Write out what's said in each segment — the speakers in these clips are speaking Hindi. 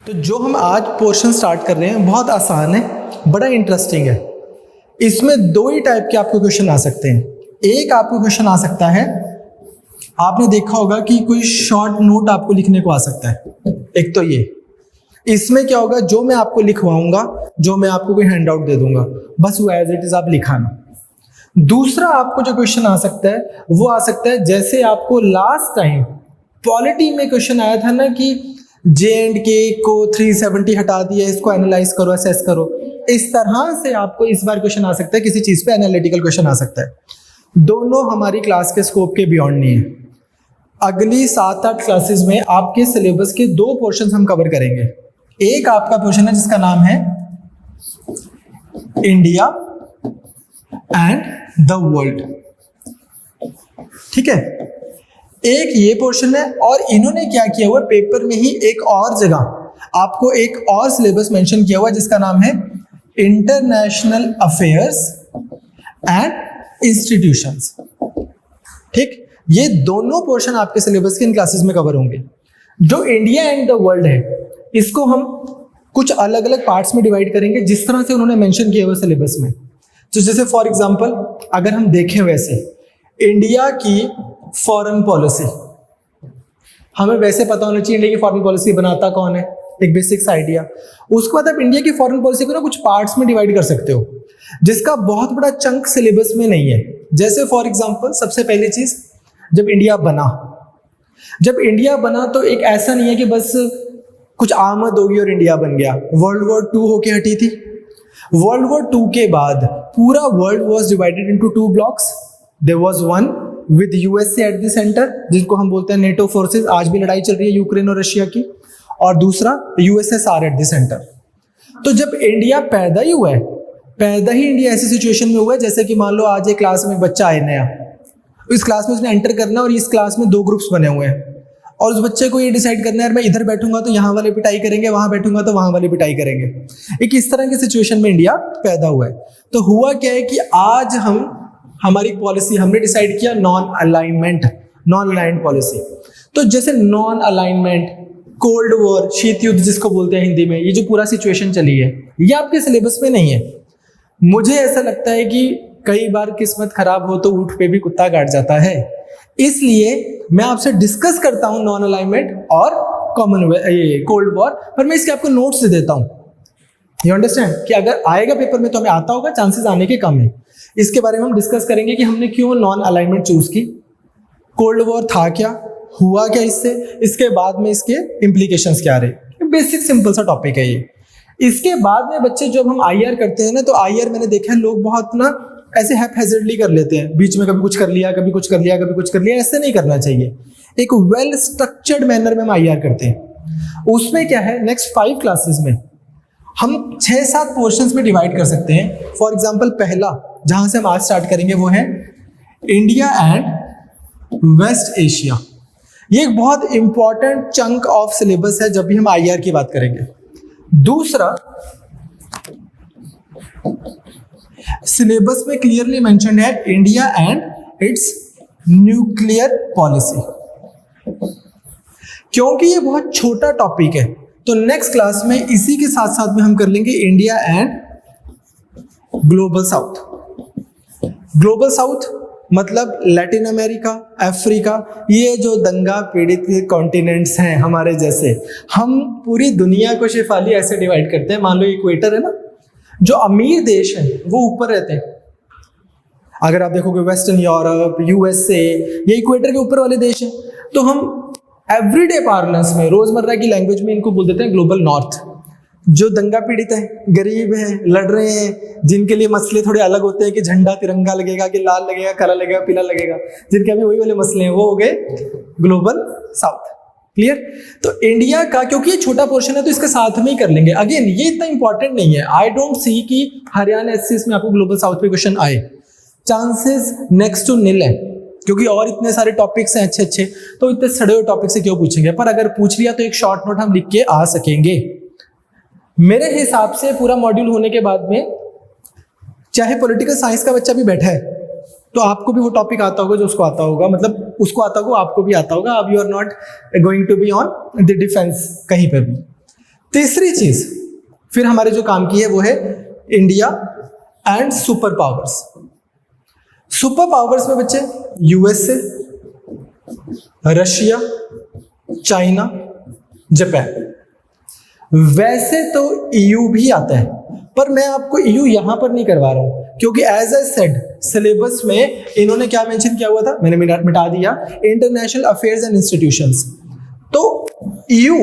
तो जो हम आज पोर्शन स्टार्ट कर रहे हैं बहुत आसान है, बड़ा इंटरेस्टिंग है। इसमें दो ही टाइप के आपको क्वेश्चन आ सकते हैं। एक आपको क्वेश्चन आ सकता है, आपने देखा होगा कि कोई शॉर्ट नोट आपको लिखने को आ सकता है। एक तो ये, इसमें क्या होगा, जो मैं आपको लिखवाऊंगा, जो मैं आपको कोई हैंड आउट दे दूंगा, बस वो एज इट इज आप लिखाना। दूसरा आपको जो क्वेश्चन आ सकता है वो आ सकता है, जैसे आपको लास्ट टाइम पॉलिटी में क्वेश्चन आया था ना कि J&K को 370 हटा दिया, इसको एनालाइज करो, असेस करो। इस तरह से आपको इस बार क्वेश्चन आ सकता है, किसी चीज पे एनालिटिकल क्वेश्चन आ सकता है। दोनों हमारी क्लास के स्कोप के बियॉन्ड नहीं है। अगली 7-8 क्लासेस में आपके सिलेबस के दो पोर्शंस हम कवर करेंगे। एक आपका पोर्शन है जिसका नाम है इंडिया एंड द वर्ल्ड, ठीक है। एक ये पोर्शन है, और इन्होंने क्या किया हुआ, पेपर में ही एक और जगह आपको एक और सिलेबस मेंशन किया हुआ जिसका नाम है इंटरनेशनल अफेयर्स एंड इंस्टीट्यूशंस, ठीक। ये दोनों पोर्शन आपके सिलेबस के इन क्लासेस में कवर होंगे। जो इंडिया एंड द वर्ल्ड है, इसको हम कुछ अलग अलग पार्ट्स में डिवाइड करेंगे जिस तरह से उन्होंने मेंशन किया हुआ सिलेबस में। तो जैसे फॉर एग्जांपल अगर हम देखें, वैसे इंडिया की फॉरेन पॉलिसी, हमें वैसे पता होना चाहिए इंडिया की फॉरेन पॉलिसी बनाता कौन है, एक बेसिक्स आइडिया। उसके बाद आप इंडिया की फॉरेन पॉलिसी को ना कुछ पार्ट्स में डिवाइड कर सकते हो, जिसका बहुत बड़ा चंक सिलेबस में नहीं है। जैसे फॉर एग्जांपल सबसे पहली चीज, जब इंडिया बना तो एक ऐसा नहीं है कि बस कुछ आमद होगी और इंडिया बन गया। वर्ल्ड वॉर 2 होके हटी थी। वर्ल्ड वॉर 2 के बाद पूरा world was divided into 2 blocks. There was one with USA at the centre, जिसको हम बोलते हैं नेटो फोर्सेस, आज भी लड़ाई चल रही है यूक्रेन और रशिया की, और दूसरा यूएसएसआर एट द सेंटर। तो जब इंडिया पैदा ही इंडिया ऐसी सिचुएशन में हुआ है जैसे कि मान लो आज एक क्लास में एक बच्चा आए नया, इस क्लास में उसने एंटर करना, और इस क्लास में 2 ग्रुप्स बने हुए हैं, और उस बच्चे को ये डिसाइड करना है, मैं इधर बैठूंगा तो यहाँ वाले पिटाई करेंगे, वहां बैठूंगा तो वहां वाले पिटाई करेंगे। एक इस तरह की सिचुएशन में इंडिया पैदा हुआ है। तो हुआ क्या है कि आज हमारी पॉलिसी हमने डिसाइड किया नॉन अलाइंड पॉलिसी। तो जैसे नॉन अलाइनमेंट, कोल्ड वॉर, शीत युद्ध जिसको बोलते हैं हिंदी में, ये जो पूरा सिचुएशन चली है, ये आपके सिलेबस में नहीं है। मुझे ऐसा लगता है कि कई बार किस्मत खराब हो तो ऊंट पे भी कुत्ता काट जाता है, इसलिए मैं आपसे डिस्कस करता हूं नॉन अलाइनमेंट और कोल्ड वॉर, पर मैं इसके आपको नोट्स दे देता हूं। यू अंडरस्टैंड कि अगर आएगा पेपर में तो हमें आता होगा, चांसेस आने के कम है। इसके बारे में हम डिस्कस करेंगे कि हमने क्यों नॉन अलाइनमेंट चूज की, कोल्ड वॉर था क्या, हुआ क्या इससे, इसके बाद में इसके इम्प्लीकेशंस क्या रहे। बेसिक सिंपल सा टॉपिक है ये। इसके बाद में बच्चे जब हम आईआर करते हैं ना, तो आईआर मैंने देखा है लोग बहुत ना ऐसे हैजर्डली कर लेते हैं, बीच में कभी कुछ कर लिया, कभी कुछ कर लिया, कभी कुछ कर लिया। ऐसे नहीं करना चाहिए। एक वेल स्ट्रक्चर्ड मैनर में हम आईआर करते हैं। उसमें क्या है, नेक्स्ट 5 क्लासेस में हम 6-7 पोर्शंस में डिवाइड कर सकते हैं। फॉर एग्जांपल पहला जहां से हम आज स्टार्ट करेंगे वो है इंडिया एंड वेस्ट एशिया। ये एक बहुत इंपॉर्टेंट चंक ऑफ सिलेबस है जब भी हम आईआर की बात करेंगे। दूसरा, सिलेबस में क्लियरली मेंशन्ड है India and it's nuclear policy. क्योंकि ये बहुत छोटा टॉपिक है, तो नेक्स्ट क्लास में इसी के साथ साथ में हम कर लेंगे India and global south. Global south मतलब लैटिन अमेरिका, अफ्रीका, ये जो दंगा पीड़ित कॉन्टिनेंट्स हैं हमारे जैसे, हम पूरी दुनिया को शेफाली ऐसे डिवाइड करते हैं। मान लो इक्वेटर है ना, जो अमीर देश हैं वो ऊपर रहते हैं। अगर आप देखोगे वेस्टर्न यूरोप, यूएसए, ये इक्वेटर के ऊपर वाले देश हैं। तो हम एवरीडे पार्लेंस में, रोजमर्रा की लैंग्वेज में इनको बोल देते हैं ग्लोबल नॉर्थ। जो दंगा पीड़ित है, गरीब है, लड़ रहे हैं, जिनके लिए मसले थोड़े अलग होते हैं कि झंडा तिरंगा लगेगा, कि लाल लगेगा, काला लगेगा, पीला लगेगा, जिनके अभी वही वाले मसले हैं, वो हो गए ग्लोबल साउथ। क्लियर? तो इंडिया का क्योंकि ये छोटा पोर्शन है तो इसके साथ में ही कर लेंगे। अगेन ये इतना इंपॉर्टेंट नहीं है। आई डोंट सी कि हरियाणा एससीएस में आपको ग्लोबल साउथ पे क्वेश्चन आए। चांसेस नेक्स्ट टू निल है, क्योंकि और इतने सारे टॉपिक्स हैं अच्छे, तो इतने सड़े हुए टॉपिक से क्यों पूछेंगे। पर अगर पूछ लिया तो एक शॉर्ट नोट हम लिख के आ सकेंगे। मेरे हिसाब से पूरा मॉड्यूल होने के बाद में, चाहे पॉलिटिकल साइंस का बच्चा भी बैठा है तो आपको भी वो टॉपिक आता होगा जो उसको आता होगा, मतलब उसको आता होगा, आपको भी आता होगा। अब you are not going to be on the defence कहीं पर भी। तीसरी चीज फिर हमारे जो काम की है वो है India and super powers. Super powers में बच्चे यूएसए, रशिया, चाइना, जापान। वैसे तो ईयू भी आता है, पर मैं आपको ईयू यहां पर नहीं करवा रहा हूं क्योंकि एज आई सेड सिलेबस में इन्होंने क्या मेंशन किया हुआ था, मैंने मिटा दिया, इंटरनेशनल अफेयर्स एंड इंस्टीट्यूशंस। तो ईयू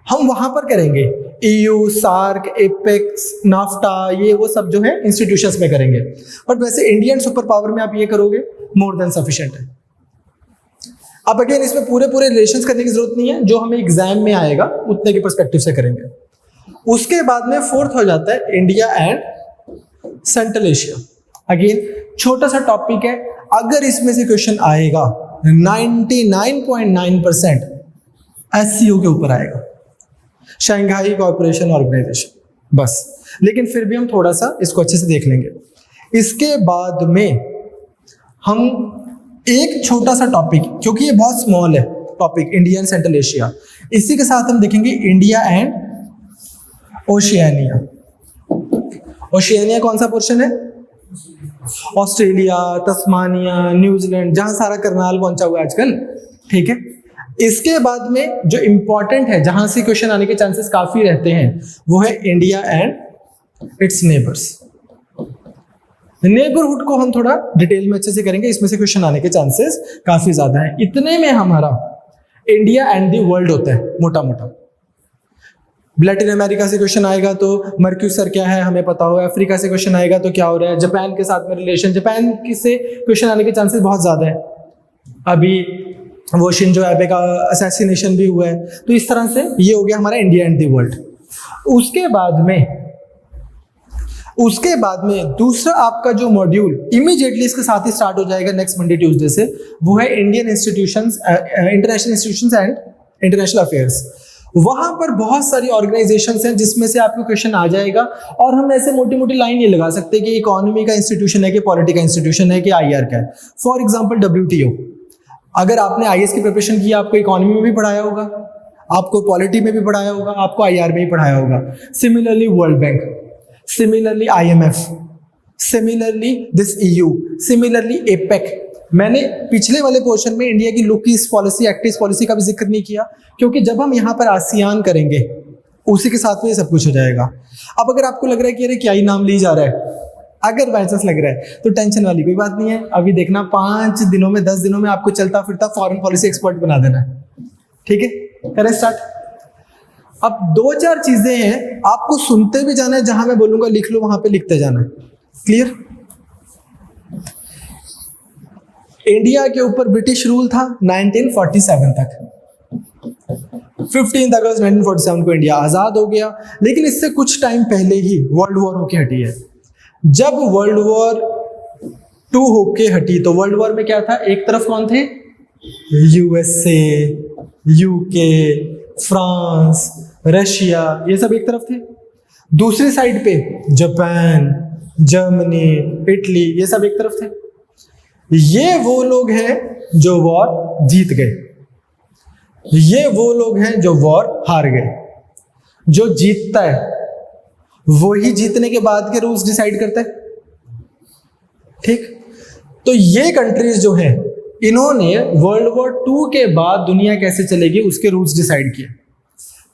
हम वहां पर करेंगे, ईयू, सार्क, एपेक्स, नाफ्टा, ये वो सब जो है इंस्टीट्यूशंस में करेंगे। बट वैसे इंडियन सुपर पावर में आप ये करोगे मोर देन सफिशिएंट है। अब अगेन इसमें पूरे रिलेशंस करने की जरूरत नहीं है, जो हमें एग्जाम में आएगा उतने के पर्सपेक्टिव से करेंगे। उसके बाद में फोर्थ हो जाता है India and central Asia. Again छोटा सा टॉपिक है, अगर इसमें से क्वेश्चन आएगा 99.9% एससीओ के ऊपर आएगा, शंघाई कोऑपरेशन ऑर्गेनाइजेशन, बस। लेकिन फिर भी हम थोड़ा सा इसको अच्छे से देख लेंगे। इसके बाद में हम एक छोटा सा टॉपिक, क्योंकि ये बहुत स्मॉल है topic, India and central Asia, इसी के साथ हम देखेंगे इंडिया एंड ओशियानिया। ओशियानिया कौन सा पोर्शन है? ऑस्ट्रेलिया, तस्मानिया, न्यूजीलैंड, जहां सारा करनाल पहुंचा हुआ है आजकल, ठीक है। इसके बाद में जो इंपॉर्टेंट है, जहां से क्वेश्चन आने के चांसेस काफी रहते हैं, वो है India and it's neighbours. Neighbourhood को हम थोड़ा डिटेल में अच्छे से करेंगे, इसमें से क्वेश्चन आने के चांसेस काफी ज्यादा हैं। इतने में हमारा इंडिया एंड द वर्ल्ड होता है मोटा मोटा। लैटिन अमेरिका से क्वेश्चन आएगा तो मर्क्यूसर क्या है हमें पता हो, अफ्रीका से क्वेश्चन आएगा तो क्या हो रहा है, जापान के साथ में रिलेशन, जापान से क्वेश्चन आने के चांसेस बहुत ज्यादा है। अभी वो शिंजो एबे का असैसिनेशन भी हुआ है। तो इस तरह से ये हो गया हमारा इंडिया एंड द वर्ल्ड। उसके बाद में दूसरा आपका जो मॉड्यूल इमीडिएटली इसके साथ ही स्टार्ट हो जाएगा नेक्स्ट मंडे ट्यूसडे से, वो है Indian institutions, international institutions and international affairs. वहां पर बहुत सारी ऑर्गेनाइजेशंस हैं जिसमें से आपको क्वेश्चन आ जाएगा, और हम ऐसे मोटी मोटी लाइन ये लगा सकते हैं कि इकोनॉमी का इंस्टीट्यूशन है कि पॉलिटी का इंस्टीट्यूशन है कि आईआर का है। फॉर एग्जाम्पल WTO, अगर आपने आईएएस की प्रिपरेशन की, आपको इकोनॉमी में भी पढ़ाया होगा, आपको पॉलिटी में भी पढ़ाया होगा, आपको आईआर में भी पढ़ाया होगा। Similarly world bank, similarly IMF, similarly this EU, similarly APEC। मैंने पिछले वाले पोर्शन में इंडिया की look east policy, act east policy का भी जिक्र नहीं किया, क्योंकि जब हम यहाँ पर आसियान करेंगे उसी के साथ में ये सब कुछ हो जाएगा। अब अगर आपको लग रहा है कि अरे क्या ही नाम ली जा रहा है, अगर बाई चांस लग रहा है तो टेंशन वाली कोई बात नहीं है। अभी देखना 5 दिनों में 10 दिनों में आपको चलता फिरता फॉरेन पॉलिसी एक्सपर्ट बना देना है, ठीक है। करें स्टार्ट। अब 2-4 चीजें हैं, आपको सुनते भी जाना है, जहां मैं बोलूंगा लिख लो वहां पे लिखते जाना है। क्लियर? इंडिया के ऊपर ब्रिटिश रूल था 1947 तक। 15 अगस्त 1947 को इंडिया आजाद हो गया, लेकिन इससे कुछ टाइम पहले ही वर्ल्ड वॉर होके हटी है। जब वर्ल्ड वॉर 2 होके हटी तो वर्ल्ड वॉर में क्या था, एक तरफ कौन थे? USA, UK, फ्रांस, रशिया, ये सब एक तरफ थे। दूसरी साइड पे जापान, जर्मनी, इटली, ये सब एक तरफ थे। ये वो लोग हैं जो वॉर जीत गए, ये वो लोग हैं जो वॉर हार गए। जो जीतता है वो ही जीतने के बाद के रूल्स डिसाइड करता है, ठीक। तो ये कंट्रीज जो हैं, इन्होंने वर्ल्ड वॉर 2 के बाद दुनिया कैसे चलेगी उसके रूल्स डिसाइड किए।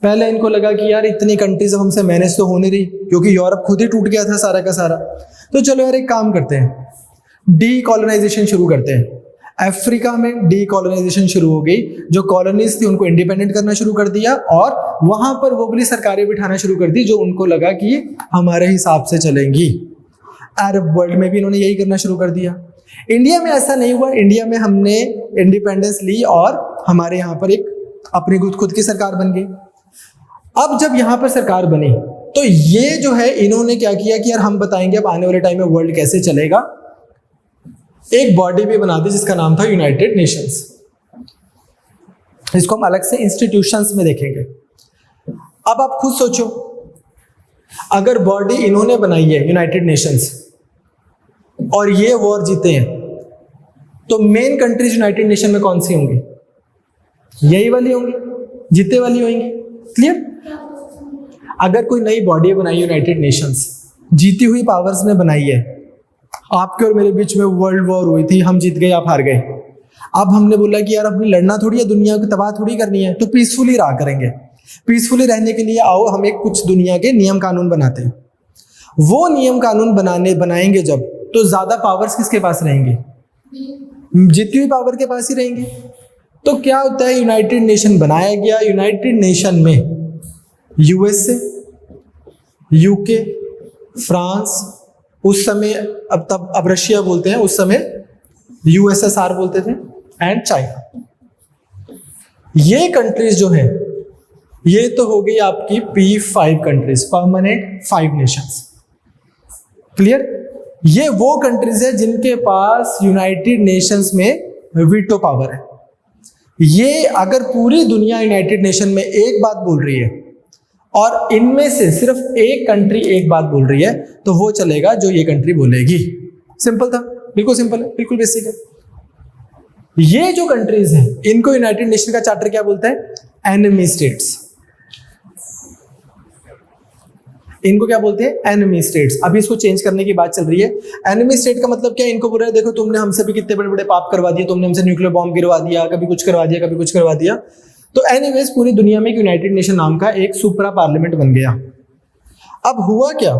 पहले इनको लगा कि यार इतनी कंट्रीज अब हमसे मैनेज तो होने रही, क्योंकि यूरोप खुद ही टूट गया था सारा का सारा। तो चलो यार एक काम करते हैं, डीकॉलोनाइजेशन शुरू करते हैं। अफ्रीका में डीकॉलोनाइजेशन शुरू हो गई, जो कॉलोनीज थी उनको इंडिपेंडेंट करना शुरू कर दिया, और वहां पर वो वाली सरकारें बिठाना शुरू कर दी जो उनको लगा कि हमारे हिसाब से चलेंगी। अरब वर्ल्ड में भी इन्होंने यही करना शुरू कर दिया। इंडिया में ऐसा नहीं हुआ। इंडिया में हमने इंडिपेंडेंस ली और हमारे यहाँ पर एक अपनी खुद की सरकार बन गई। अब जब यहाँ पर सरकार बनी तो ये जो है इन्होंने क्या किया कि यार हम बताएंगे अब आने वाले टाइम में वर्ल्ड कैसे चलेगा। एक बॉडी भी बना दी जिसका नाम था यूनाइटेड नेशंस। इसको हम अलग से इंस्टीट्यूशंस में देखेंगे। अब आप खुद सोचो, अगर बॉडी इन्होंने बनाई है यूनाइटेड नेशंस और ये वॉर जीते हैं, तो मेन कंट्रीज यूनाइटेड नेशन में कौन सी होंगी? यही वाली होंगी, जीते वाली होंगी। क्लियर? अगर कोई नई बॉडी बनाई यूनाइटेड नेशंस, जीती हुई पावर्स ने बनाई है, आपके और मेरे बीच में वर्ल्ड वॉर हुई थी, हम जीत गए, आप हार गए। अब हमने बोला कि यार अपनी लड़ना थोड़ी है, दुनिया की तबाह थोड़ी करनी है, तो पीसफुली रहा करेंगे। पीसफुली रहने के लिए आओ हम एक कुछ दुनिया के नियम कानून बनाते हैं। वो नियम कानून बनाएंगे जब, तो ज्यादा पावर्स किसके पास रहेंगे? जीती हुई पावर के पास ही रहेंगे। तो क्या होता है, यूनाइटेड नेशन बनाया गया। यूनाइटेड नेशन में यूएसए, यूके, फ्रांस, उस समय अब रशिया बोलते हैं, उस समय यूएसएसआर बोलते थे, एंड चाइना। ये कंट्रीज जो है, ये तो हो गई आपकी P5 countries, permanent 5 Nations. Clear? ये वो कंट्रीज है जिनके पास यूनाइटेड नेशंस में वीटो पावर है। ये अगर पूरी दुनिया यूनाइटेड नेशन में एक बात बोल रही है और इनमें से सिर्फ एक कंट्री एक बात बोल रही है, तो वो चलेगा जो ये कंट्री बोलेगी। सिंपल था, बिल्कुल सिंपल है, बिल्कुल बेसिक है। ये जो कंट्रीज हैं, इनको यूनाइटेड नेशन का चार्टर क्या बोलता है? Enemy states. इनको क्या बोलते हैं? Enemy states. अभी इसको चेंज करने की बात चल रही है। एनिमी स्टेट का मतलब क्या है? इनको बोल रहे हैं देखो तुमने हमसे भी कितने बड़े बड़े पाप करवा दिए, तुमने हमसे न्यूक्लियर बॉम्ब गिरवा दिया, कभी कुछ करवा दिया, कभी कुछ करवा दिया। तो एनीवेज पूरी दुनिया में यूनाइटेड नेशन नाम का एक सुपरा पार्लियामेंट बन गया। अब हुआ क्या?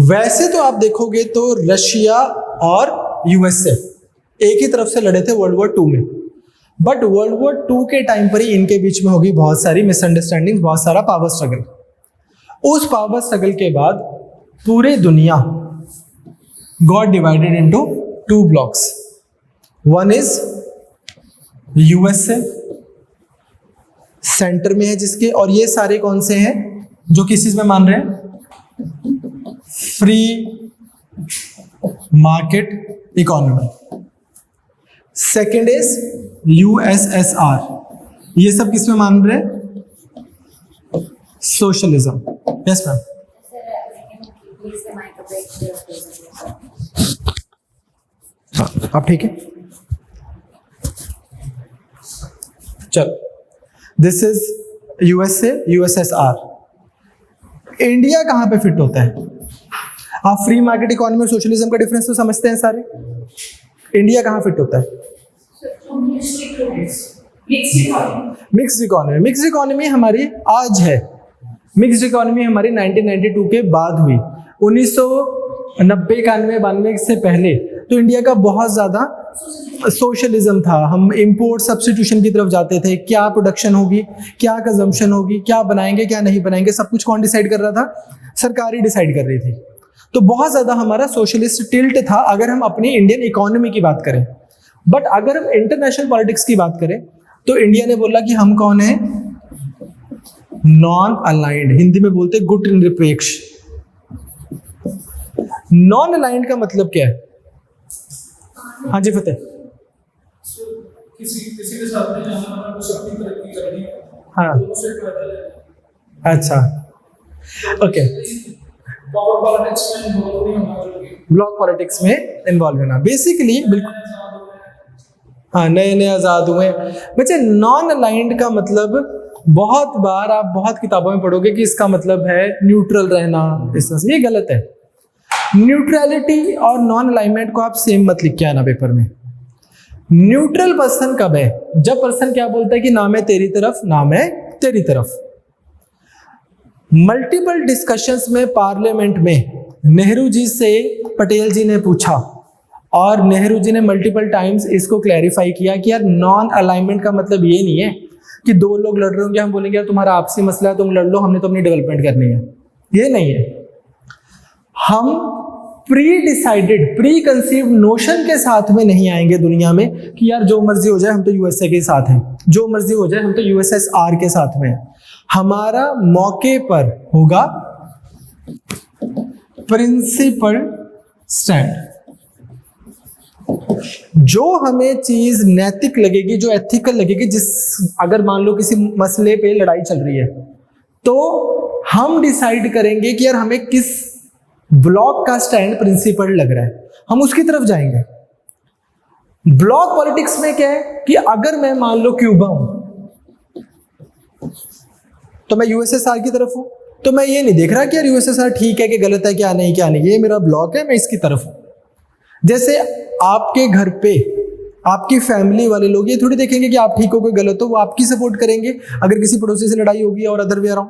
वैसे तो आप देखोगे तो रशिया और यूएसए एक ही तरफ से लड़े थे वर्ल्ड वॉर 2 में, बट वर्ल्ड वॉर 2 के टाइम पर ही इनके बीच में होगी बहुत सारी मिसअंडरस्टैंडिंग, बहुत सारा पावर स्ट्रगल। उस पावर स्ट्रगल के बाद पूरी दुनिया got divided into 2 blocks. One is USA, centre में है जिसके, और ये सारे कौन से हैं जो किस चीज में मान रहे हैं? Free market economy. Second is USSR, ये सब किस में मान रहे हैं? सोशलिज्म। Yes ma'am. आप ठीक है? चलो, this is USA, USSR. India कहां पे फिट होता है? आप फ्री मार्केट इकोनॉमी और सोशलिज्म का डिफरेंस तो समझते हैं सारे। इंडिया कहां फिट होता है? Mixed economy. मिक्स्ड इकोनॉमी हमारी आज है, मिक्स्ड इकोनॉमी हमारी 1992 के बाद हुई। 1990 91 से पहले तो इंडिया का बहुत ज्यादा सोशलिज्म था। हम इंपोर्ट सब्स्टिट्यूशन की तरफ जाते थे। क्या प्रोडक्शन होगी, क्या कंजम्पशन होगी, क्या बनाएंगे क्या नहीं बनाएंगे, सब कुछ कौन डिसाइड कर रहा था? सरकार ही डिसाइड कर रही थी। तो बहुत ज्यादा हमारा सोशलिस्ट टिल्ट था अगर हम अपनी इंडियन इकोनॉमी की बात करें। बट अगर हम इंटरनेशनल पॉलिटिक्स की बात करें तो इंडिया ने बोला कि हम कौन है? नॉन अलाइंड, हिंदी में बोलते गुट निरपेक्ष। नॉन अलाइंड का मतलब क्या है? हाँ जी फतेह। किसी के साथ में जाना, कुछ अपनी तरक्की करनी, हाँ तो उसे फायदा लेना। अच्छा, ओके। पावर पॉलिटिक्स में इन्वॉल्व नहीं होना चाहिए। ब्लॉक पॉलिटिक्स में इन्वॉल्व होना बेसिकली, बिल्कुल। हाँ, नए नए आजाद हुए बच्चे। नॉन अलाइंड का मतलब बहुत बार आप बहुत किताबों में पढ़ोगे कि इसका मतलब है न्यूट्रल रहना, इस तरह से। ये गलत है। न्यूट्रलिटी और नॉन अलाइनमेंट को आप सेम मत लिख के आना पेपर में। न्यूट्रल पर्सन कब है? जब पर्सन क्या बोलता है कि ना मैं तेरी तरफ ना मैं तेरी तरफ। मल्टीपल डिस्कशंस में पार्लियामेंट में नेहरू जी से पटेल जी ने पूछा और नेहरू जी ने मल्टीपल टाइम्स इसको क्लैरिफाई किया कि यार नॉन अलाइनमेंट का मतलब ये नहीं है कि दो लोग लड़ रहे होंगे, हम बोलेंगे यार तुम्हारा आपसी मसला है, तुम लड़ लो, हमने तो अपनी डेवलपमेंट करनी है। ये नहीं है। हम pre decided, pre conceived notion के साथ में नहीं आएंगे दुनिया में कि यार जो मर्जी हो जाए हम तो यूएसए के साथ हैं, जो मर्जी हो जाए हम तो यूएसएसआर के साथ में हैं। हमारा मौके पर होगा प्रिंसिपल स्टैंड। जो हमें चीज नैतिक लगेगी, जो एथिकल लगेगी, जिस अगर मान लो किसी मसले पे लड़ाई चल रही है तो हम डिसाइड करेंगे कि यार हमें किस ब्लॉक का स्टैंड प्रिंसिपल लग रहा है, हम उसकी तरफ जाएंगे। ब्लॉक पॉलिटिक्स में क्या है कि अगर मैं मान लो क्यूबा हूं तो मैं यूएसएसआर की तरफ हूं, तो मैं ये नहीं देख रहा कि यार यूएसएसआर ठीक है कि गलत है, क्या नहीं क्या नहीं, ये मेरा ब्लॉक है, मैं इसकी तरफ हूं। जैसे आपके घर पे आपकी फैमिली वाले लोग ये थोड़ी देखेंगे कि आप ठीक हो कोई गलत हो, वो आपकी सपोर्ट करेंगे अगर किसी पड़ोसी से लड़ाई होगी और अदर वे अराउंड,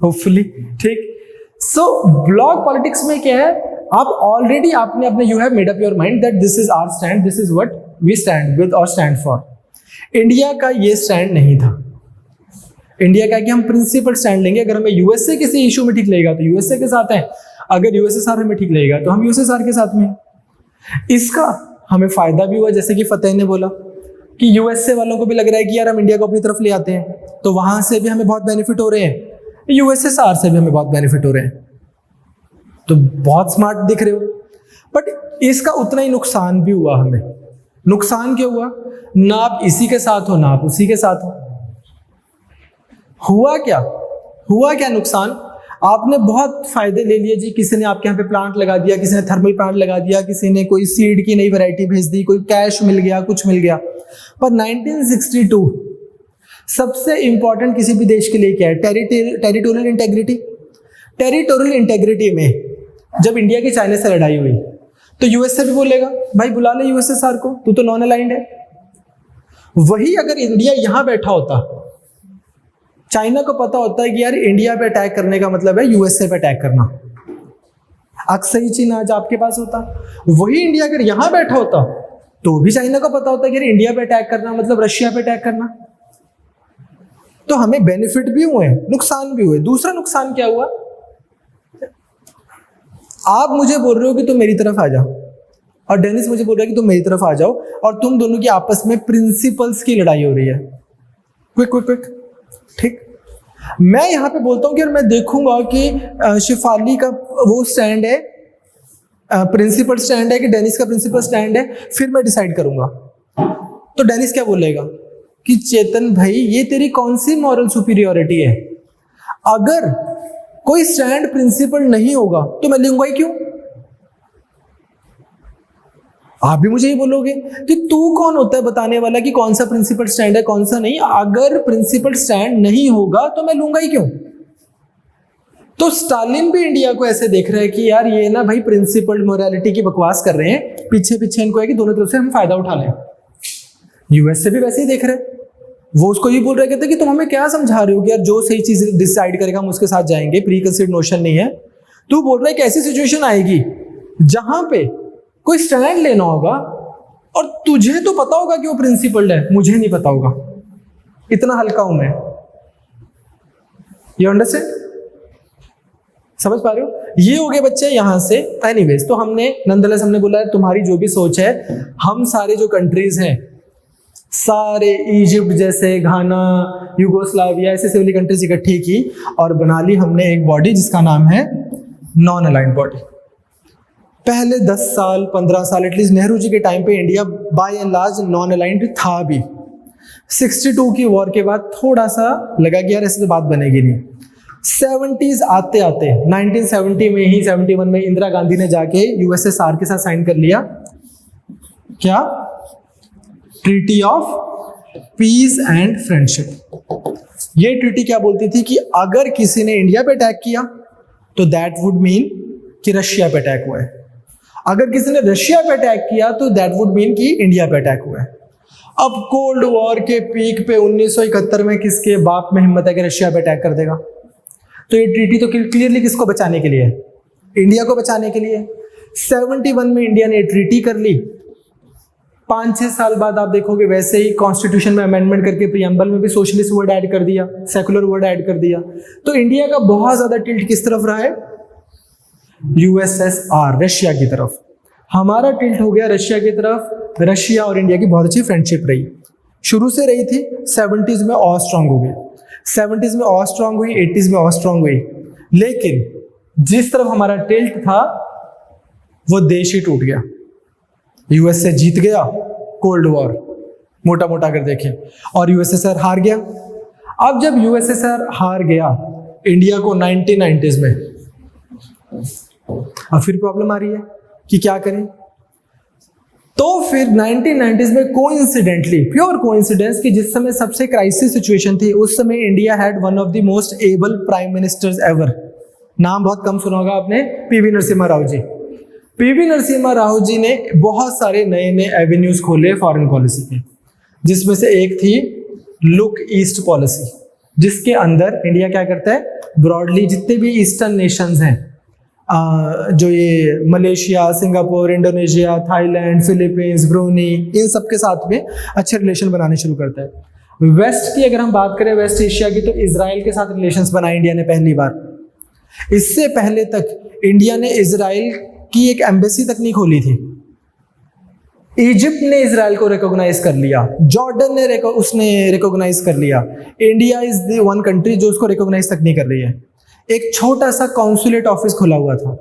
होपफुली ठीक। सो ब्लॉक पॉलिटिक्स में क्या है, आप ऑलरेडी आपने अपने you have made up your mind that this is our stand, this is what we stand with और स्टैंड फॉर। इंडिया का ये स्टैंड नहीं था। इंडिया का कि हम प्रिंसिपल स्टैंड लेंगे, अगर हमें यूएसए किसी इशू में ठीक लगेगा तो यूएसए के साथ है, अगर यूएसएसआर हमें ठीक लगेगा तो हम यूएसएसआर के साथ में। इसका हमें फायदा भी हुआ, जैसे कि फतेह ने बोला कि यूएसए वालों को भी लग रहा है कि यार हम इंडिया को अपनी तरफ ले आते हैं, तो वहां से भी हमें बहुत बेनिफिट हो रहे हैं, यूएसएसआर से भी हमें बहुत बेनिफिट हो रहे हैं। तो बहुत स्मार्ट दिख रहे हो, बट इसका उतना ही नुकसान भी हुआ हमें। नुकसान क्या हुआ, ना आप इसी के साथ हो ना आप उसी के साथ हो। हुआ क्या नुकसान, आपने बहुत फायदे ले लिए जी, किसी ने आपके यहाँ पे प्लांट लगा दिया, किसी ने थर्मल प्लांट लगा दिया, किसी ने कोई सीड की नई वैरायटी भेज दी, कोई कैश मिल गया, कुछ मिल गया। पर 1962 सबसे इंपॉर्टेंट किसी भी देश के लिए क्या है, टेरिटोरियल इंटेग्रिटी। टेरिटोरियल इंटेग्रिटी में जब इंडिया की चाइना से लड़ाई हुई तो यूएसए भी बोलेगा भाई बुला ले यूएसएसआर को, तू तो नॉन अलाइंड है। वही अगर इंडिया यहां बैठा होता, चाइना को पता होता है कि यार इंडिया पे अटैक करने का मतलब है यूएसए पे अटैक करना, अक्सर चीन आज आपके पास होता। वही इंडिया अगर यहां बैठा होता तो भी चाइना को पता होता है कि इंडिया पे अटैक करना मतलब रशिया पे अटैक करना। तो हमें बेनिफिट भी हुए, नुकसान भी हुए। दूसरा नुकसान क्या हुआ, आप मुझे बोल रहे हो कि तुम मेरी तरफ आ जाओ और डेनिस मुझे बोल रहा है कि तुम मेरी तरफ आ जाओ, और तुम दोनों की आपस में प्रिंसिपल्स की लड़ाई हो रही है। क्विक ठीक। मैं यहां पे बोलता हूं कि मैं देखूंगा कि शिफाली का वो स्टैंड है, प्रिंसिपल स्टैंड है कि डेनिस का प्रिंसिपल स्टैंड है, फिर मैं डिसाइड करूंगा। तो डेनिस क्या बोलेगा कि चेतन भाई ये तेरी कौन सी मॉरल सुपीरियोरिटी है, अगर कोई स्टैंड प्रिंसिपल नहीं होगा तो मैं लूंगा ही क्यों। आप भी मुझे ही बोलोगे कि तू कौन होता है बताने वाला कि कौन सा प्रिंसिपल स्टैंड है कौन सा नहीं, अगर प्रिंसिपल स्टैंड नहीं होगा तो मैं लूंगा ही क्यों। तो स्टालिन भी इंडिया को ऐसे देख रहा है कि यार ये ना भाई प्रिंसिपल मोरालिटी की बकवास कर रहे हैं, पीछे इनको है कि दोनों तरफ से हम फायदा उठा लें। यूएस से भी वैसे ही देख रहे हैं, वो उसको ये बोल रहे कहते कि तुम हमें क्या समझा रहे हो कि यार जो सही चीज डिसाइड करेगा हम उसके साथ जाएंगे, प्री कंसीडर्ड नोशन नहीं है। तू बोल रहा है कि ऐसी सिचुएशन आएगी जहां पे कोई स्टैंड लेना होगा और तुझे तो पता होगा कि वो प्रिंसिपल्ड है, मुझे नहीं पता होगा, इतना हल्का हूं मैं। यू अंडरस्टैंड, समझ पा रहे हो। ये हो गए बच्चे यहां से। एनीवेज, तो हमने नंदलेस हमने बोला है तुम्हारी जो भी सोच है, हम सारे जो कंट्रीज हैं सारे इजिप्ट जैसे, घाना, यूगोस्लाविया, ऐसे वाली कंट्रीज इकट्ठी की और बना ली हमने एक बॉडी जिसका नाम है नॉन अलाइंड बॉडी। पहले 10 साल 15 साल एटलीस्ट नेहरू जी के टाइम पे India by and large non aligned था भी। 62 की वॉर के बाद थोड़ा सा लगा कि यार ऐसे तो बात बनेगी नहीं। 70s आते आते 1970 में ही 71 में इंदिरा गांधी ने जाके यूएसएसआर के साथ साइन कर लिया, क्या, treaty of peace and friendship. ये ट्रीटी क्या बोलती थी कि अगर किसी ने इंडिया पे अटैक किया तो दैट वुड मीन कि रशिया पे अटैक हुआ है, अगर किसी ने रशिया पे अटैक किया तो दैट वुड मीन कि इंडिया पे अटैक हुआ है। अब कोल्ड वॉर के पीक पे 1971 में किसके बाप में हिम्मत है कि रशिया पे अटैक कर देगा। तो ये ट्रीटी तो क्लियरली किसको बचाने के लिए है, इंडिया को बचाने के लिए। 71 में इंडिया ने ट्रीटी कर ली। 5-6 साल बाद आप देखोगे वैसे ही कॉन्स्टिट्यूशन में अमेंडमेंट करके प्रीएम्बल में भी सोशलिस्ट वर्ड ऐड कर दिया, सेकुलर वर्ड ऐड कर दिया। तो इंडिया का बहुत ज्यादा टिल्ट किस तरफ रहा है, यूएसएसआर, रशिया की तरफ। हमारा टिल्ट हो गया रशिया की तरफ। रशिया और इंडिया की बहुत अच्छी फ्रेंडशिप रही, शुरू से रही थी। 70s में और स्ट्रांग हो गई, 70s में और स्ट्रांग हुई, 80s में और स्ट्रांग हुई। लेकिन जिस तरफ हमारा टिल्ट था वो देश ही टूट गया। यूएसए जीत गया कोल्ड वॉर, मोटा मोटा कर देखें, और यूएसएसआर हार गया। अब जब यूएसएसआर हार गया इंडिया को 1990s में, अब फिर प्रॉब्लम आ रही है कि क्या करें। तो फिर 1990s में कोइंसिडेंटली, प्योर कोइंसिडेंस, कि जिस समय सबसे क्राइसिस सिचुएशन थी, उस समय India had one of the most able prime ministers ever. नाम बहुत कम सुना होगा आपने, पीवी नरसिम्हा राव जी। पीवी नरसिम्हा राव जी ने बहुत सारे नए नए एवेन्यूज खोले फॉरेन पॉलिसी के, जिसमें से एक थी लुक ईस्ट पॉलिसी, जिसके अंदर इंडिया क्या करता है, ब्रॉडली जितने भी ईस्टर्न नेशंस हैं, जो ये Malaysia, Singapore, Indonesia, Thailand, Philippines, Brunei, इन सब के साथ में अच्छे रिलेशन बनाने शुरू करता है। वेस्ट की अगर हम बात करें, वेस्ट एशिया की, तो इजराइल के साथ रिलेशंस बनाए इंडिया ने पहली बार। इससे पहले तक इंडिया ने इजराइल की एक एम्बेसी तक नहीं खोली थी। इजिप्ट ने इजराइल को रिकॉग्नाइज कर लिया, जॉर्डन ने उसने रिकॉग्नाइज कर लिया। India is the one country जो उसको रिकॉग्नाइज तक नहीं कर रही है। एक छोटा सा कॉन्सुलेट ऑफिस खुला हुआ था।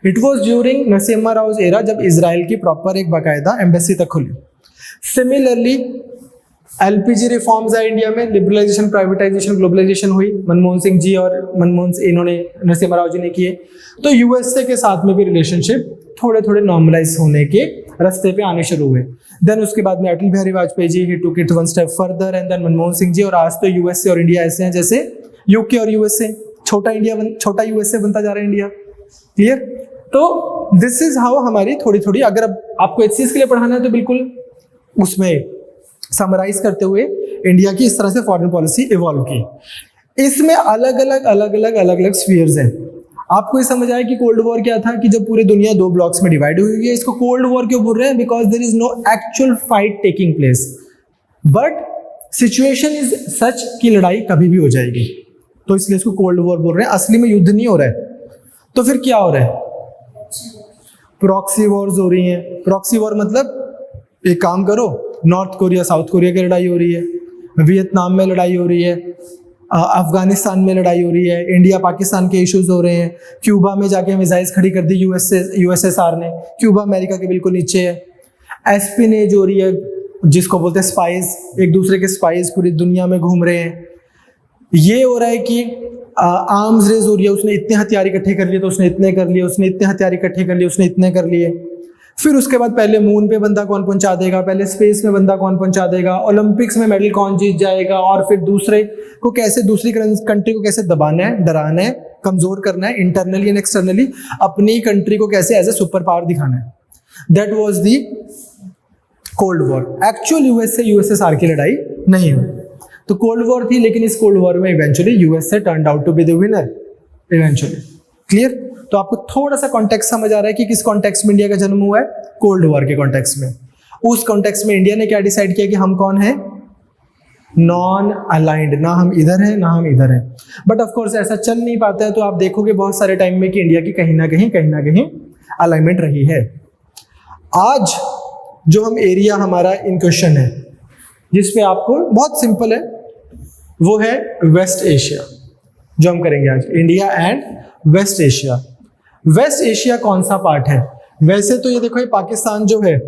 It was during Narasimha Rao era, जब इजराइल की प्रॉपर एक बाकायदा एम्बेसी तक खुली। सिमिलरली एलपीजी रिफॉर्म्स है इंडिया में, लिबरलाइजेशन, प्राइवेटाइजेशन, ग्लोबलाइजेशन हुई, मनमोहन सिंह जी और इन्होंने नरसिम्हा राव जी ने किए। तो यूएसए के साथ में भी रिलेशनशिप थोड़े थोड़े नॉर्मलाइज होने के रास्ते पे आने शुरू हुए। देन उसके बाद में Atal Bihari Vajpayee ji, he took it one step further, and then Manmohan Singh ji, और आज तो यूएसए और इंडिया ऐसे हैं जैसे यूके और यूएसए, छोटा छोटा यूएसए बनता जा रहा है इंडिया। क्लियर? तो दिस इज हाउ हमारी थोड़ी थोड़ी, अगर अब आपको इस चीज के लिए पढ़ाना है तो बिल्कुल उसमें समराइज करते हुए इंडिया की इस तरह से फॉरेन पॉलिसी इवॉल्व की। इसमें अलग अलग स्फीयर्स हैं। आपको ये समझ आया कि कोल्ड वॉर क्या था, कि जब पूरी दुनिया दो ब्लॉक्स में डिवाइड हुई है। इसको कोल्ड वॉर क्यों बोल रहे हैं? Because there is no actual fight taking place, but situation is such कि लड़ाई कभी भी हो जाएगी, तो इसलिए इसको कोल्ड वॉर बोल रहे हैं। असली में युद्ध नहीं हो रहा है, तो फिर क्या हो रहा है? प्रॉक्सी वॉर्स हो रही हैं। प्रॉक्सी वॉर मतलब एक काम करो, नॉर्थ कोरिया साउथ कोरिया की लड़ाई हो रही है, वियतनाम में लड़ाई हो रही है, अफगानिस्तान में लड़ाई हो रही है, इंडिया पाकिस्तान के इश्यूज हो रहे हैं, क्यूबा में जाके मिसाइल्स खड़ी कर दी यूएसएसआर ने, क्यूबा अमेरिका के बिल्कुल नीचे है। एस्पिनेज हो रही है, जिसको बोलते हैं स्पाइस, एक दूसरे के स्पाइस पूरी दुनिया में घूम रहे हैं। ये हो रहा है कि आर्म्स रेज हो रही है, उसने इतने हथियार इकट्ठे कर लिए तो उसने इतने कर लिए, उसने इतने हथियार इकट्ठे कर लिए, उसने इतने कर लिए। फिर उसके बाद पहले मून पे बंदा कौन पहुंचा देगा, पहले स्पेस में बंदा कौन पहुंचा देगा, ओलंपिक्स में मेडल कौन जीत जाएगा, और फिर दूसरे को कैसे, दूसरी कंट्री को कैसे दबाना है, डराना है, कमजोर करना है, इंटरनली एंड एक्सटर्नली अपनी कंट्री को कैसे एज ए सुपर पावर दिखाना है। That was the cold war. Actual USSR की लड़ाई नहीं हुई, तो कोल्ड वॉर थी, लेकिन इस कोल्ड वॉर में eventually USA turned out to be the winner eventually. Clear? तो आपको थोड़ा सा कॉन्टेक्स्ट समझ आ रहा है कि किस कॉन्टेक्स्ट में इंडिया का जन्म हुआ है? कोल्ड वॉर के कॉन्टेक्स्ट में। उस कॉन्टेक्स्ट में इंडिया ने क्या डिसाइड किया कि हम कौन है? नॉन अलाइंड, ना हम इधर हैं ना हम इधर हैं। बट ऑफ कोर्स ऐसा चल नहीं पाता है, तो आप देखोगे बहुत सारे टाइम में कि इंडिया की कहीं ना कहीं अलाइनमेंट रही है। आज जो हम एरिया हमारा इन क्वेश्चन है, जिसपे आपको बहुत सिंपल है, वो है वेस्ट एशिया। जो हम करेंगे आज, India and West Asia. West Asia कौन सा पार्ट है? वैसे तो ये देखो, ये पाकिस्तान जो है,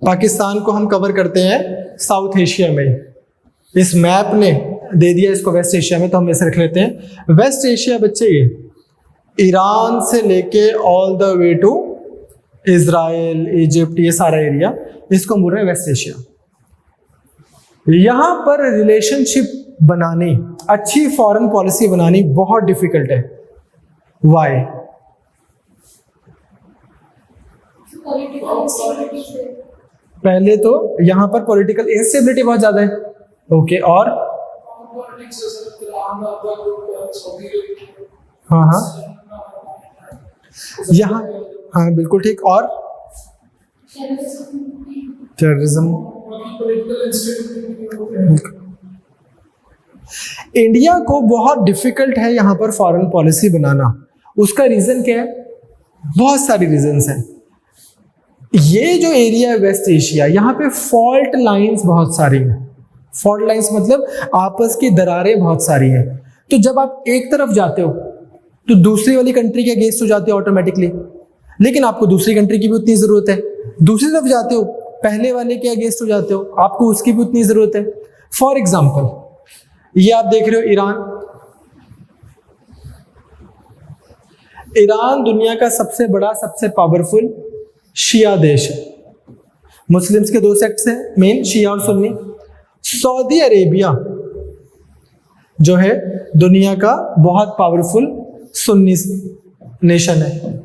पाकिस्तान को हम कवर करते हैं साउथ एशिया में। इस मैप ने दे दिया इसको वेस्ट एशिया में, तो हम ऐसे रख लेते हैं। वेस्ट एशिया बच्चे ये ईरान से लेके all the way to Israel, Egypt, ये सारा एरिया, इसको बोल रहे हैं वेस्ट एशिया। यहां पर रिलेशनशिप बनानी, अच्छी फॉरेन पॉलिसी बनानी बहुत डिफिकल्ट है। वाई? पहले तो यहां पर पॉलिटिकल इंस्टेबिलिटी बहुत ज्यादा है। ओके, और हाँ हाँ यहाँ, हाँ बिल्कुल ठीक, और टेररिज्म। इंडिया को बहुत डिफिकल्ट है यहाँ पर फॉरेन पॉलिसी बनाना। उसका रीजन क्या है? बहुत सारी रीजंस हैं। ये जो एरिया है वेस्ट एशिया, यहाँ पे फॉल्ट लाइंस बहुत सारी हैं। फॉल्ट लाइंस मतलब आपस की दरारें बहुत सारी हैं। तो जब आप एक तरफ जाते हो तो दूसरी वाली कंट्री के अगेंस्ट हो जाते हो ऑटोमेटिकली, लेकिन आपको दूसरी कंट्री की भी उतनी जरूरत है। दूसरी तरफ जाते हो, पहले वाले के अगेंस्ट हो जाते हो, आपको उसकी भी उतनी जरूरत है। फॉर एग्जाम्पल, ये आप देख रहे हो ईरान। ईरान दुनिया का सबसे बड़ा, सबसे पावरफुल शिया देश है। मुस्लिम्स के दो सेक्ट्स हैं मेन, शिया और सुन्नी। सऊदी अरेबिया जो है दुनिया का बहुत पावरफुल सुन्नी नेशन है।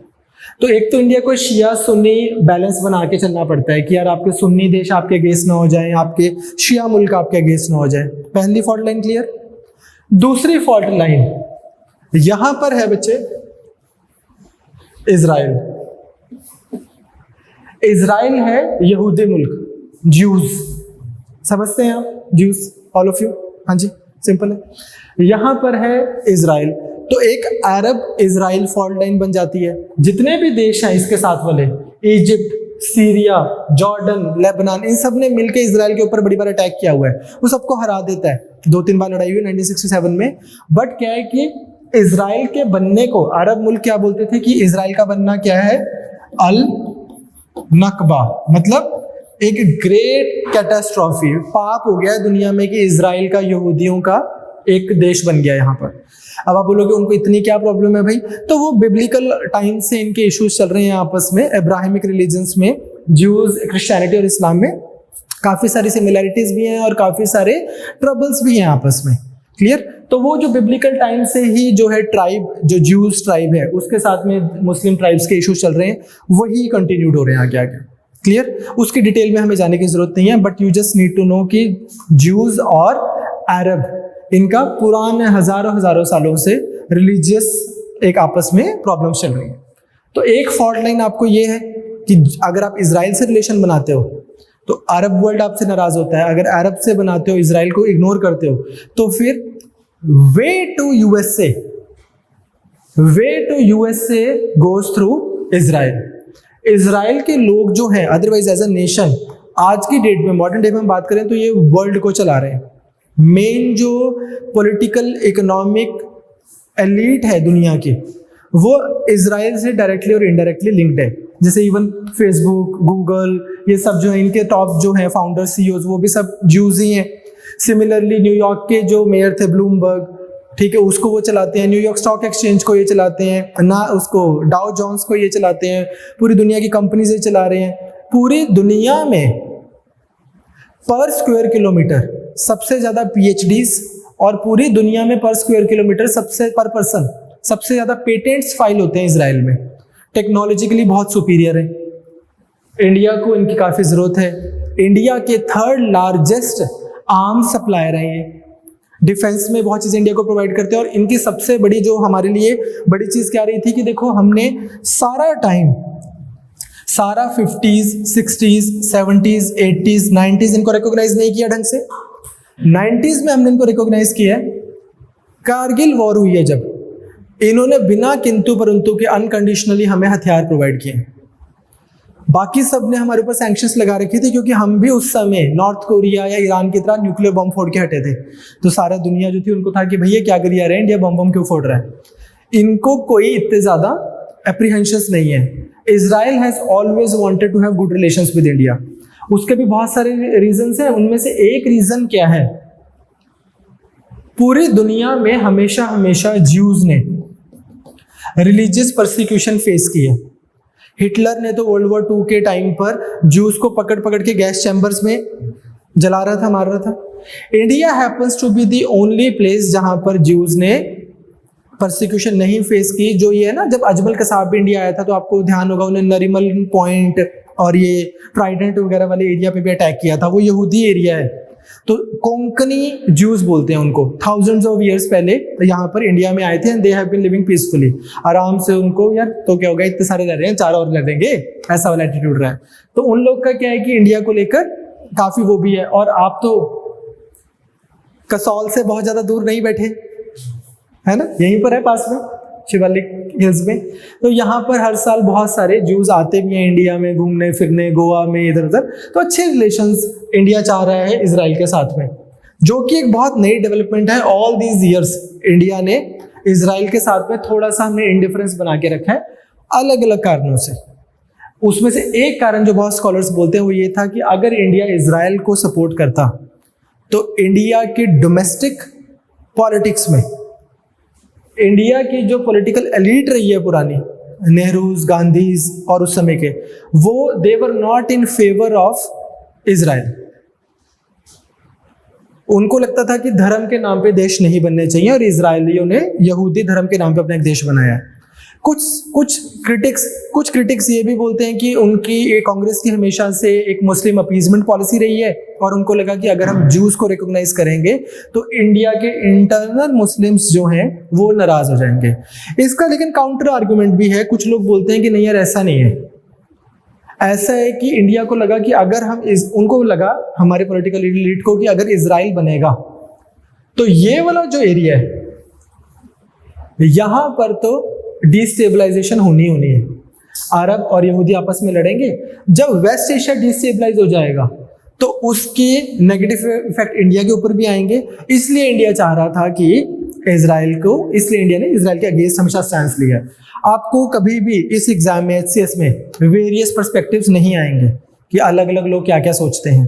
तो एक तो इंडिया को शिया सुन्नी बैलेंस बना के चलना पड़ता है कि यार आपके सुन्नी देश आपके अगेंस्ट ना हो जाएं, आपके शिया मुल्क आपके अगेंस्ट ना हो जाएं। पहली फॉल्ट लाइन क्लियर। दूसरी फॉल्ट लाइन यहां पर है बच्चे, इजराइल। इजराइल है यहूदी मुल्क, ज्यूज, समझते हैं आप, ज्यूज ऑल ऑफ यू? हाँ जी, सिंपल है। यहां पर है इजराइल, तो एक अरब इजराइल फॉल्ट लाइन बन जाती है। जितने भी देश हैं इसके साथ वाले, इजिप्ट, सीरिया, जॉर्डन, लेबनान, इन सब ने मिलकर इजराइल के ऊपर बड़ी बार अटैक किया हुआ है। वो सबको हरा देता है, 2-3 बार लड़ाई हुई 1967 में। बट क्या है कि इजराइल के बनने को अरब मुल्क क्या बोलते थे कि इजराइल का बनना क्या है, अल नकबा, मतलब एक ग्रेट कैटास्ट्रॉफी, पाप हो गया है दुनिया में कि इजराइल का यहूदियों का एक देश बन गया यहाँ पर। अब आप बोलोगे उनको इतनी क्या प्रॉब्लम है भाई, तो वो बिब्लिकल टाइम से इनके इश्यूज चल रहे हैं आपस में, अब्राहमिक रिलीजन्स में, ज्यूज, क्रिश्चियनिटी और इस्लाम में काफी सारी सिमिलैरिटीज भी हैं और काफी सारे ट्रबल्स भी हैं आपस में। क्लियर? तो वो जो बिब्लिकल टाइम से ही जो है ट्राइब, जो ज्यूज ट्राइब है, उसके साथ में मुस्लिम ट्राइब्स के इश्यूज चल रहे हैं, वही कंटिन्यूड हो रहे हैं आगे आगे। क्लियर? उसकी डिटेल में हमें जाने की जरूरत नहीं है, but you just need to know कि ज्यूज और अरब, इनका पुराने हजारों सालों से रिलीजियस एक आपस में प्रॉब्लम चल रही है। तो एक फॉल्ट लाइन आपको ये है कि अगर आप इजराइल से रिलेशन बनाते हो तो अरब वर्ल्ड आपसे नाराज होता है, अगर अरब से बनाते हो, इजराइल को इग्नोर करते हो, तो फिर way to USA goes through Israel. Israel के लोग जो हैं अदरवाइज एज अ नेशन आज की डेट में, मॉडर्न डे में हम बात करें तो ये वर्ल्ड को चला रहे हैं। मेन जो पॉलिटिकल इकोनॉमिक एलीट है दुनिया की, वो इजराइल से डायरेक्टली और इनडायरेक्टली लिंक्ड है। जैसे इवन फेसबुक, गूगल, ये सब जो है, इनके टॉप जो है फाउंडर, सीईओज, वो भी सब ज्यूज ही हैं। सिमिलरली न्यूयॉर्क के जो मेयर थे ब्लूमबर्ग, ठीक है, उसको वो चलाते हैं। न्यूयॉर्क स्टॉक एक्सचेंज को ये चलाते हैं ना, उसको डाउ जोन्स को ये चलाते हैं। पूरी दुनिया की कंपनीज ये चला रहे हैं। पूरी दुनिया में पर स्क्वायर किलोमीटर सबसे ज्यादा पीएचडीज, और पूरी दुनिया में पर स्क्वायर किलोमीटर सबसे पर पर्सन सबसे ज्यादा पेटेंट्स फाइल होते हैं इजराइल में। टेक्नोलॉजिकली बहुत सुपीरियर है। इंडिया को इनकी काफी जरूरत है। इंडिया के 3rd लार्जेस्ट आर्म्स सप्लायर है ये। डिफेंस में बहुत चीज़ इंडिया को प्रोवाइड करते हैं। और इनकी सबसे बड़ी जो हमारे लिए बड़ी चीज़ क्या रही थी कि देखो, हमने सारा टाइम, सारा 50s, 60s, 70s, 80s, 90s इनको रिकॉग्नाइज नहीं किया ढंग से। 90s में हमने इनको रिकॉग्नाइज किया। कारगिल वॉर हुई है जब, इन्होंने बिना किंतु परंतु के अनकंडीशनली हमें हथियार प्रोवाइड किए। बाकी सब ने हमारे ऊपर सैंक्शंस लगा रखी थी क्योंकि हम भी उस समय नॉर्थ कोरिया या ईरान की तरह न्यूक्लियर बम फोड़ के हटे थे। तो सारा दुनिया जो थी उनको था कि भैया क्या करिए रहे, इंडिया बम क्यों फोड़ रहा है। इनको कोई इतने ज्यादा एप्रीहेंशंस नहीं है। Israel has always wanted to have good relations with India. उसके भी बहुत सारे रीजंस हैं। उनमें से एक रीजन क्या है, पूरी दुनिया में हमेशा हमेशा ज्यूज ने रिलीजियस परसिक्यूशन फेस की है। हिटलर ने तो वर्ल्ड वॉर 2 के टाइम पर ज्यूज को पकड़ पकड़ के गैस चैम्बर्स में जला रहा था, मार रहा था। India happens to be the only place जहां पर ज्यूज ने परसिक्यूशन नहीं फेस की। जो ये है ना, जब अजमल कसाब भी इंडिया आया था तो आपको ध्यान होगा, उन्हें नरीमल पॉइंट और ये ट्राइडेंट वगैरह वाले एरिया पे भी अटैक किया था। वो यहूदी एरिया है, तो कोंकणी ज्यूज बोलते हैं उनको। थाउजेंड्स ऑफ ईयर्स पहले यहाँ पर इंडिया में आए थे and they have been living peacefully. आराम से उनको यार तो क्या होगा, इतने सारे रह रहे हैं, 4 और रह देंगे, ऐसा वाला एटीट्यूड रहा है। तो उन लोग का क्या है कि इंडिया को लेकर काफी वो भी है। और आप तो कसौल से बहुत ज्यादा दूर नहीं बैठे, है ना, यहीं पर है पास में शिवालिक हिल्स में। तो यहाँ पर हर साल बहुत सारे ज्यूज आते भी हैं इंडिया में घूमने फिरने, गोवा में, इधर उधर। तो अच्छे रिलेशंस इंडिया चाह रहा है इजराइल के साथ में, जो कि एक बहुत नई डेवलपमेंट है। ऑल दीज ईयर्स इंडिया ने इजराइल के साथ में थोड़ा सा हमने इंडिफरेंस बना के रखा है अलग अलग कारणों से। उसमें से एक कारण जो बहुत स्कॉलर्स बोलते हैं वो ये था कि अगर इंडिया इजराइल को सपोर्ट करता तो इंडिया के डोमेस्टिक पॉलिटिक्स में, इंडिया की जो पॉलिटिकल एलीट रही है पुरानी, नेहरूज, गांधीज और उस समय के, वो they were not in favour of Israel. उनको लगता था कि धर्म के नाम पे देश नहीं बनने चाहिए, और इजरायलियों ने यहूदी धर्म के नाम पे अपना एक देश बनाया। कुछ क्रिटिक्स ये भी बोलते हैं कि उनकी कांग्रेस की हमेशा से एक मुस्लिम अपीजमेंट पॉलिसी रही है, और उनको लगा कि अगर हम जूस को रिकॉग्नाइज करेंगे तो इंडिया के इंटरनल मुस्लिम्स जो हैं वो नाराज हो जाएंगे। इसका लेकिन काउंटर आर्गुमेंट भी है। कुछ लोग बोलते हैं कि नहीं यार, ऐसा नहीं है। ऐसा है कि इंडिया को लगा कि अगर उनको लगा, हमारे पॉलिटिकल एलीट को, कि अगर इजराइल बनेगा तो ये वाला जो एरिया है यहां पर तो डिस्टेबलाइजेशन होनी है। अरब और यहूदी आपस में लड़ेंगे। जब वेस्ट एशिया डिस्टेबलाइज हो जाएगा तो उसके नेगेटिव इफेक्ट इंडिया के ऊपर भी आएंगे। इसलिए इंडिया चाह रहा था कि इसलिए इंडिया ने इजराइल के अगेंस्ट हमेशा स्टैंड लिया। आपको कभी भी इस एग्जाम में, HCS में वेरियस पर्सपेक्टिव्स नहीं आएंगे कि अलग अलग लोग क्या क्या सोचते हैं,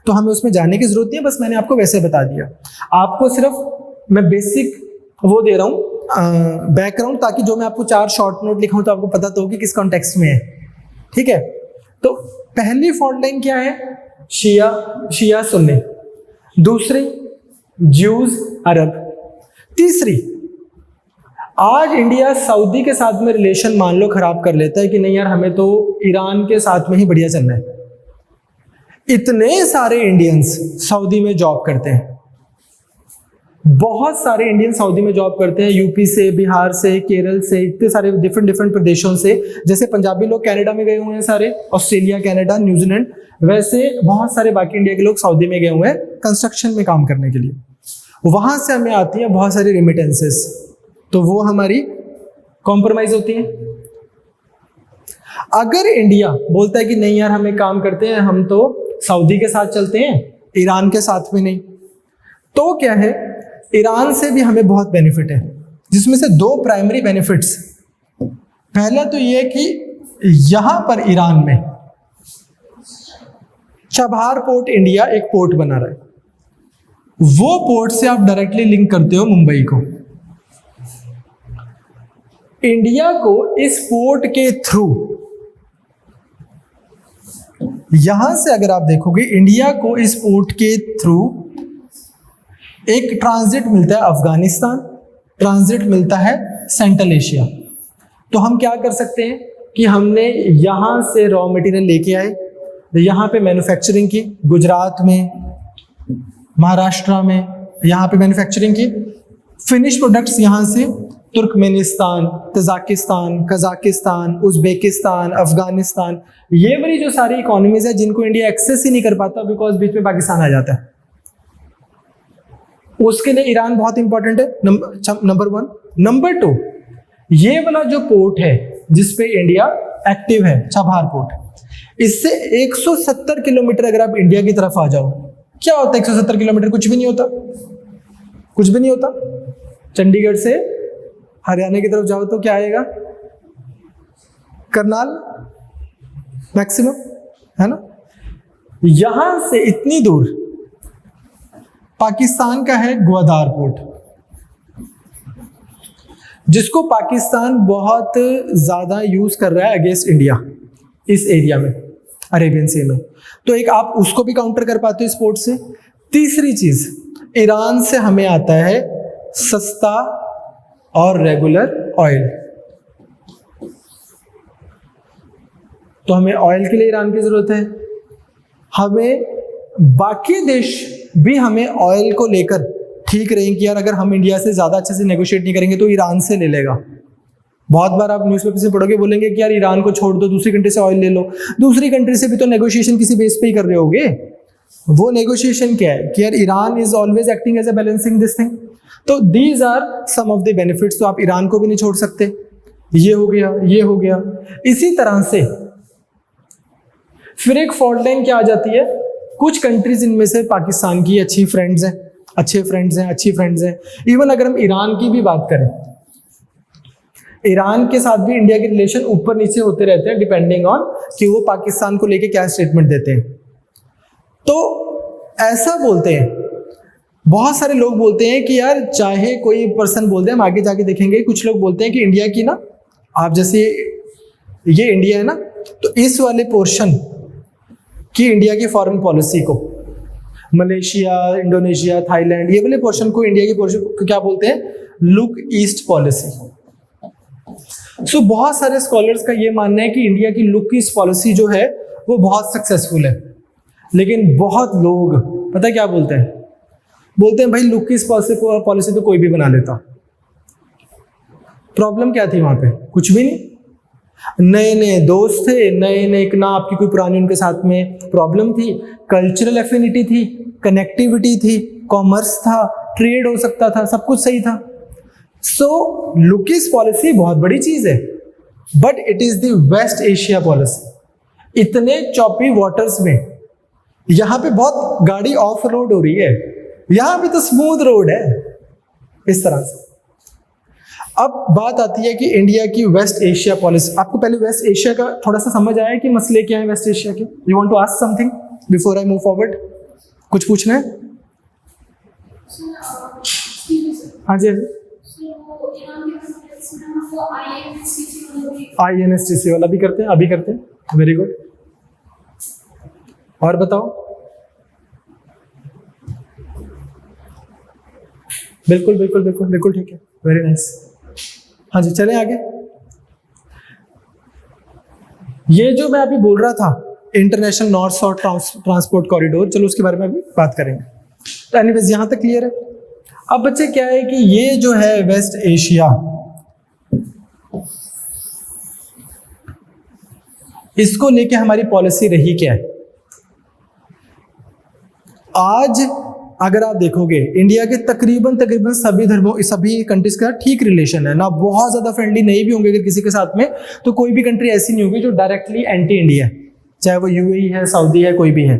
तो हमें उसमें जाने की जरूरत नहीं है। बस मैंने आपको वैसे बता दिया। आपको सिर्फ मैं बेसिक वो दे रहा हूँ बैकग्राउंड, ताकि जो मैं आपको 4 शॉर्ट नोट लिखा हूं तो आपको पता तो हो कि किस कॉन्टेक्स्ट में है। ठीक है, तो पहली फॉल्ट लाइन क्या है? शिया सुन्नी। दूसरी ज्यूज अरब। तीसरी, आज इंडिया सऊदी के साथ में रिलेशन मान लो खराब कर लेता है कि नहीं यार, हमें तो ईरान के साथ में ही बढ़िया चलना है। इतने सारे इंडियंस सऊदी में जॉब करते हैं, बहुत सारे इंडियन सऊदी में जॉब करते हैं, यूपी से, बिहार से, केरल से, इतने सारे डिफरेंट प्रदेशों से। जैसे पंजाबी लोग कनाडा में गए हुए हैं सारे, ऑस्ट्रेलिया, कनाडा, न्यूजीलैंड, वैसे बहुत सारे बाकी इंडिया के लोग सऊदी में गए हुए हैं कंस्ट्रक्शन में काम करने के लिए। वहां से हमें आती हैं बहुत सारी रेमिटेंसेस, तो वो हमारी कॉम्प्रोमाइज होती है। अगर इंडिया बोलता है कि नहीं यार, हमें काम करते हैं, हम तो सऊदी के साथ चलते हैं, ईरान के साथ में नहीं, तो क्या है, ईरान से भी हमें बहुत बेनिफिट है, जिसमें से 2 प्राइमरी बेनिफिट्स। पहला तो ये कि यहां पर ईरान में चबहार पोर्ट, इंडिया एक पोर्ट बना रहा है, वो पोर्ट से आप डायरेक्टली लिंक करते हो मुंबई को। इंडिया को इस पोर्ट के थ्रू, यहां से अगर आप देखोगे, इंडिया को इस पोर्ट के थ्रू एक ट्रांजिट मिलता है अफगानिस्तान, ट्रांजिट मिलता है सेंट्रल एशिया। तो हम क्या कर सकते हैं कि हमने यहां से रॉ मटेरियल लेके आए, यहां पे मैन्युफैक्चरिंग की, गुजरात में, महाराष्ट्र में यहां पे मैन्युफैक्चरिंग की, फिनिश प्रोडक्ट्स यहां से Turkmenistan, Tajikistan, Kazakhstan, Uzbekistan, Afghanistan, ये वाली जो सारी इकोनॉमीज है जिनको इंडिया एक्सेस ही नहीं कर पाता बिकॉज बीच में पाकिस्तान आ जाता है, उसके लिए ईरान बहुत इंपॉर्टेंट है, नंबर 1। नंबर 2, ये वाला जो पोर्ट है जिसपे इंडिया एक्टिव है, चबहार पोर्ट, इससे 170 किलोमीटर अगर आप इंडिया की तरफ आ जाओ, क्या होता है 170 किलोमीटर? कुछ भी नहीं होता, कुछ भी नहीं होता। चंडीगढ़ से हरियाणा की तरफ जाओ तो क्या आएगा? करनाल मैक्सिमम, है ना। यहां से इतनी दूर पाकिस्तान का है ग्वादार पोर्ट, जिसको पाकिस्तान बहुत ज्यादा यूज कर रहा है अगेंस्ट इंडिया इस एरिया में, अरेबियन सी में। तो एक आप उसको भी काउंटर कर पाते हो इस पोर्ट से। तीसरी चीज, ईरान से हमें आता है सस्ता और रेगुलर ऑयल, तो हमें ऑयल के लिए ईरान की जरूरत है। हमें बाकी देश भी हमें ऑयल को लेकर ठीक रहेंगे कि यार अगर हम इंडिया से ज्यादा अच्छे से नेगोशिएट नहीं करेंगे तो ईरान से ले लेगा। बहुत बार आप न्यूज़पेपर से पढ़ोगे, बोलेंगे कि यार ईरान को छोड़ दो, दूसरी कंट्री से ऑयल ले लो। दूसरी कंट्री से भी तो नेगोशिएशन किसी बेस पे ही कर रहे होगे। वो नेगोशिएशन क्या है कि यार Iran is always acting as a balancing this thing. तो these are some of the benefits. तो आप ईरान को भी नहीं छोड़ सकते, ये हो गया, ये हो गया। इसी तरह से फिर एक फॉल्ट लाइन क्या आ जाती है, कुछ कंट्रीज इनमें से पाकिस्तान की अच्छी फ्रेंड्स हैं, अच्छे फ्रेंड्स हैं, अच्छी फ्रेंड्स हैं। इवन अगर हम ईरान की भी बात करें, ईरान के साथ भी इंडिया के रिलेशन ऊपर नीचे होते रहते हैं डिपेंडिंग ऑन कि वो पाकिस्तान को लेके क्या स्टेटमेंट देते हैं। तो ऐसा बोलते हैं, बहुत सारे लोग बोलते हैं कि यार चाहे कोई पर्सन बोल दे, हम आगे जाके देखेंगे, कुछ लोग बोलते हैं कि इंडिया की ना, आप जैसे ये इंडिया है ना, तो इस वाले पोर्शन की इंडिया की फॉरेन पॉलिसी को मलेशिया, इंडोनेशिया, थाईलैंड, ये वाले पोर्शन को इंडिया की पोर्शन को क्या बोलते हैं? Look east policy. सो बहुत सारे स्कॉलर्स का ये मानना है कि इंडिया की लुक ईस्ट पॉलिसी जो है वो बहुत सक्सेसफुल है, लेकिन बहुत लोग पता क्या बोलते हैं? बोलते हैं भाई लुक ईस्ट पॉलिसी तो कोई भी बना लेता। प्रॉब्लम क्या थी वहां पे? कुछ भी नहीं, नए नए दोस्त थे, नए नए ना आपकी कोई पुरानी उनके साथ में प्रॉब्लम थी, कल्चरल एफिनिटी थी, कनेक्टिविटी थी, कॉमर्स था, ट्रेड हो सकता था, सब कुछ सही था। सो लुक ईस्ट पॉलिसी बहुत बड़ी चीज है, but it is the West Asia policy. इतने चॉपी वाटर्स में यहां पे बहुत गाड़ी ऑफ रोड हो रही है, यहां पे तो स्मूथ रोड है इस तरह से। अब बात आती है कि इंडिया की वेस्ट एशिया पॉलिसी। आपको पहले वेस्ट एशिया का थोड़ा सा समझ आया कि मसले क्या है वेस्ट एशिया के? You want to ask something before I move forward? कुछ पूछना है? हाँ जी, INSTC वाला भी करते हैं, अभी करते हैं। Very good. और बताओ। बिल्कुल बिल्कुल बिल्कुल बिल्कुल ठीक है, वेरी नाइस। हाँ जी, चलें आगे। ये जो मैं अभी बोल रहा था international north south transport corridor, चलो उसके बारे में अभी बात करेंगे। तो एनीवेज यहां तक क्लियर है। अब बच्चे क्या है कि ये जो है वेस्ट एशिया, इसको लेके हमारी पॉलिसी रही क्या है? आज अगर आप देखोगे इंडिया के तकरीबन सभी धर्मों, सभी कंट्रीज का ठीक रिलेशन है ना, बहुत ज्यादा फ्रेंडली नहीं भी होंगे अगर किसी के साथ में, तो कोई भी कंट्री ऐसी नहीं होगी जो डायरेक्टली एंटी इंडिया है, चाहे वो UAE है, सऊदी है, कोई भी है।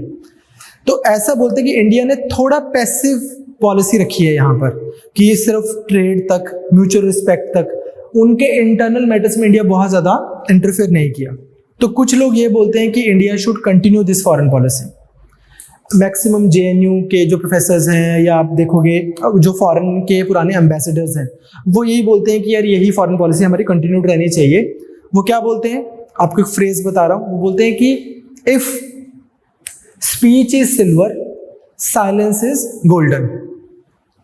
तो ऐसा बोलते हैं कि इंडिया ने थोड़ा पैसिव पॉलिसी रखी है यहाँ पर, कि ये सिर्फ ट्रेड तक, म्यूचुअल रिस्पेक्ट तक, उनके इंटरनल मैटर्स में इंडिया बहुत ज्यादा इंटरफेयर नहीं किया। तो कुछ लोग ये बोलते हैं कि India should continue this foreign policy. Maximum JNU के जो प्रोफेसर्स हैं, या आप देखोगे जो फॉरेन के पुराने एम्बेसडर्स हैं, वो यही बोलते हैं कि यार यही फॉरेन पॉलिसी हमारी कंटिन्यूड रहनी चाहिए। वो क्या बोलते हैं? आपको एक फ्रेज बता रहा हूं। वो बोलते हैं कि if speech is silver, silence is golden.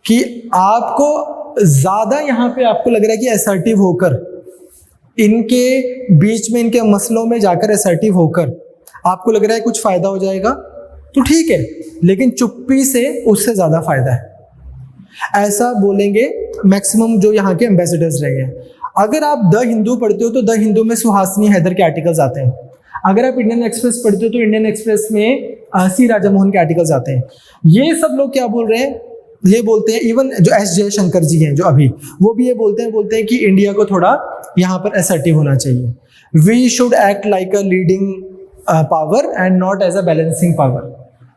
कि आपको ज्यादा यहाँ पे आपको लग रहा है कि असर्टिव होकर, इनके बीच में, इनके मसलों में जाकर असर्टिव होकर आपको लग रहा है कुछ फायदा हो जाएगा, तो ठीक है, लेकिन चुप्पी से उससे ज्यादा फायदा है। ऐसा बोलेंगे मैक्सिमम जो यहाँ के एम्बेसडर्स रहे हैं। अगर आप द हिंदू पढ़ते हो तो द हिंदू में सुहासिनी हैदर के आर्टिकल्स आते हैं। अगर आप इंडियन एक्सप्रेस पढ़ते हो तो इंडियन एक्सप्रेस में C राजा मोहन के आर्टिकल्स आते हैं। ये सब लोग क्या बोल रहे हैं? ये बोलते हैं, इवन जो S जयशंकर जी हैं जो अभी, वो भी ये बोलते हैं कि इंडिया को थोड़ा यहाँ पर असर्टिव होना चाहिए। We should act like a leading power and not as a balancing power.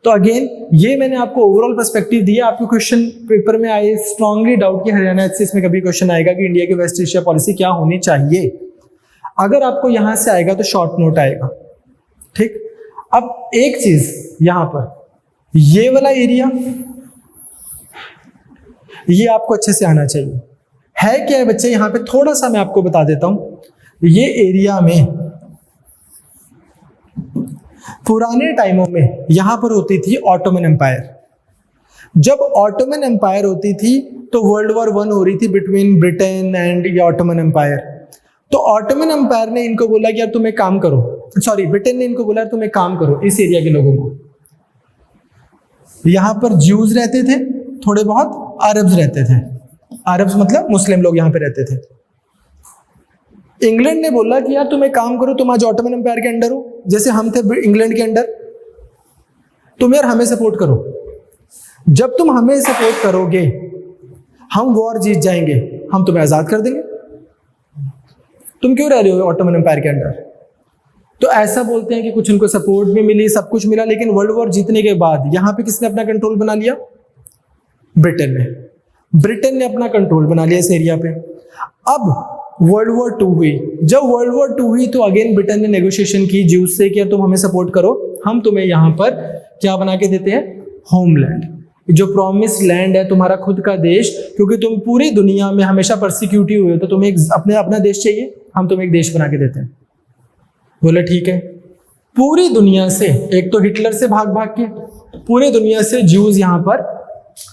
तो अगेन ये मैंने आपको ओवरऑल पर्सपेक्टिव दिया। आपको क्वेश्चन पेपर में आए स्ट्रांगली डाउट कि हरियाणा HCS में कभी क्वेश्चन आएगा कि इंडिया की वेस्ट एशिया पॉलिसी क्या होनी चाहिए। अगर आपको यहां से आएगा तो शॉर्ट नोट आएगा, ठीक। अब एक चीज यहां पर, ये वाला एरिया, ये आपको अच्छे से आना चाहिए। है क्या है बच्चे? यहां पे थोड़ा सा मैं आपको बता देता हूं। ये एरिया में पुराने टाइमों में यहां पर होती थी ऑटोमन एम्पायर। जब ऑटोमन एम्पायर होती थी तो वर्ल्ड वॉर 1 हो रही थी बिटवीन ब्रिटेन एंड ये ऑटोमन एम्पायर। तो ऑटोमन एम्पायर ने इनको बोला कि यार तुम एक काम करो, सॉरी ब्रिटेन ने इनको बोला तुम एक काम करो, इस एरिया के लोगों को, यहां पर ज्यूज रहते थे, थोड़े बहुत अरब्स रहते थे। अरब्स मतलब मुस्लिम लोग यहां पे रहते थे। इंग्लैंड ने बोला कि यार तुम एक काम करो, तुम आज ऑटोमन एम्पायर के अंडर हो, जैसे हम थे इंग्लैंड के अंडर, तुम यार हमें सपोर्ट करो। जब तुम हमें सपोर्ट करोगे हम वॉर जीत जाएंगे, हम तुम्हें आजाद कर देंगे। तुम क्यों रह रहे हो ऑटोमन एम्पायर के अंडर? तो ऐसा बोलते हैं कि कुछ उनको सपोर्ट भी मिली, सब कुछ मिला, लेकिन वर्ल्ड वॉर जीतने के बाद यहां पे किसने अपना कंट्रोल बना लिया? ब्रिटेन ने। ब्रिटेन ने अपना कंट्रोल बना लिया इस एरिया पे। अब वर्ल्ड वॉर 2 हुई। जब वर्ल्ड वॉर 2 हुई तो अगेन ब्रिटेन ने नेगोशिएशन की ज्यूज से कि तुम हमें सपोर्ट करो, हम तुम्हें यहाँ पर क्या बना के देते हैं? होमलैंड, जो प्रॉमिस लैंड है, तुम्हारा खुद का देश, क्योंकि तुम पूरी दुनिया में हमेशा परसिक्यूटिव हुए हो, तो तुम्हें अपना देश चाहिए, हम तुम्हें एक देश बना के देते हैं। बोले ठीक है। पूरी दुनिया से, एक तो हिटलर से भाग भाग के पूरे दुनिया से ज्यूज यहाँ पर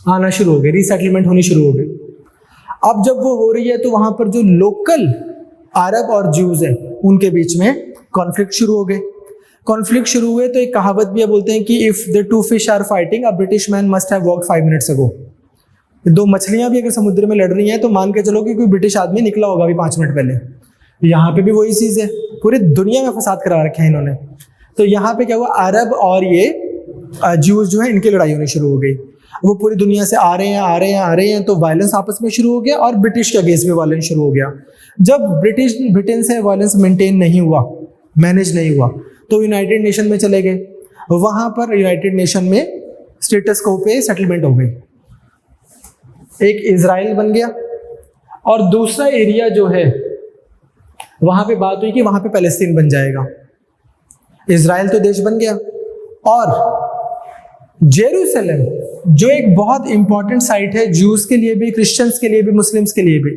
आना शुरू हो गए, रीसेटलमेंट होनी शुरू हो गई। अब जब वो हो रही है तो वहां पर जो लोकल अरब और ज्यूज है उनके बीच में कॉन्फ्लिक्ट शुरू हो गए। कॉन्फ्लिक्ट शुरू हुए तो एक कहावत भी है, बोलते हैं कि if the two fish are fighting a British man must have walked 5 minutes ago. दो मछलियां भी अगर समुद्र में लड़ रही हैं तो मान के चलो कि कोई ब्रिटिश आदमी निकला होगा अभी 5 मिनट पहले। यहाँ पे भी वही चीज है, पूरी दुनिया में फसाद करा रखे हैं इन्होंने। तो यहाँ पे क्या हुआ, अरब और ये ज्यूज जो है इनकी लड़ाई होनी शुरू हो गई। वो पूरी दुनिया से आ रहे हैं तो वायलेंस आपस में शुरू हो गया और ब्रिटिश के अगेंस्ट में वायलेंस शुरू हो गया। जब ब्रिटेन से वायलेंस मेंटेन नहीं हुआ, मैनेज नहीं हुआ, तो यूनाइटेड नेशन में चले गए। वहां पर यूनाइटेड नेशन में स्टेटस को पे सेटलमेंट हो गई। एक इजराइल बन गया और दूसरा एरिया जो है वहां पे बात हुई कि वहां पे पैलेस्टीन बन जाएगा। इजराइल तो देश बन गया और जेरूसलम जो एक बहुत इंपॉर्टेंट साइट है ज्यूज के लिए भी, क्रिश्चियंस के लिए भी, मुस्लिम्स के लिए भी,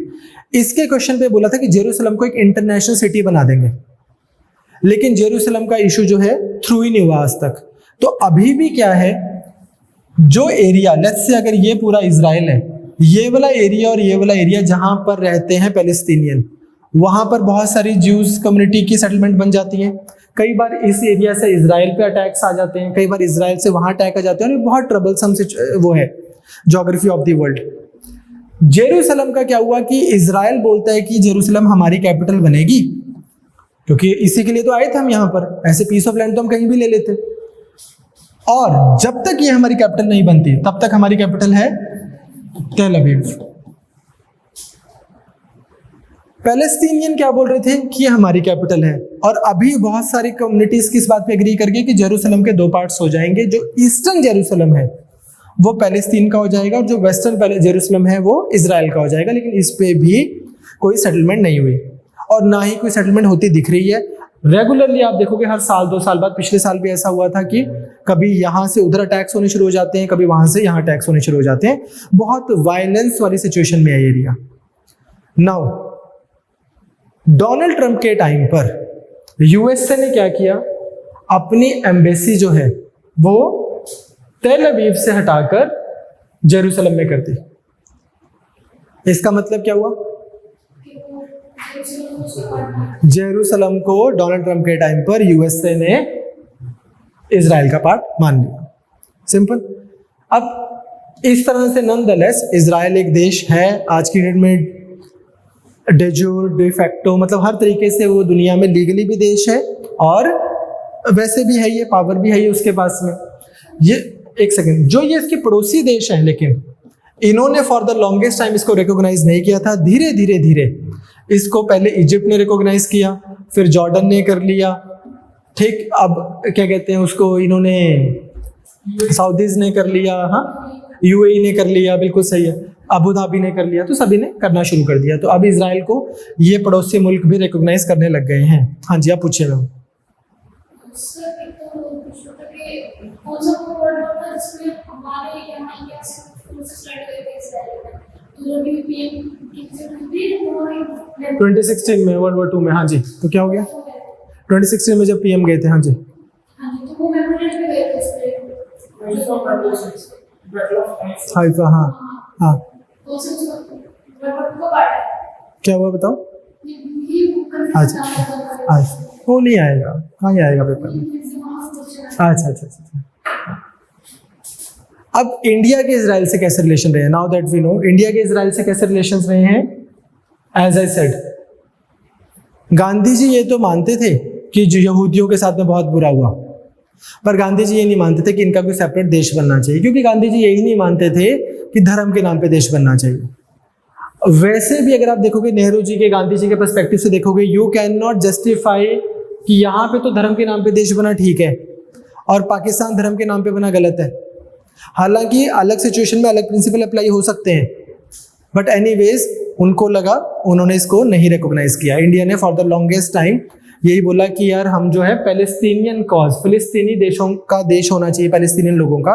इसके क्वेश्चन पे बोला था कि जेरूसलम को एक इंटरनेशनल सिटी बना देंगे। लेकिन जेरूसलम का इशू जो है थ्रू ही नहीं हुआ आज तक। तो अभी भी क्या है, जो एरिया लेट्स से अगर ये पूरा इजराइल है, ये वाला एरिया और ये वाला एरिया जहां पर रहते हैं पैलेस्टीनियन, वहां पर बहुत सारी ज्यूज कम्युनिटी की सेटलमेंट बन जाती है। कई बार इस एरिया से इजराइल पे अटैक्स आ जाते हैं, कई बार इजराइल से वहां अटैक आ जाते हैं, और ये बहुत ट्रबलसम वो है geography of the world. Jerusalem का क्या हुआ कि इजराइल बोलता है कि जेरूसलम हमारी कैपिटल बनेगी, क्योंकि इसी के लिए तो आए थे हम यहाँ पर, ऐसे पीस ऑफ लैंड तो हम कहीं भी ले लेते। और जब तक ये हमारी कैपिटल नहीं बनती तब तक हमारी कैपिटल है तेल अवीव। पैलेस्टीनियन क्या बोल रहे थे कि ये हमारी कैपिटल है, और अभी बहुत सारी कम्युनिटीज किस बात पे एग्री कर गई कि जेरूसलम के 2 पार्ट्स हो जाएंगे। जो ईस्टर्न जेरूसलम है वो पैलेस्तीन का हो जाएगा और जो वेस्टर्न जेरूसलम है वो इजराइल का हो जाएगा। लेकिन इस पे भी कोई सेटलमेंट नहीं हुई और ना ही कोई सेटलमेंट होती दिख रही है। रेगुलरली आप देखोगे हर साल 2 साल बाद, पिछले साल भी ऐसा हुआ था कि कभी यहाँ से उधर अटैक्स होने शुरू हो जाते हैं, कभी वहां से यहाँ अटैक्स होने शुरू हो जाते हैं। बहुत वायलेंस वाली सिचुएशन में है एरिया। नाउ डोनाल्ड ट्रंप के टाइम पर यूएसए ने क्या किया, अपनी एम्बेसी जो है वो तेल अवीव से हटाकर जेरूसलम में कर दी। इसका मतलब क्या हुआ, जेरूसलम को डोनाल्ड ट्रंप के टाइम पर यूएसए ने इजराइल का पार्ट मान लिया। सिंपल। अब इस तरह से नॉनदलेस इजराइल एक देश है आज की डेट में, डे जूर डे फैक्टो, मतलब हर तरीके से वो दुनिया में लीगली भी देश है और वैसे भी है, ये पावर भी है ये उसके पास में। ये एक सेकंड, जो ये इसके पड़ोसी देश हैं, लेकिन इन्होंने फॉर द लॉन्गेस्ट टाइम इसको रिकॉग्नाइज नहीं किया था। धीरे धीरे धीरे इसको पहले इजिप्ट ने रिकॉग्नाइज किया, फिर जॉर्डन ने कर लिया, ठीक। अब क्या कहते हैं उसको, इन्होंने सऊदीज ने कर लिया, हाँ यूएई ने कर लिया, बिल्कुल सही है, अबू धाबी ने कर लिया, तो सभी ने करना शुरू कर दिया। तो अब इजराइल को ये पड़ोसी मुल्क भी रिकॉग्नाइज करने लग गए हैं। हाँ जी, आप पूछिए मैम। तो 2016 में, वर्ल्ड वॉर 2 में, हाँ जी। तो क्या हो गया 2016 में जब पीएम गए थे? हाँ जी, हाइफा, हाँ हाँ। क्या हुआ बताओ? अच्छा अच्छा, वो नहीं आएगा, कहाँ आएगा पेपर में? अच्छा अच्छा अच्छा। अब इंडिया के इजराइल से कैसे रिलेशन रहे हैं? Now that we know, India के इजराइल से कैसे रिलेशंस रहे हैं? As I said, Gandhi ji ये तो मानते थे कि जो यहूदियों के साथ में बहुत बुरा हुआ, पर गांधी जी ये नहीं मानते थे कि इनका कोई सेपरेट देश बनना चाहिए, क्योंकि गांधी जी यही नहीं मानते थे कि धर्म के नाम पे देश बनना चाहिए। वैसे भी अगर आप देखोगे नेहरू जी के, गांधी जी के पर्सपेक्टिव से देखोगे, यू कैन नॉट जस्टिफाई कि यहाँ पे तो धर्म के नाम पे देश बना ठीक है और पाकिस्तान धर्म के नाम पे बना गलत है। हालांकि अलग सिचुएशन में अलग प्रिंसिपल अप्लाई हो सकते हैं, बट एनीवेज उनको लगा, उन्होंने इसको नहीं रिकॉग्नाइज किया। इंडिया ने फॉर द लॉन्गेस्ट टाइम यही बोला कि यार हम जो है पैलेस्टीनियन कॉज, फिलिस्तीनी देशों का देश होना चाहिए, पैलेस्टीनियन लोगों का,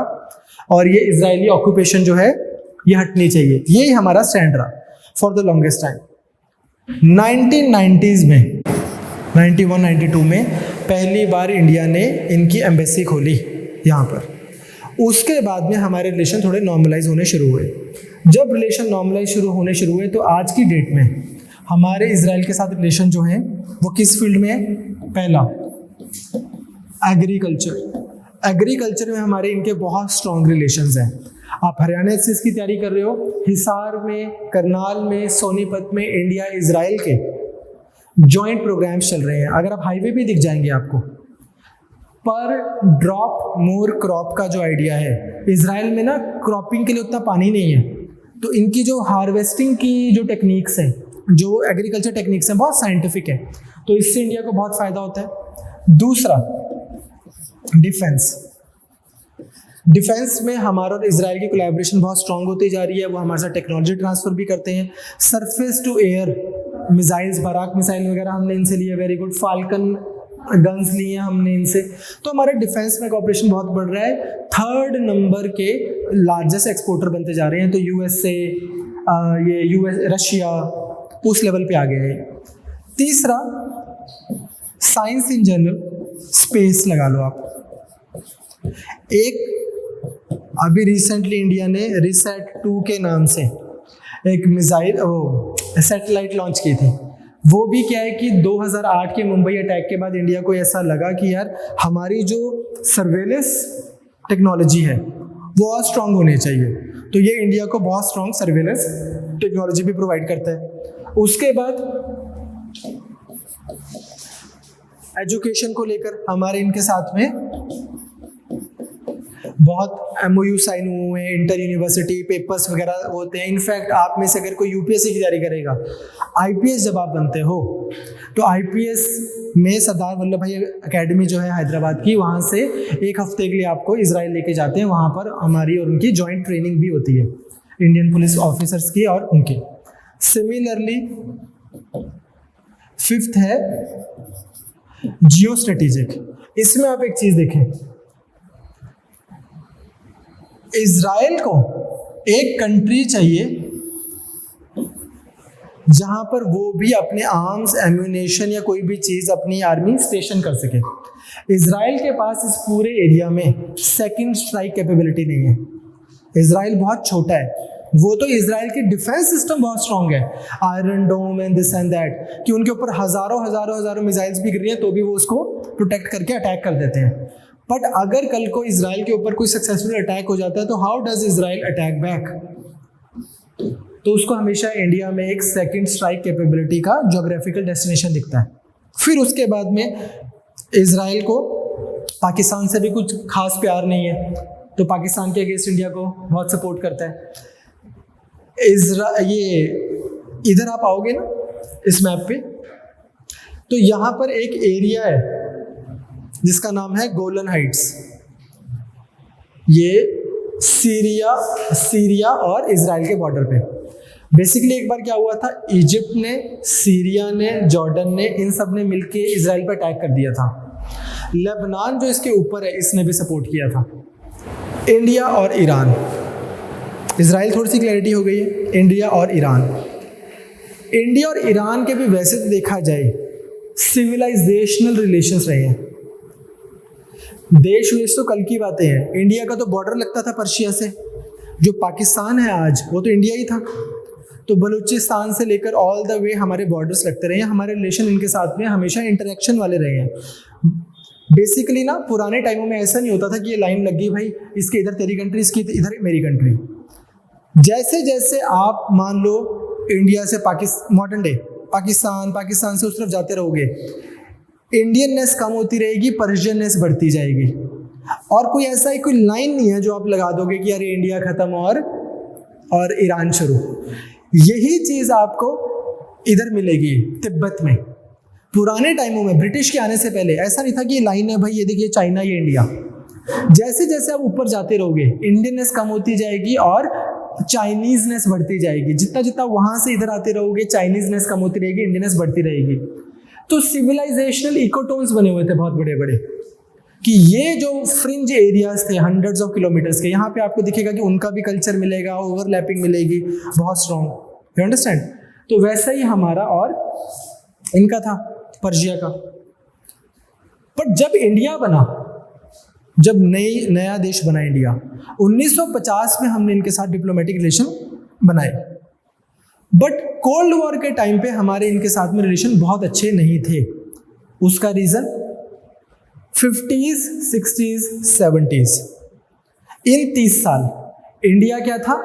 और ये इजरायली ऑक्यूपेशन जो है ये हटनी चाहिए। यही हमारा स्टैंड रहा for the longest time. 1990s में, 91-92 में पहली बार इंडिया ने इनकी एम्बेसी खोली यहाँ पर। उसके बाद में हमारे रिलेशन थोड़े नॉर्मलाइज होने शुरू हुए। जब रिलेशन नॉर्मलाइज होने शुरू हुए तो आज की डेट में हमारे इजराइल के साथ रिलेशन जो हैं वो किस फील्ड में है? पहला, एग्रीकल्चर में हमारे इनके बहुत स्ट्रॉन्ग रिलेशंस हैं। आप हरियाणा एसएस की तैयारी कर रहे हो, हिसार में, करनाल में, सोनीपत में इंडिया इजराइल के जॉइंट प्रोग्राम्स चल रहे हैं। अगर आप हाईवे पे दिख जाएंगे आपको, पर ड्रॉप मोर क्रॉप का जो आइडिया है, इजराइल में ना क्रॉपिंग के लिए उतना पानी नहीं है, तो इनकी जो हार्वेस्टिंग की जो टेक्निक्स हैं, जो एग्रीकल्चर टेक्निक्स हैं, बहुत साइंटिफिक है, तो इससे इंडिया को बहुत फ़ायदा होता है। दूसरा, डिफेंस में हमारा और इजराइल की कोलैबोरेशन बहुत स्ट्रांग होती जा रही है। वो हमारे साथ टेक्नोलॉजी ट्रांसफ़र भी करते हैं। Surface to air missiles, Barak missile वगैरह हमने इनसे लिए, वेरी गुड। फाल्कन गन्स लिए हैं हमने इनसे। तो हमारे डिफेंस में कॉपरेशन बहुत बढ़ रहा है। 3rd नंबर के लार्जेस्ट एक्सपोर्टर बनते जा रहे हैं। तो रशिया उस लेवल पे आ गया है। तीसरा, साइंस इन जनरल, स्पेस लगा लो आप। एक अभी रिसेंटली इंडिया ने रिसैट-2 के नाम से एक मिसाइल सैटेलाइट लॉन्च की थी। वो भी क्या है कि 2008 के मुंबई अटैक के बाद इंडिया को ऐसा लगा कि यार हमारी जो सर्वेलेंस टेक्नोलॉजी है वो और स्ट्रांग होनी चाहिए, तो ये इंडिया को बहुत स्ट्रांग सर्वेलेंस टेक्नोलॉजी भी प्रोवाइड करता है। उसके बाद एजुकेशन को लेकर हमारे इनके साथ में बहुत MOU साइन हुए हैं, इंटर यूनिवर्सिटी पेपर्स वगैरह होते हैं। इनफैक्ट आप में से अगर कोई यूपीएससी की तैयारी करेगा, IPS जब आप बनते हो तो IPS में सरदार वल्लभ भाई अकेडमी जो है हैदराबाद की, वहाँ से 1 हफ्ते के लिए आपको इजराइल लेके जाते हैं। वहाँ पर हमारी और उनकी जॉइंट ट्रेनिंग भी होती है, इंडियन पुलिस ऑफिसर्स की और उनकी। सिमिलरली 5th है जियो स्ट्रेटेजिक। इसमें आप एक चीज़ देखें, इजराइल को एक कंट्री चाहिए जहां पर वो भी अपने आर्म्स, एम्यूनेशन या कोई भी चीज़ अपनी आर्मी स्टेशन कर सके। इजराइल के पास इस पूरे एरिया में सेकंड स्ट्राइक कैपेबिलिटी नहीं है। इजराइल बहुत छोटा है। वो तो इजराइल की डिफेंस सिस्टम बहुत स्ट्रांग है, iron dome and this and that, कि उनके ऊपर हज़ारों मिसाइल्स भी गिर रही हैं तो भी वो उसको प्रोटेक्ट करके अटैक कर देते हैं। बट अगर कल को इजराइल के ऊपर कोई सक्सेसफुल अटैक हो जाता है तो how does Israel attack back? तो उसको हमेशा इंडिया में एक सेकंड स्ट्राइक कैपेबिलिटी का ज्योग्राफिकल डेस्टिनेशन दिखता है। फिर उसके बाद में इजराइल को पाकिस्तान से भी कुछ खास प्यार नहीं है, तो पाकिस्तान के अगेंस्ट इंडिया को बहुत सपोर्ट करता है। ये इधर आप आओगे ना इस मैप पे, तो यहाँ पर एक एरिया है जिसका नाम है गोलन हाइट्स। ये सीरिया और इजराइल के बॉर्डर पे। बेसिकली एक बार क्या हुआ था, इजिप्ट ने, सीरिया ने, जॉर्डन ने, इन सब ने मिलके इजराइल पर अटैक कर दिया था। लेबनान जो इसके ऊपर है, इसने भी सपोर्ट किया था। इंडिया और ईरान, इजराइल थोड़ी सी क्लैरिटी हो गई है। इंडिया और ईरान के भी वैसे तो देखा जाए सिविलाइजेशनल रिलेशंस रहे हैं। देश विदेश तो कल की बातें हैं। इंडिया का तो बॉर्डर लगता था पर्शिया से, जो पाकिस्तान है आज वो तो इंडिया ही था। तो बलूचिस्तान से लेकर ऑल द वे हमारे बॉर्डर्स लगते रहे हैं। हमारे रिलेशन इनके साथ में हमेशा इंटरेक्शन वाले रहे हैं। बेसिकली ना पुराने टाइमों में ऐसा नहीं होता था कि ये लाइन लगी भाई इसके इधर तेरी कंट्री, इसकी इधर मेरी कंट्री। जैसे जैसे आप मान लो इंडिया से मॉडर्न डे पाकिस्तान से उस तरफ जाते रहोगे, इंडियननेस कम होती रहेगी, पर्शियननेस बढ़ती जाएगी। और कोई ऐसा ही कोई लाइन नहीं है जो आप लगा दोगे कि अरे इंडिया खत्म और ईरान शुरू। यही चीज़ आपको इधर मिलेगी तिब्बत में। पुराने टाइमों में ब्रिटिश के आने से पहले ऐसा नहीं था कि ये लाइन है भाई, ये देखिए चाइना, ये इंडिया। जैसे जैसे आप ऊपर जाते रहोगे इंडियननेस कम होती जाएगी और चाइनीजनेस बढ़ती जाएगी। जितना जितना वहाँ से इधर आते रहोगे चाइनीजनेस कम होती रहेगी, इंडियननेस बढ़ती रहेगी। तो सिविलाइजेशनल इकोटोन्स बने हुए थे बहुत बड़े बड़े, कि ये जो फ्रिंज एरियाज थे हंड्रेड्स ऑफ किलोमीटर्स के, यहाँ पे आपको दिखेगा कि उनका भी कल्चर मिलेगा, ओवरलैपिंग मिलेगी बहुत स्ट्रॉन्ग। You understand? तो वैसा ही हमारा और इनका था, पर्शिया का। बट जब इंडिया बना, जब नया देश बना इंडिया, 1950 में हमने इनके साथ डिप्लोमेटिक रिलेशन बनाए। बट कोल्ड वॉर के टाइम पे हमारे इनके साथ में रिलेशन बहुत अच्छे नहीं थे। उसका रीज़न 50s, 60s, 70s, इन 30 साल इंडिया क्या था?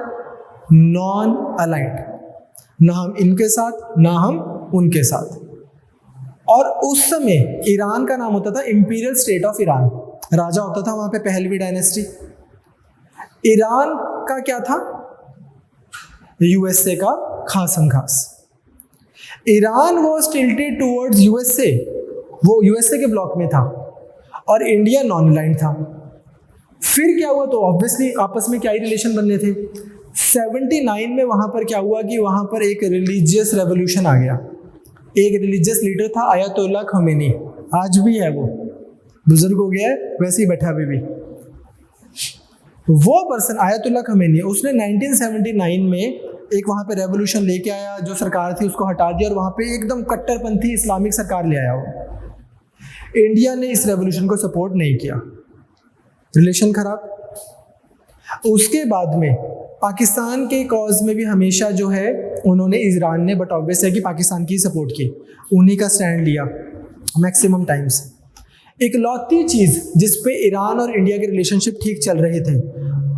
नॉन अलाइंड, ना हम इनके साथ ना हम उनके साथ। और उस समय ईरान का नाम होता था इंपीरियल स्टेट ऑफ ईरान, राजा होता था वहां पे पहलवी डायनेस्टी। ईरान का क्या था? यूएसए का खासम खास। Iran was tilted towards USA, वो यूएसए के ब्लॉक में था, और इंडिया नॉन अलाइंड था। फिर क्या हुआ? तो ऑब्वियसली आपस में क्या ही रिलेशन बनने थे। 79 में वहां पर क्या हुआ कि वहां पर एक रिलीजियस रेवोल्यूशन आ गया। एक रिलीजियस लीडर था आयतुल्ला खमेनी, आज भी है, वो बुजुर्ग हो गया है, वैसे ही बैठा अभी भी। वो पर्सन आयतुल्ला खमेनी, उसने 1979 में एक वहाँ पे रेवोल्यूशन लेके आया, जो सरकार थी उसको हटा दिया और वहाँ पे एकदम कट्टरपंथी इस्लामिक सरकार ले आया वो। इंडिया ने इस रेवोल्यूशन को सपोर्ट नहीं किया, रिलेशन खराब। उसके बाद में पाकिस्तान के कॉज में भी हमेशा जो है उन्होंने, ईरान ने, बट ऑब्वियस है कि पाकिस्तान की सपोर्ट की, उन्हीं का स्टैंड लिया मैक्सिमम टाइम्स। एक लौती चीज़ जिस पे ईरान और इंडिया के रिलेशनशिप ठीक चल रहे थे,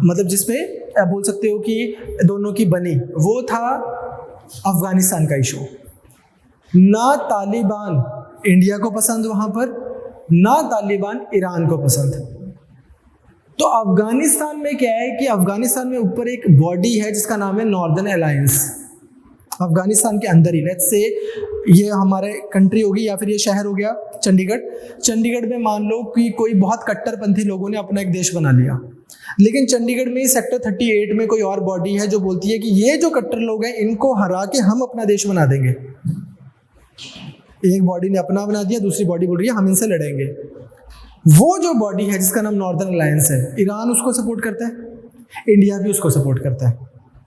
मतलब जिसपे आप बोल सकते हो कि दोनों की बनी, वो था अफगानिस्तान का इशू। ना तालिबान इंडिया को पसंद वहाँ पर, ना तालिबान ईरान को पसंद। तो अफगानिस्तान में क्या है कि अफगानिस्तान में ऊपर एक बॉडी है जिसका नाम है नॉर्दर्न अलायंस। अफगानिस्तान के अंदर ही, लेट्स से ये हमारे कंट्री होगी या फिर ये शहर हो गया चंडीगढ़। चंडीगढ़ में मान लो कि कोई बहुत कट्टरपंथी लोगों ने अपना एक देश बना लिया, लेकिन चंडीगढ़ में सेक्टर 38 में कोई और बॉडी है जो बोलती है कि ये जो कट्टर लोग हैं इनको हरा के हम अपना देश बना देंगे। एक बॉडी ने अपना बना दिया, दूसरी बॉडी बोल रही है हम इनसे लड़ेंगे। वो जो बॉडी है जिसका नाम नॉर्दर्न अलायंस है, ईरान उसको सपोर्ट करता है, इंडिया भी उसको सपोर्ट करता है,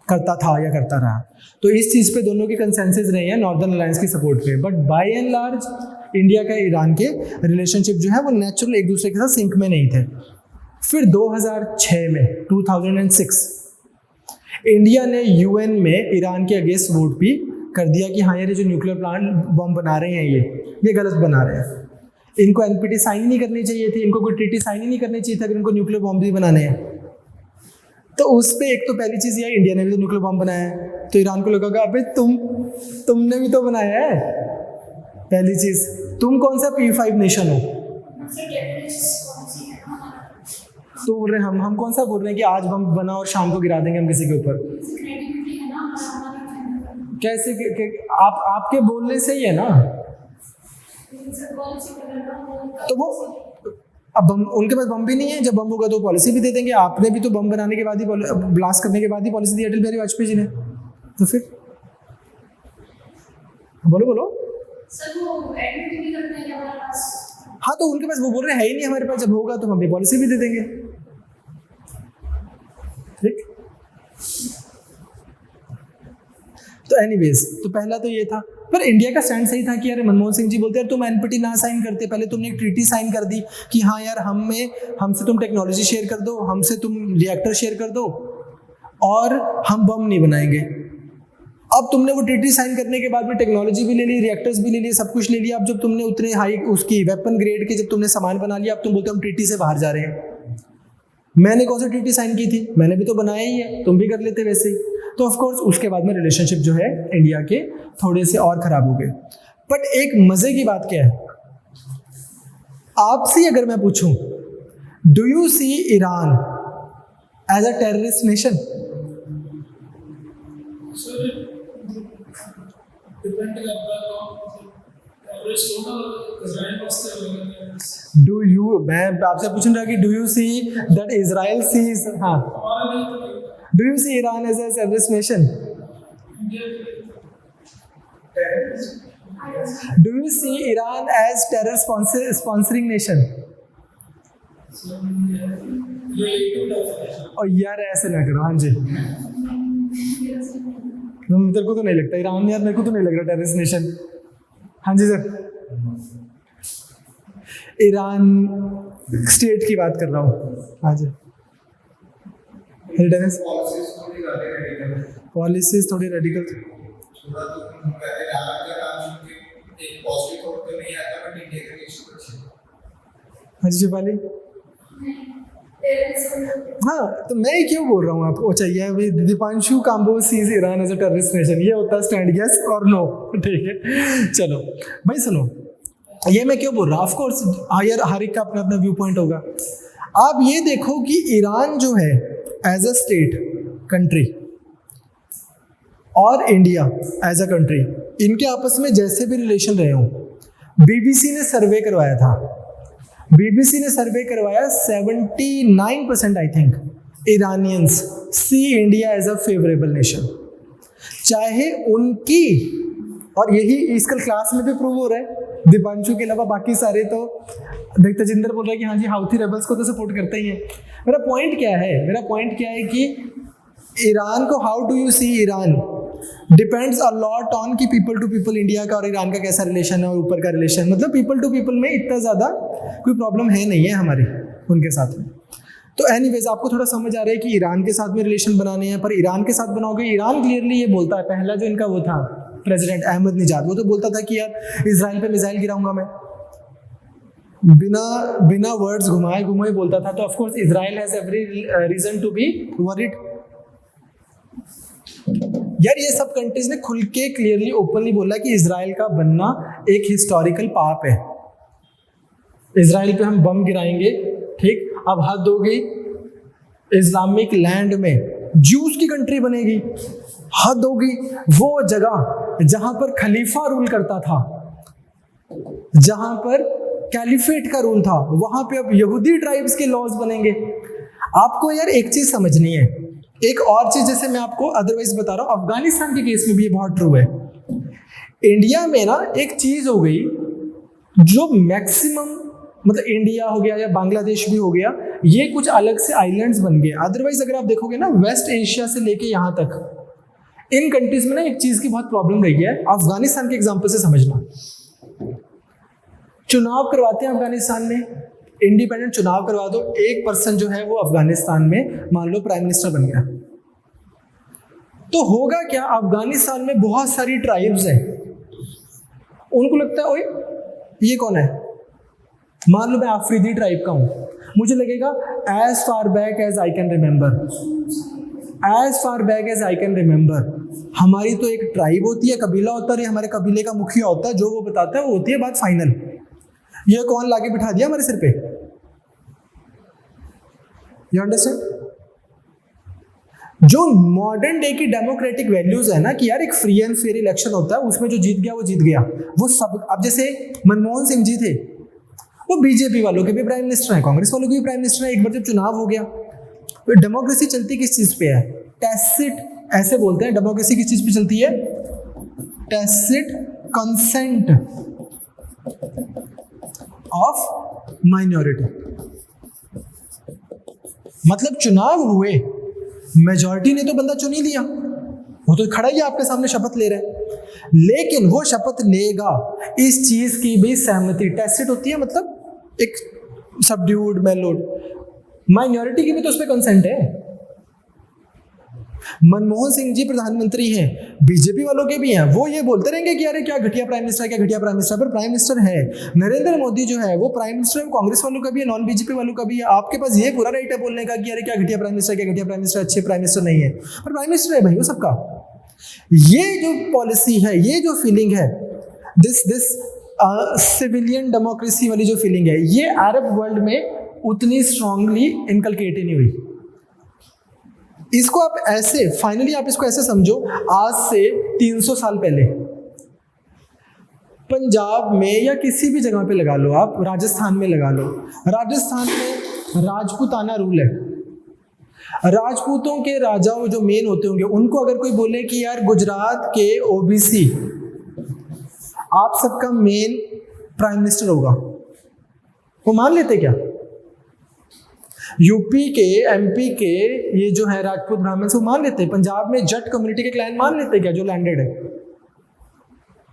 करता था या करता रहा। तो इस चीज़ पे दोनों के कंसेंसस रहे हैं नॉर्दर्न अलायंस की सपोर्ट पे। But by and large India का ईरान के रिलेशनशिप जो है वो नेचुरल एक दूसरे के साथ सिंक में नहीं थे। फिर 2006 में 2006 इंडिया ने यूएन में ईरान के अगेंस्ट वोट भी कर दिया कि हाँ यार ये जो न्यूक्लियर प्लांट बम बना रहे हैं ये गलत बना रहे हैं, इनको एनपीटी साइन ही नहीं करनी चाहिए थी, इनको कोई ट्रीटी साइन ही नहीं करनी चाहिए था अगर इनको न्यूक्लियर बम भी बनाने हैं। तो उस पर एक तो पहली चीज़ यह, इंडिया ने भी तो न्यूक्लियर बम बनाया है, तो ईरान को लगा अबे तुमने भी तो बनाया है। पहली चीज़, तुम कौन सा P5 नेशन हो? तो बोल रहे हम कौन सा बोल रहे हैं कि आज बम बना और शाम को गिरा देंगे हम किसी के ऊपर? कैसे आपके बोलने से ही है ना। तो वो अब बम, उनके पास बम भी नहीं है, जब बम होगा तो पॉलिसी भी दे देंगे। आपने भी तो बम बनाने के बाद ही, ब्लास्ट करने के बाद ही पॉलिसी दी अटल बिहारी वाजपेयी जी ने। तो फिर बोलो सर वो एडमिट भी करते हैं हमारे पास। हाँ, तो उनके पास वो बोल रहे हैं ही नहीं हमारे पास, जब होगा तो हम अपनी पॉलिसी भी दे देंगे। ठीक, तो एनीवेज, तो पहला तो ये था। पर इंडिया का स्टैंड सही था कि यार मनमोहन सिंह जी बोलते यार तुम एनपीटी ना साइन करते, पहले तुमने एक ट्रीटी साइन कर दी कि हाँ यार हमसे तुम टेक्नोलॉजी शेयर कर दो, हमसे तुम रिएक्टर शेयर कर दो और हम बम नहीं बनाएंगे। अब तुमने वो ट्रीटी साइन करने के बाद में टेक्नोलॉजी भी ले ली, रिएक्टर्स भी ले लिए, सब कुछ ले लिया। अब जब तुमने उतने हाई उसकी वेपन ग्रेड के जब तुमने सामान बना लिया, अब तुम बोलते हो हम ट्रीटी से बाहर जा रहे हैं। मैंने कौन सी ट्रीटी साइन की थी? मैंने भी तो बनाया ही है, तुम भी कर लेते वैसे ही। तो ऑफ कोर्स उसके बाद में रिलेशनशिप जो है इंडिया के थोड़े से और खराब हो गए। बट एक मजे की बात क्या है, आपसे अगर मैं पूछूं, do you see Iran as a terrorist nation? Do you, मैं आपसे पूछ रहा कि do you see that Israel sees, हाँ, do you see Iran as a terrorist nation? Do you see Iran as terror sponsoring nation? और यार ऐसे ना करो, हाँ जी, मेरे को तो नहीं लगता ईरान, यार मेरे को तो नहीं लग रहा टेररिस्ट नेशन। हाँ जी सर, ईरान स्टेट की बात कर रहा हूँ। हाँ जी, पॉलिसीज थोड़ी रेडिकल। हाँ जी शिफाली। हाँ, तो मैं क्यों बोल रहा हूँ आपको चाहिए अभी Deepanshu Kamboj sees Iran as a terrorist nation, ये होता है स्टैंड, यस और नो, ठीक है। चलो भाई सुनो, ये मैं क्यों बोल रहा हूँ, ऑफ कोर्स हर एक का अपना अपना व्यू पॉइंट होगा। आप ये देखो कि ईरान जो है एज अ स्टेट कंट्री और इंडिया एज अ कंट्री, इनके आपस में जैसे भी रिलेशन रहे हों, बीबीसी ने सर्वे करवाया था, बीबीसी ने सर्वे करवाया 79% I think Iranians see India as a favourable nation, चाहे उनकी, और यही इसकल क्लास में भी प्रूव हो रहा है, दीपांशु के अलावा बाकी सारे तो देख, तेजिंदर बोल रहा है कि हाँ जी हाउथी रेबल्स को तो सपोर्ट करते ही हैं। मेरा पॉइंट क्या है कि ईरान को, how do you see Iran depends a lot on कि पीपल टू पीपल इंडिया का और ईरान का कैसा रिलेशन है, और ऊपर का रिलेशन, मतलब पीपल टू पीपल में इतना ज़्यादा कोई प्रॉब्लम है नहीं है हमारी उनके साथ में। तो एनीवेज आपको थोड़ा समझ आ रहा है कि ईरान के साथ में रिलेशन बनाने हैं, पर ईरान के साथ बनाओगे, ईरान क्लियरली ये बोलता है, पहला जो इनका वो था प्रेसिडेंट अहमद निजाद, वो तो बोलता था कि यार इजराइल पे मिसाइल गिराऊंगा मैं, बिना वर्ड्स घुमाए बोलता था। तो of course Israel has every reason to be worried. यार ये सब कंट्रीज ने खुल के क्लियरली ओपनली बोला कि इजराइल का बनना एक हिस्टोरिकल पाप है, इजराइल पे हम बम गिराएंगे, ठीक, अब हद हो गई, इस्लामिक लैंड में ज्यूज की कंट्री बनेगी, हद हो गई, वो जगह जहां पर खलीफा रूल करता था, जहां पर कैलिफेट का रूल था, वहां पे अब यहूदी ट्राइब्स के लॉज बनेंगे। आपको यार एक चीज समझनी है, एक और चीज जैसे मैं आपको अदरवाइज बता रहा हूं, अफगानिस्तान के केस में भी ये बहुत ट्रू है। इंडिया में ना एक चीज हो गई जो मैक्सिमम, मतलब इंडिया हो गया या बांग्लादेश भी हो गया, ये कुछ अलग से आइलैंड्स बन गए। अदरवाइज अगर आप देखोगे ना, वेस्ट एशिया से लेके यहाँ तक इन कंट्रीज में ना एक चीज की बहुत प्रॉब्लम रही है, अफगानिस्तान के एग्जांपल से समझना। चुनाव करवाते हैं अफगानिस्तान में, इंडिपेंडेंट चुनाव करवा दो, एक पर्सन जो है वो अफगानिस्तान में मान लो प्राइम मिनिस्टर बन गया, तो होगा क्या, अफगानिस्तान में बहुत सारी ट्राइब्स हैं, उनको लगता है ओए ये कौन है, मान लो मैं आफरीदी ट्राइब का हूं, मुझे लगेगा as far back as I can remember, हमारी तो एक ट्राइब होती है, कबीला होता है, हमारे कबीले का मुखिया होता है, जो वो बताता है वो होती है बात फाइनल। ये कौन लाके बिठा दिया हमारे सिर पे, यू अंडरस्टैंड? जो मॉडर्न डे की डेमोक्रेटिक वैल्यूज है ना, कि यार एक फ्री एंड फेयर इलेक्शन होता है, उसमें जो जीत गया वो जीत गया, वो सब। अब जैसे मनमोहन सिंह जी थे, वो बीजेपी वालों के भी प्राइम मिनिस्टर हैं, कांग्रेस वालों के भी प्राइम मिनिस्टर हैं, एक बार जब चुनाव हो गया, तो डेमोक्रेसी चलती किस चीज पे है, टैसिट, ऐसे बोलते हैं डेमोक्रेसी किस चीज पे चलती है, टैसिट कंसेंट ऑफ माइनॉरिटी। मतलब चुनाव हुए, मेजॉरिटी ने तो बंदा चुन ही लिया, वो तो खड़ा ही आपके सामने शपथ ले रहा है, लेकिन वो शपथ लेगा इस चीज की भी सहमति, टैसिट होती है, मतलब एक सबड्यूड मेलोड, माइनॉरिटी की भी तो उस पर कंसेंट है। मनमोहन सिंह जी प्रधानमंत्री हैं, बीजेपी वालों के भी हैं, वो ये बोलते रहेंगे कि अरे क्या घटिया प्राइम मिनिस्टर है, क्या घटिया प्राइम मिनिस्टर, पर प्राइम मिनिस्टर है। नरेंद्र मोदी जो है वो प्राइम मिनिस्टर कांग्रेस वालों का भी है, नॉन बीजेपी वालों का भी है। आपके पास ये पूरा राइट है बोलने का कि अरे क्या घटिया प्राइम मिनिस्टर, क्या घटिया प्राइम मिनिस्टर, अच्छे प्राइम मिनिस्टर नहीं है, पर प्राइम मिनिस्टर है भाई वो सबका। ये जो पॉलिसी है, ये जो फीलिंग है, दिस सिविलियन डेमोक्रेसी वाली जो फीलिंग है, ये अरब वर्ल्ड में उतनी स्ट्रांगली इनकलकेट ही नहीं हुई। इसको आप ऐसे, फाइनली आप इसको ऐसे समझो, आज से 300 साल पहले पंजाब में या किसी भी जगह पे लगा लो, आप राजस्थान में लगा लो, राजस्थान में राजपूताना रूल है, राजपूतों के राजाओं जो मेन होते होंगे, उनको अगर कोई बोले कि यार गुजरात के ओबीसी आप सबका मेन प्राइम मिनिस्टर होगा, वो मान लेते क्या? यूपी के, एमपी के ये जो है राजपूत ब्राह्मण, से मान लेते हैं। पंजाब में जट कम्युनिटी के क्लैन मान लेते क्या, जो लैंडेड है?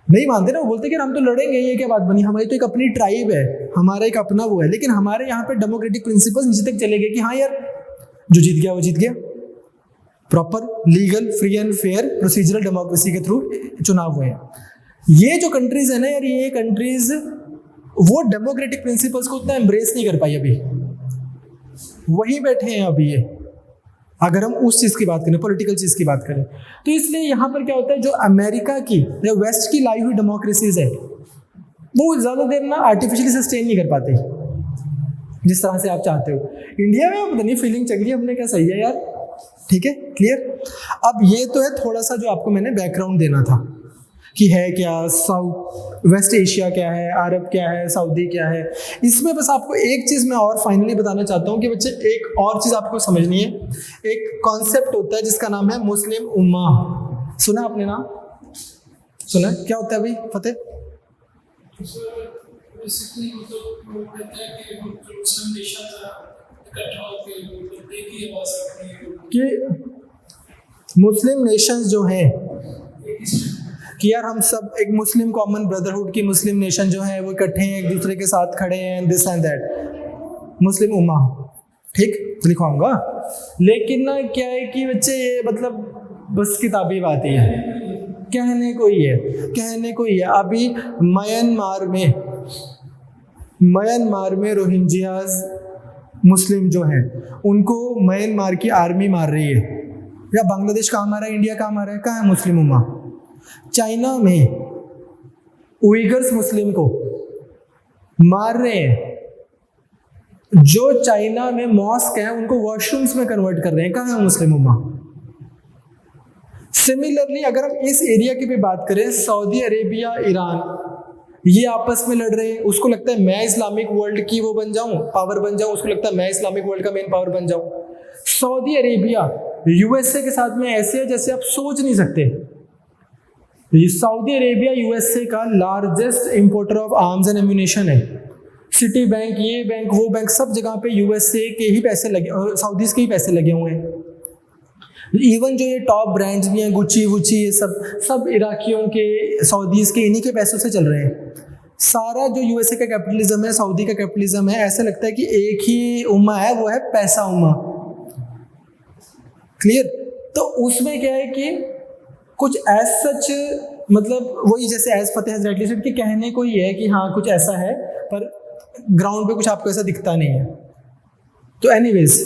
नहीं मानते ना, वो बोलते कि हम तो लड़ेंगे, ये क्या बात बनी, हमारी तो एक अपनी ट्राइब है, हमारा एक अपना वो है। लेकिन हमारे यहाँ पे डेमोक्रेटिक प्रिंसिपल्स नीचे तक चले गए कि हाँ यार जो जीत गया वो जीत गया, proper legal free and fair procedural democracy के थ्रू चुनाव हुए हैं। ये जो कंट्रीज है ना यार, ये कंट्रीज वो डेमोक्रेटिक प्रिंसिपल्स को उतना एम्ब्रेस नहीं कर पाई अभी, वहीं बैठे हैं अभी ये, अगर हम उस चीज़ की बात करें, पॉलिटिकल चीज़ की बात करें। तो इसलिए यहाँ पर क्या होता है, जो अमेरिका की या वेस्ट की लाई हुई डेमोक्रेसीज है वो ज़्यादा देर ना आर्टिफिशियली सस्टेन नहीं कर पाते जिस तरह से आप चाहते हो। इंडिया में पता नहीं फीलिंग चल रही है हमने क्या, सही है यार, ठीक है, क्लियर। अब ये तो है थोड़ा सा जो आपको मैंने बैकग्राउंड देना था कि है क्या, साउथ वेस्ट एशिया क्या है, अरब क्या है, सऊदी क्या है। इसमें बस आपको एक चीज़ मैं और फाइनली बताना चाहता हूँ कि बच्चे एक और चीज़ आपको समझनी है। एक कॉन्सेप्ट होता है जिसका नाम है मुस्लिम उम्मा। सुना आपने नाम, सुना? क्या होता है भाई फतेह? बेसिकली मतलब वो कहते हैं कि हम जो मुस्लिम नेशन इकट्ठा होकर एक ही आवाज़ रखनी है कि मुस्लिम नेशंस जो हैं कि यार हम सब एक मुस्लिम कॉमन ब्रदरहुड की मुस्लिम नेशन जो है वो इकट्ठे हैं, एक दूसरे के साथ खड़े हैं, दिस एंड दैट, मुस्लिम उम्मा, ठीक लिखवाऊंगा। लेकिन ना क्या है कि बच्चे ये मतलब बस किताबी बात ही है, कहने को ही है, कहने को ही है। अभी म्यांमार में रोहिंजियाज मुस्लिम जो हैं उनको म्यांमार की आर्मी मार रही है, या बांग्लादेश कहाँ मारा है, इंडिया कहाँ मारा है, कहाँ है मुस्लिम उम्मा? चाइना में उइगर्स मुस्लिम को मार रहे हैं, जो चाइना में मॉस्क है उनको वॉशरूम्स में कन्वर्ट कर रहे हैं, कहाँ है मुस्लिम उम्मा? सिमिलरली अगर हम इस एरिया की भी बात करें, सऊदी अरेबिया ईरान ये आपस में लड़ रहे हैं, उसको लगता है मैं इस्लामिक वर्ल्ड की वो बन जाऊं, पावर बन जाऊं, उसको लगता है मैं इस्लामिक वर्ल्ड का मेन पावर बन जाऊं। सऊदी अरेबिया यूएसए के साथ में ऐसे है जैसे आप सोच नहीं सकते। सऊदी अरेबिया यूएसए का largest importer of arms and ammunition है। सिटी बैंक, ये बैंक, वो बैंक, सब जगह पे यूएसए के ही पैसे लगे, सऊदीज के ही पैसे लगे हुए हैं। इवन जो ये टॉप ब्रांड्स भी हैं, गुची वुची, ये सब इराकियों के, सऊदीज के, इन्हीं के पैसों से चल रहे हैं। सारा जो यूएसए का कैपिटलिज्म है, सऊदी का कैपिटलिज्म है, ऐसा लगता है कि एक ही उम्मा है, वो है पैसा उम्मा, क्लियर। तो उसमें क्या है कि कुछ एज सच मतलब वही जैसे as Fateh has rightly said कि कहने को ही है कि हाँ कुछ ऐसा है, पर ग्राउंड पे कुछ आपको ऐसा दिखता नहीं है। तो एनीवेज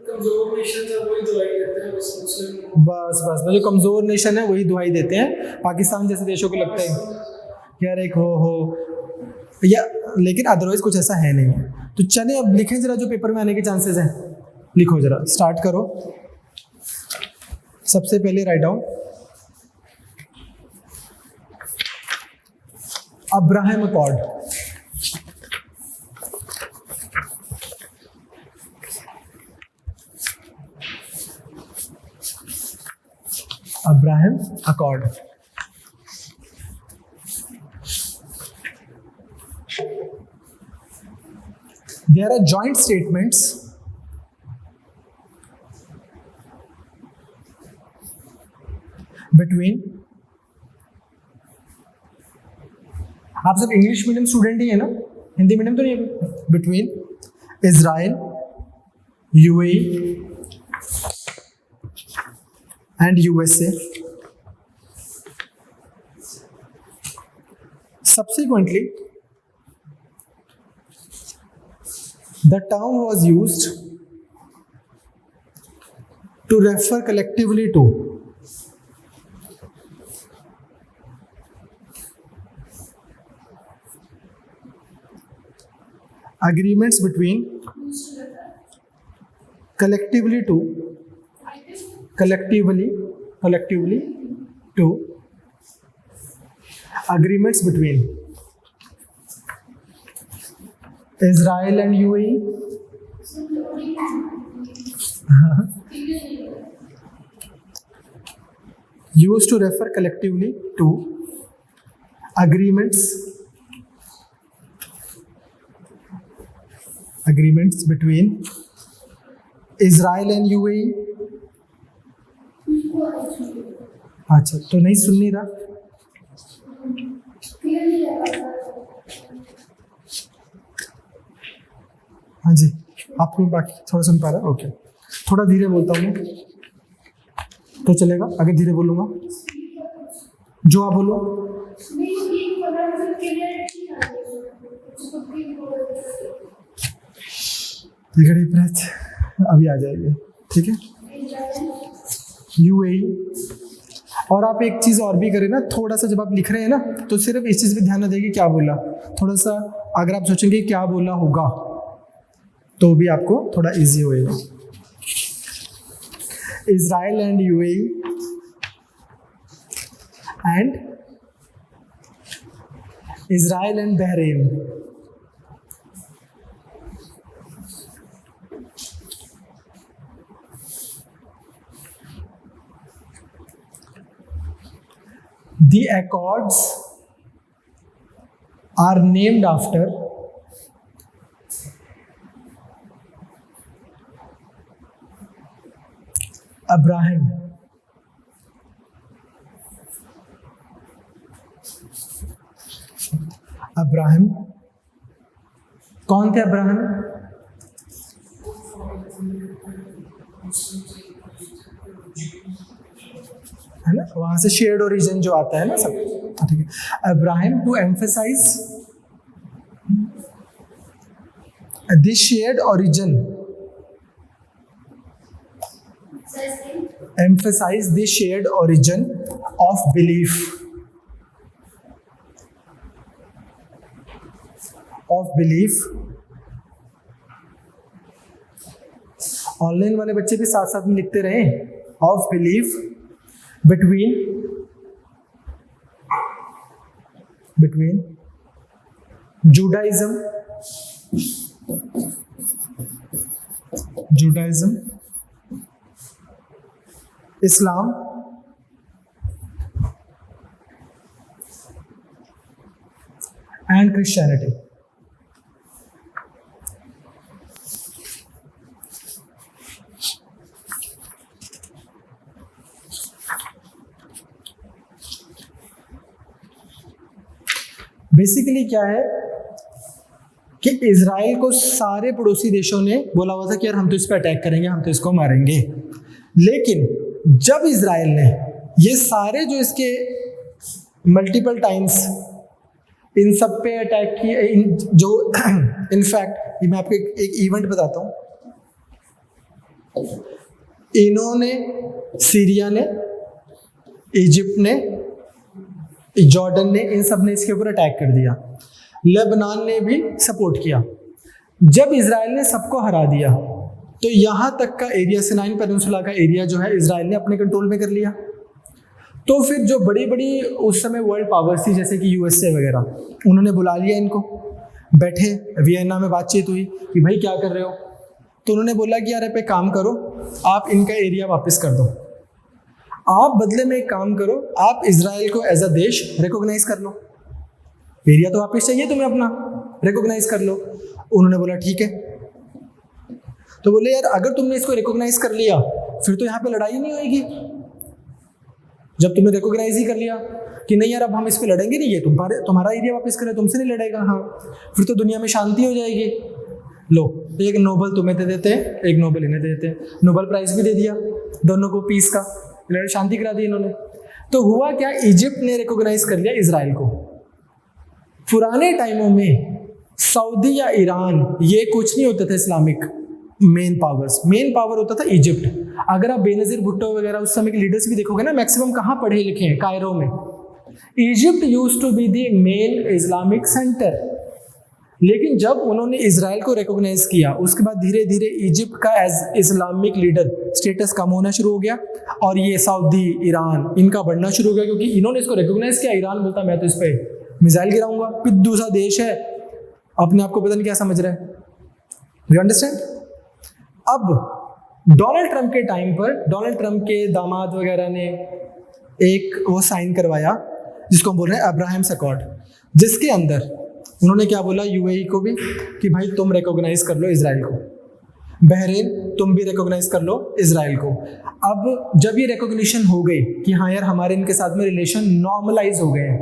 कमजोर नेशन है वही दुआई देते हैं मुस्लिम, बस जो कमज़ोर नेशन है वही दुहाई देते हैं। पाकिस्तान जैसे देशों को लगता है यार एक हो या, लेकिन अदरवाइज कुछ ऐसा है नहीं है। तो चले अब लिखें जरा, जो पेपर में आने के चांसेस हैं, लिखो जरा, स्टार्ट करो। सबसे पहले write down Abraham accord. Abraham Accord. There are joint statements between, आप सब इंग्लिश मीडियम स्टूडेंट ही है ना, हिंदी मीडियम तो नहीं है? Between Israel, UAE and USA. Subsequently, the term was used to refer collectively to agreements between collectively to agreements between Israel and UAE, used to refer collectively to agreements between Israel and UAE. अच्छा तो नहीं सुन नहीं रहा, हाँ जी, आपको बाकी थोड़ा सुन पा रहा है? ओके, थोड़ा धीरे बोलता हूँ मैं तो चलेगा? अगर धीरे बोलूँगा जो आप बोलो। डीप ब्रेथ, अभी आ जाएगी, ठीक है। यूएई। और आप एक चीज़ और भी करें ना, थोड़ा सा जब आप लिख रहे हैं ना तो सिर्फ इस चीज़ पे ध्यान न देंगे क्या बोला, थोड़ा सा अगर आप सोचेंगे क्या बोला होगा तो भी आपको थोड़ा इजी होएगा। Israel and UAE and Israel and Bahrain. The Accords are named after Abraham. Abraham कौन थे? अब्राहम है ना, वहां से शेयर्ड ओरिजिन जो आता है ना सब, ठीक है। Abraham to emphasise this shared origin, emphasize the shared origin of belief, online वाले बच्चे भी साथ साथ में लिखते रहे, of belief between Judaism, Islam and Christianity. Basically क्या है कि इजराइल को सारे पड़ोसी देशों ने बोला हुआ था कि यार हम तो इस पर अटैक करेंगे, हम तो इसको मारेंगे। लेकिन जब इजराइल ने ये सारे जो इसके मल्टीपल टाइम्स इन सब पे अटैक किए, जो इनफैक्ट मैं आपको एक इवेंट बताता हूँ। इन्होंने, सीरिया ने, इजिप्ट ने, जॉर्डन ने, इन सब ने इसके ऊपर अटैक कर दिया। लेबनान ने भी सपोर्ट किया। जब इजराइल ने सबको हरा दिया तो यहाँ तक का एरिया, सिनाई पेनिनसुला का एरिया जो है इजराइल ने अपने कंट्रोल में कर लिया। तो फिर जो बड़ी बड़ी उस समय वर्ल्ड पावर्स थी जैसे कि यूएसए वगैरह, उन्होंने बुला लिया इनको, बैठे वियना में बातचीत हुई कि भाई क्या कर रहे हो। तो उन्होंने बोला कि यार पे काम करो, आप इनका एरिया वापस कर दो, आप बदले में एक काम करो, आप इजराइल को एज अ देश रिकॉग्नाइज कर लो, एरिया तो वापस चाहिए तुम्हें अपना, रिकॉग्नाइज कर लो। उन्होंने बोला ठीक है। तो बोले यार अगर तुमने इसको रिकॉग्नाइज कर लिया फिर तो यहाँ पे लड़ाई नहीं होगी। जब तुमने रिकॉग्नाइज ही कर लिया कि नहीं यार अब हम इस पे लड़ेंगे नहीं, ये तुम्हारा एरिया वापस करे, तुमसे नहीं लड़ेगा, हाँ, फिर तो दुनिया में शांति हो जाएगी। लो, एक नोबल तुम्हें दे देते हैं, एक नोबल इन्हें दे देते हैं, नोबल प्राइज भी दे दिया दोनों को, पीस का, शांति करा दी इन्होंने। तो हुआ क्या, इजिप्ट ने रिकॉग्नाइज कर लिया इजराइल को। पुराने टाइमों में सऊदी या ईरान ये कुछ नहीं होता था इस्लामिक मेन पावर होता था इजिप्ट। अगर आप बेनज़ीर भुट्टो वगैरह उस समय के लीडर्स भी देखोगे ना, मैक्सिमम कहाँ पढ़े लिखे हैं, कायरो में। Egypt used to be the main Islamic centre. लेकिन जब उन्होंने इजराइल को रिकॉग्नाइज किया उसके बाद धीरे धीरे इजिप्ट का एज इस्लामिक लीडर स्टेटस कम होना शुरू हो गया और ये सऊदी, ईरान इनका बढ़ना शुरू हो गया, क्योंकि इन्होंने इसको रिकॉग्नाइज किया। ईरान बोलता मैं तो इस पर मिसाइल गिराऊंगा, पिद्दू सा देश है, अपने आप को पता नहीं क्या समझ रहा है। You understand? अब डोनाल्ड ट्रंप के टाइम पर डोनाल्ड ट्रंप के दामाद वगैरह ने एक वो साइन करवाया जिसको हम बोल रहे हैं अब्राहम्स अकॉर्ड, जिसके अंदर उन्होंने क्या बोला यूएई को भी कि भाई तुम रिकॉग्नाइज कर लो इजराइल को, बहरीन तुम भी रिकॉग्नाइज कर लो इजराइल को। अब जब ये रिकॉग्निशन हो गई कि हाँ यार हमारे इनके साथ में रिलेशन नॉर्मलाइज हो गए हैं,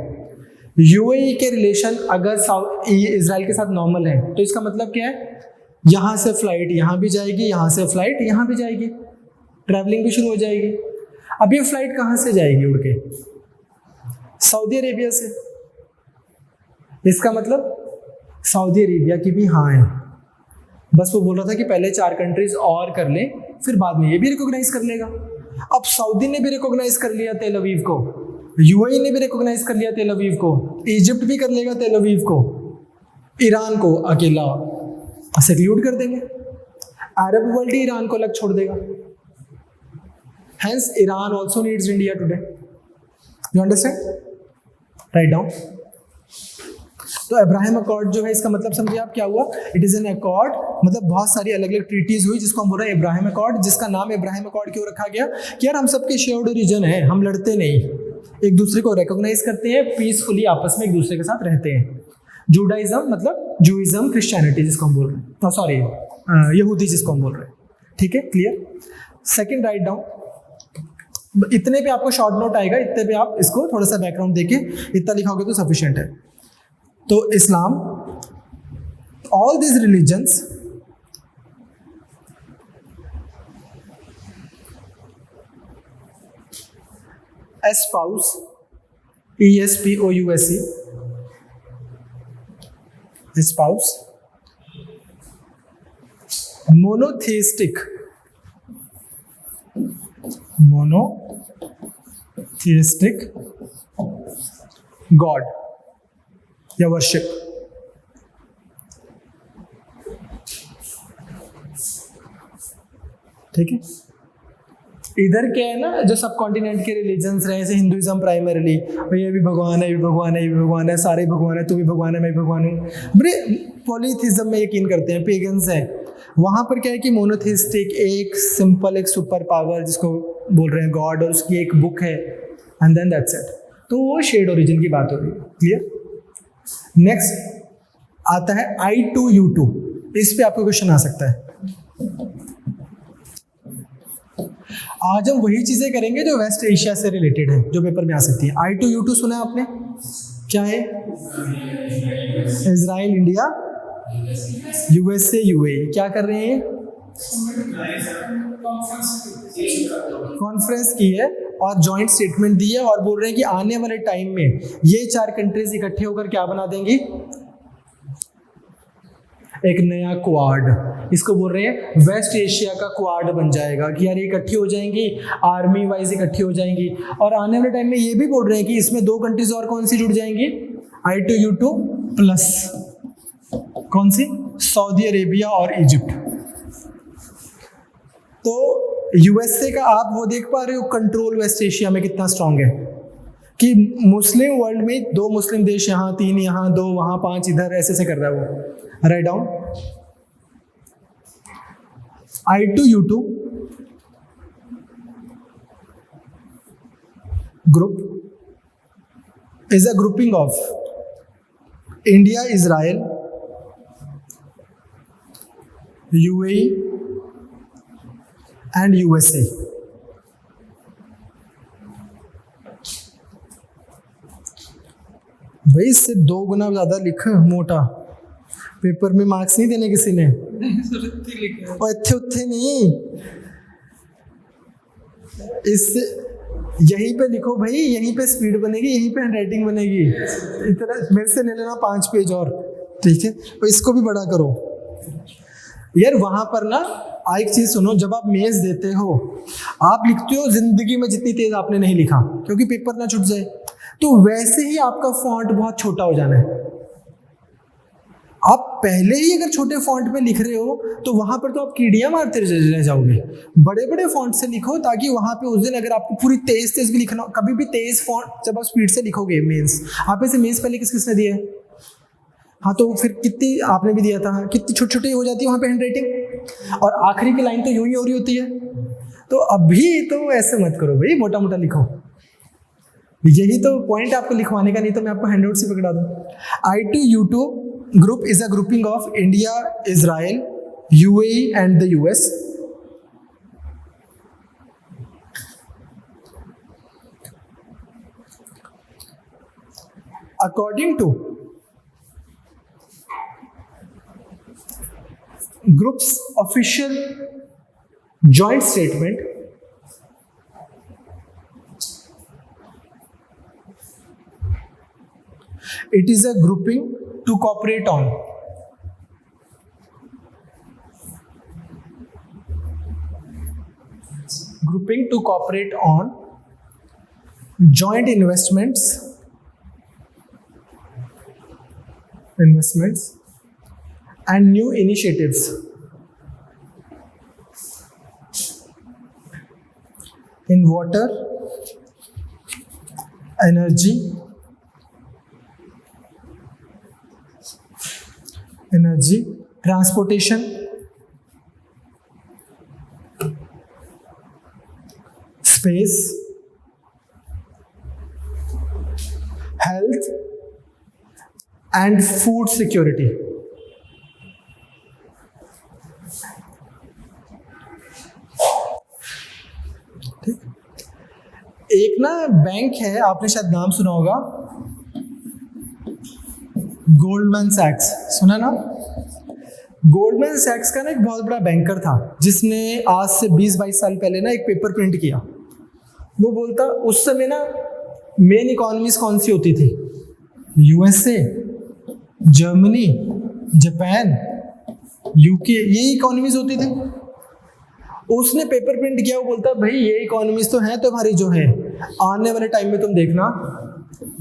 यूएई के रिलेशन अगर इजराइल के साथ नॉर्मल है तो इसका मतलब क्या है, यहाँ से फ्लाइट यहाँ भी जाएगी, यहाँ से फ्लाइट यहाँ भी जाएगी, ट्रैवलिंग भी शुरू हो जाएगी। अब ये फ्लाइट कहाँ से जाएगी उड़ के? सऊदी अरेबिया से। इसका मतलब सऊदी अरेबिया की भी हाँ है, बस वो बोल रहा था कि पहले 4 कंट्रीज और कर ले, फिर बाद में ये भी रिकॉग्नाइज कर लेगा। अब सऊदी ने भी रिकॉग्नाइज कर लिया तेल अवीव को, यूएई ने भी रिकॉग्नाइज कर लिया तेल अवीव को, इजिप्ट भी कर लेगा तेल अवीव को, ईरान को अकेला सेक्यूट कर देंगे, अरब वर्ल्ड ही ईरान को अलग छोड़ देगा। Hence, Iran also needs India today. You understand? Write down. तो अब्राहम अकॉर्ड जो है इसका मतलब समझिए आप क्या हुआ? इट इज एन अकॉर्ड, मतलब बहुत सारी अलग अलग ट्रीटीज हुई जिसको हम बोल रहे हैं अब्राहम अकॉर्ड, जिसका नाम अब्राहम अकॉर्ड क्यों रखा गया कि यार हम सबके शेयर्ड रीजन है, हम लड़ते नहीं, एक दूसरे को रिकॉग्नाइज करते हैं, पीसफुली आपस में एक दूसरे के साथ रहते हैं। जूडाइज्म मतलब जूइज्म, क्रिश्चियनिटी जिसको हम बोल रहे हैं, सॉरी यहूदी जिसको हम बोल रहे हैं। ठीक है, क्लियर? Second, write down. इतने पे आपको शॉर्ट नोट आएगा, इतने पे आप इसको थोड़ा सा बैकग्राउंड देके इतना लिखोगे तो सफिशिएंट है। तो Islam, all this religions espouse, ESPOUSE, espouse monotheistic god या वर्शिप। ठीक है, इधर क्या है ना, जो सब कॉन्टिनेंट के रिलीजन्स रहे, जैसे हिंदुइज्म प्राइमरीली, ये भी भगवान है, ये भी भगवान है, ये भी भगवान है, सारे भगवान है, तू भी भगवान है, मैं भी भगवान हूँ, बड़े पॉलीथिज्म में यकीन करते हैं, पेगन्स हैं। वहाँ पर क्या है कि मोनोथिस्टिक, एक सिंपल एक सुपर पावर जिसको बोल रहे हैं गॉड, और उसकी एक बुक है, एंड देन दैट्स इट। तो वो शेड ओरिजिन की बात हो रही है। क्लियर? नेक्स्ट आता है I2U2। इस पे आपको क्वेश्चन आ सकता है। आज हम वही चीजें करेंगे जो वेस्ट एशिया से रिलेटेड है, जो पेपर में आ सकती है। I2U2 सुना है आपने? क्या है? इजराइल, इंडिया, USA, UAE क्या कर रहे हैं? कॉन्फ्रेंस की है और जॉइंट स्टेटमेंट दी है, और बोल रहे हैं कि आने वाले टाइम में ये 4 कंट्रीज इकट्ठे होकर क्या बना देंगी? एक नया क्वाड। इसको बोल रहे हैं वेस्ट एशिया का क्वाड बन जाएगा, कि यार इकट्ठी हो जाएंगी, आर्मी वाइज इकट्ठी हो जाएंगी, और आने वाले टाइम में ये भी बोल रहे हैं कि इसमें 2 कंट्रीज और कौन सी जुड़ जाएंगी? I2U2 प्लस कौन सी? सऊदी अरेबिया और इजिप्ट। तो यूएसए का आप वो देख पा रहे हो कंट्रोल वेस्ट एशिया में कितना स्ट्रांग है, कि मुस्लिम वर्ल्ड में 2 मुस्लिम देश यहाँ, 3 यहाँ, 2 वहाँ, 5 इधर, ऐसे से कर रहा है वो। Write down. I2U2 group is a grouping of India, Israel, UAE and USA. भाई इससे 2 गुना ज्यादा लिख, मोटा, पेपर में मार्क्स नहीं देने किसी ने। और अच्छे उत्थे नहीं, इससे यहीं पे लिखो भाई, यहीं पे स्पीड बनेगी, यहीं पे हैंडराइटिंग बनेगी। इतना मेरे से ले लेना 5 पेज और, ठीक है? तो इसको भी बड़ा करो यार। वहां पर ना एक चीज सुनो, जब आप मेंस देते हो, आप लिखते हो जिंदगी में जितनी तेज आपने नहीं लिखा, क्योंकि पेपर ना छूट जाए, तो वैसे ही आपका फॉन्ट बहुत छोटा हो जाना है। आप पहले ही अगर छोटे फॉन्ट में लिख रहे हो तो वहां पर तो आप कीड़ियां मारते रह जाओगे। बड़े बड़े फॉन्ट से लिखो, ताकि वहां पे उस दिन अगर आपको पूरी तेज भी लिखना, कभी भी तेज फॉन्ट जब आप स्पीड से लिखोगे मेंस, आप ऐसे मेंस पहले किसने दिया है? हाँ, तो फिर कितनी आपने भी दिया था, कितनी छोटी छोटी हो जाती है वहां पे हैंडराइटिंग, और आखिरी की लाइन तो यूं ही हो रही होती है। तो अभी तो ऐसे मत करो भाई, मोटा मोटा लिखो। यही तो पॉइंट आपको लिखवाने का, नहीं तो मैं आपको हैंडआउट से पकड़ा दूं। I2U2 group is a grouping of India, Israel, UAE and the US. According to group's official joint statement, it is a grouping to cooperate on joint investments and new initiatives in water, energy, transportation, space, health, and food security. एक ना बैंक है, आपने शायद नाम सुना होगा, गोल्डमैन सैक्स, सुना ना? गोल्डमैन सैक्स का ना एक बहुत बड़ा बैंकर था जिसने आज से 20-22 साल पहले ना एक पेपर प्रिंट किया। वो बोलता उस समय ना मेन इकोनॉमीज कौन सी होती थी? यूएसए, जर्मनी, जापान, यूके, ये इकोनॉमीज होती थी। उसने पेपर प्रिंट किया, वो बोलता भाई ये इकोनॉमीज तो हैं तुम्हारी जो है, आने वाले टाइम में तुम देखना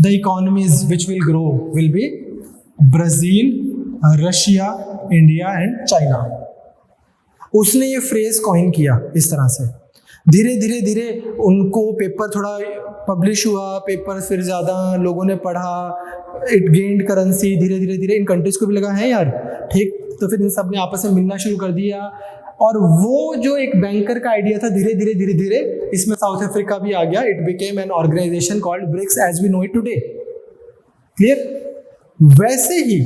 the economies which will grow will be Brazil, Russia, India and China. उसने ये फ्रेज कॉइन किया इस तरह से। धीरे धीरे धीरे उनको पेपर थोड़ा पब्लिश हुआ, पेपर फिर ज़्यादा लोगों ने पढ़ा, इट गेन्ड करेंसी। धीरे धीरे धीरे इन कंट्रीज को भी लगा है यार ठीक, तो फिर इन सब ने आपस में मिलना शुरू कर दिया। और वो जो एक बैंकर का आइडिया था, धीरे धीरे धीरे धीरे इसमें साउथ अफ्रीका भी आ गया। It became an organisation called BRICS as we know it today. Clear? वैसे ही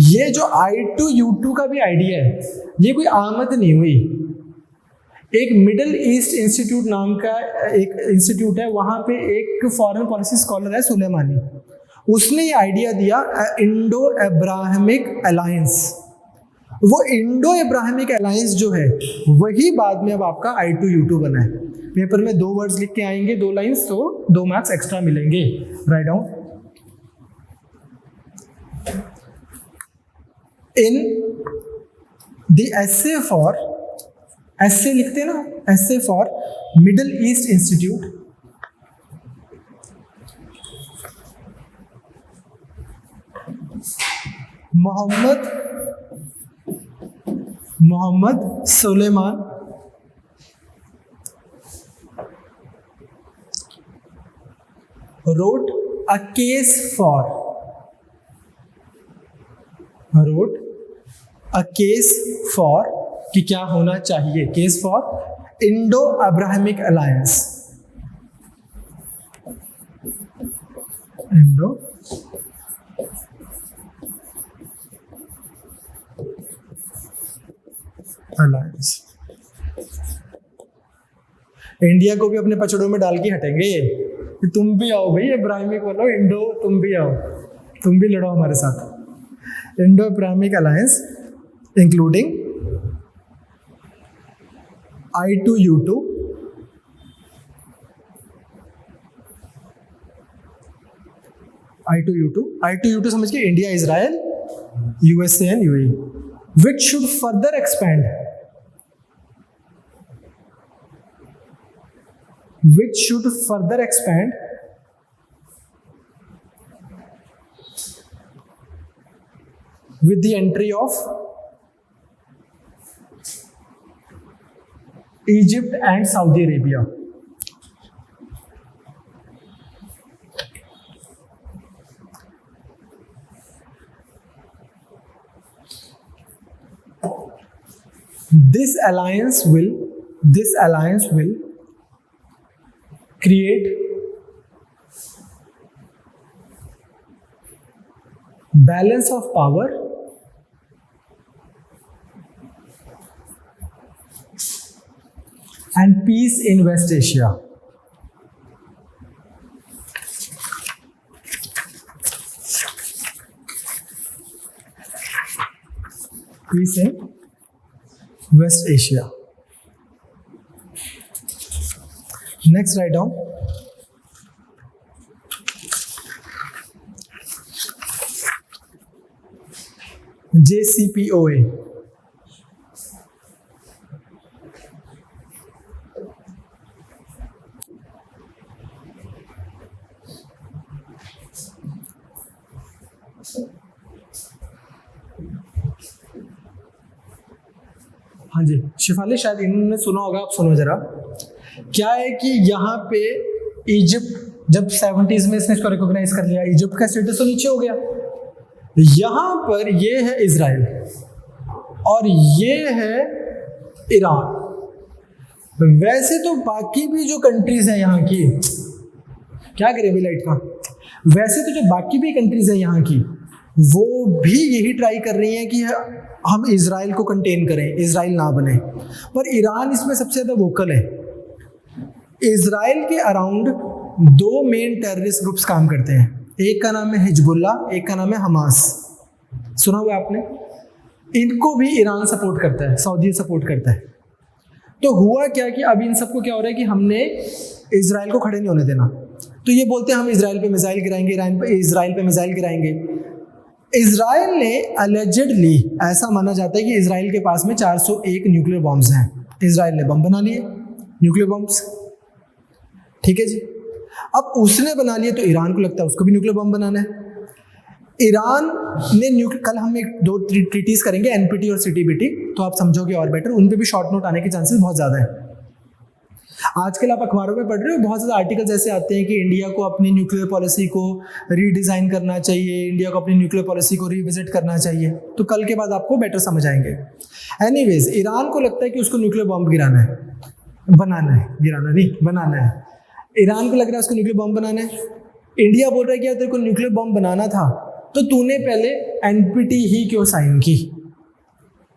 ये जो I2U2 का भी आइडिया है, ये कोई आमद नहीं हुई। एक मिडल ईस्ट इंस्टीट्यूट नाम का एक इंस्टीट्यूट है, वहाँ पे एक फॉरेन पॉलिसी स्कॉलर है सुलेमानी, उसने ये आइडिया दिया इंडो अब्राहमिक अलायंस। वो इंडो अब्राहमिक अलायंस जो है वही बाद में अब आपका I2U2 बना है। पेपर में 2 वर्ड्स लिख के आएंगे, 2 लाइंस, तो 2 मार्क्स एक्स्ट्रा मिलेंगे। Right down. In the essay लिखते हैं ना, essay for Middle East Institute, Mohammed Soliman wrote a case for कि क्या होना चाहिए, case for Indo Abrahamic alliance. Indo alliance. India को भी अपने पचड़ों में डाल के हटेंगे ये, तुम भी आओ भाई अब्राहमिक बोलो, इंडो तुम भी आओ, तुम भी लड़ो हमारे साथ। Indo Abrahamic alliance including I2U2, I2U2 समझ के India, Israel, USA and UAE, which should further expand with the entry of Egypt and Saudi Arabia. This alliance will create balance of power and peace in West Asia. Peace in West Asia. Next write down JCPOA। हाँ जी शिफाली, शायद इन्होंने सुना होगा, आप सुनो जरा। क्या है कि यहाँ पे इजिप्ट जब 70s में इसने इसको रिकॉग्नाइज कर लिया, इजिप्ट का स्टेटस तो नीचे हो गया। यहाँ पर ये है इजराइल और ये है ईरान। वैसे तो बाकी भी जो कंट्रीज हैं यहाँ की, क्या करें अभी लाइट का, वैसे तो जो बाकी भी कंट्रीज हैं यहाँ की वो भी यही ट्राई कर रही हैं कि हम इजराइल को कंटेन करें, इजराइल ना बने। पर ईरान इसमें सबसे ज़्यादा वोकल है। इजराइल के अराउंड 2 मेन टेररिस्ट ग्रुप्स काम करते हैं, एक का नाम है हिजबुल्ला, एक का नाम है हमास। सुना हुआ आपने? इनको भी ईरान सपोर्ट करता है, सऊदी सपोर्ट करता है। तो हुआ क्या कि अब इन सबको क्या हो रहा है कि हमने इजराइल को खड़े नहीं होने देना। तो ये बोलते हैं हम इजराइल पे मिसाइल गिराएंगे, इजराइल पे मिसाइल गिराएंगे। इजराइल ने अलेजेडली, ऐसा माना जाता है कि इजराइल के पास में 401 न्यूक्लियर बॉम्ब्स हैं। इजराइल ने बम बना लिए, न्यूक्लियर बॉम्ब्स, ठीक है जी। अब उसने बना लिए तो ईरान को लगता है उसको भी न्यूक्लियर बम बनाना है। ईरान ने कल हम 2 ट्रीटीज करेंगे, NPT और CTBT, तो आप समझोगे और बेटर। उन पे भी शॉर्ट नोट आने के चांसेस बहुत ज़्यादा है। आजकल आप अखबारों में पढ़ रहे हो, बहुत ज़्यादा आर्टिकल्स ऐसे आते हैं कि इंडिया को अपनी न्यूक्लियर पॉलिसी को रीडिज़ाइन करना चाहिए, इंडिया को अपनी न्यूक्लियर पॉलिसी को रिविजिट करना चाहिए। तो कल के बाद आपको बेटर समझ आएंगे। एनीवेज, ईरान को लगता है कि उसको न्यूक्लियर बॉम्ब गिराना है, बनाना है, गिराना नहीं, बनाना है। ईरान को लग रहा है उसको न्यूक्लियर बॉम्ब बनाना है। इंडिया बोल रहा है कि यार तेरे को न्यूक्लियर बॉम्ब बनाना था तो तूने पहले NPT ही क्यों साइन की?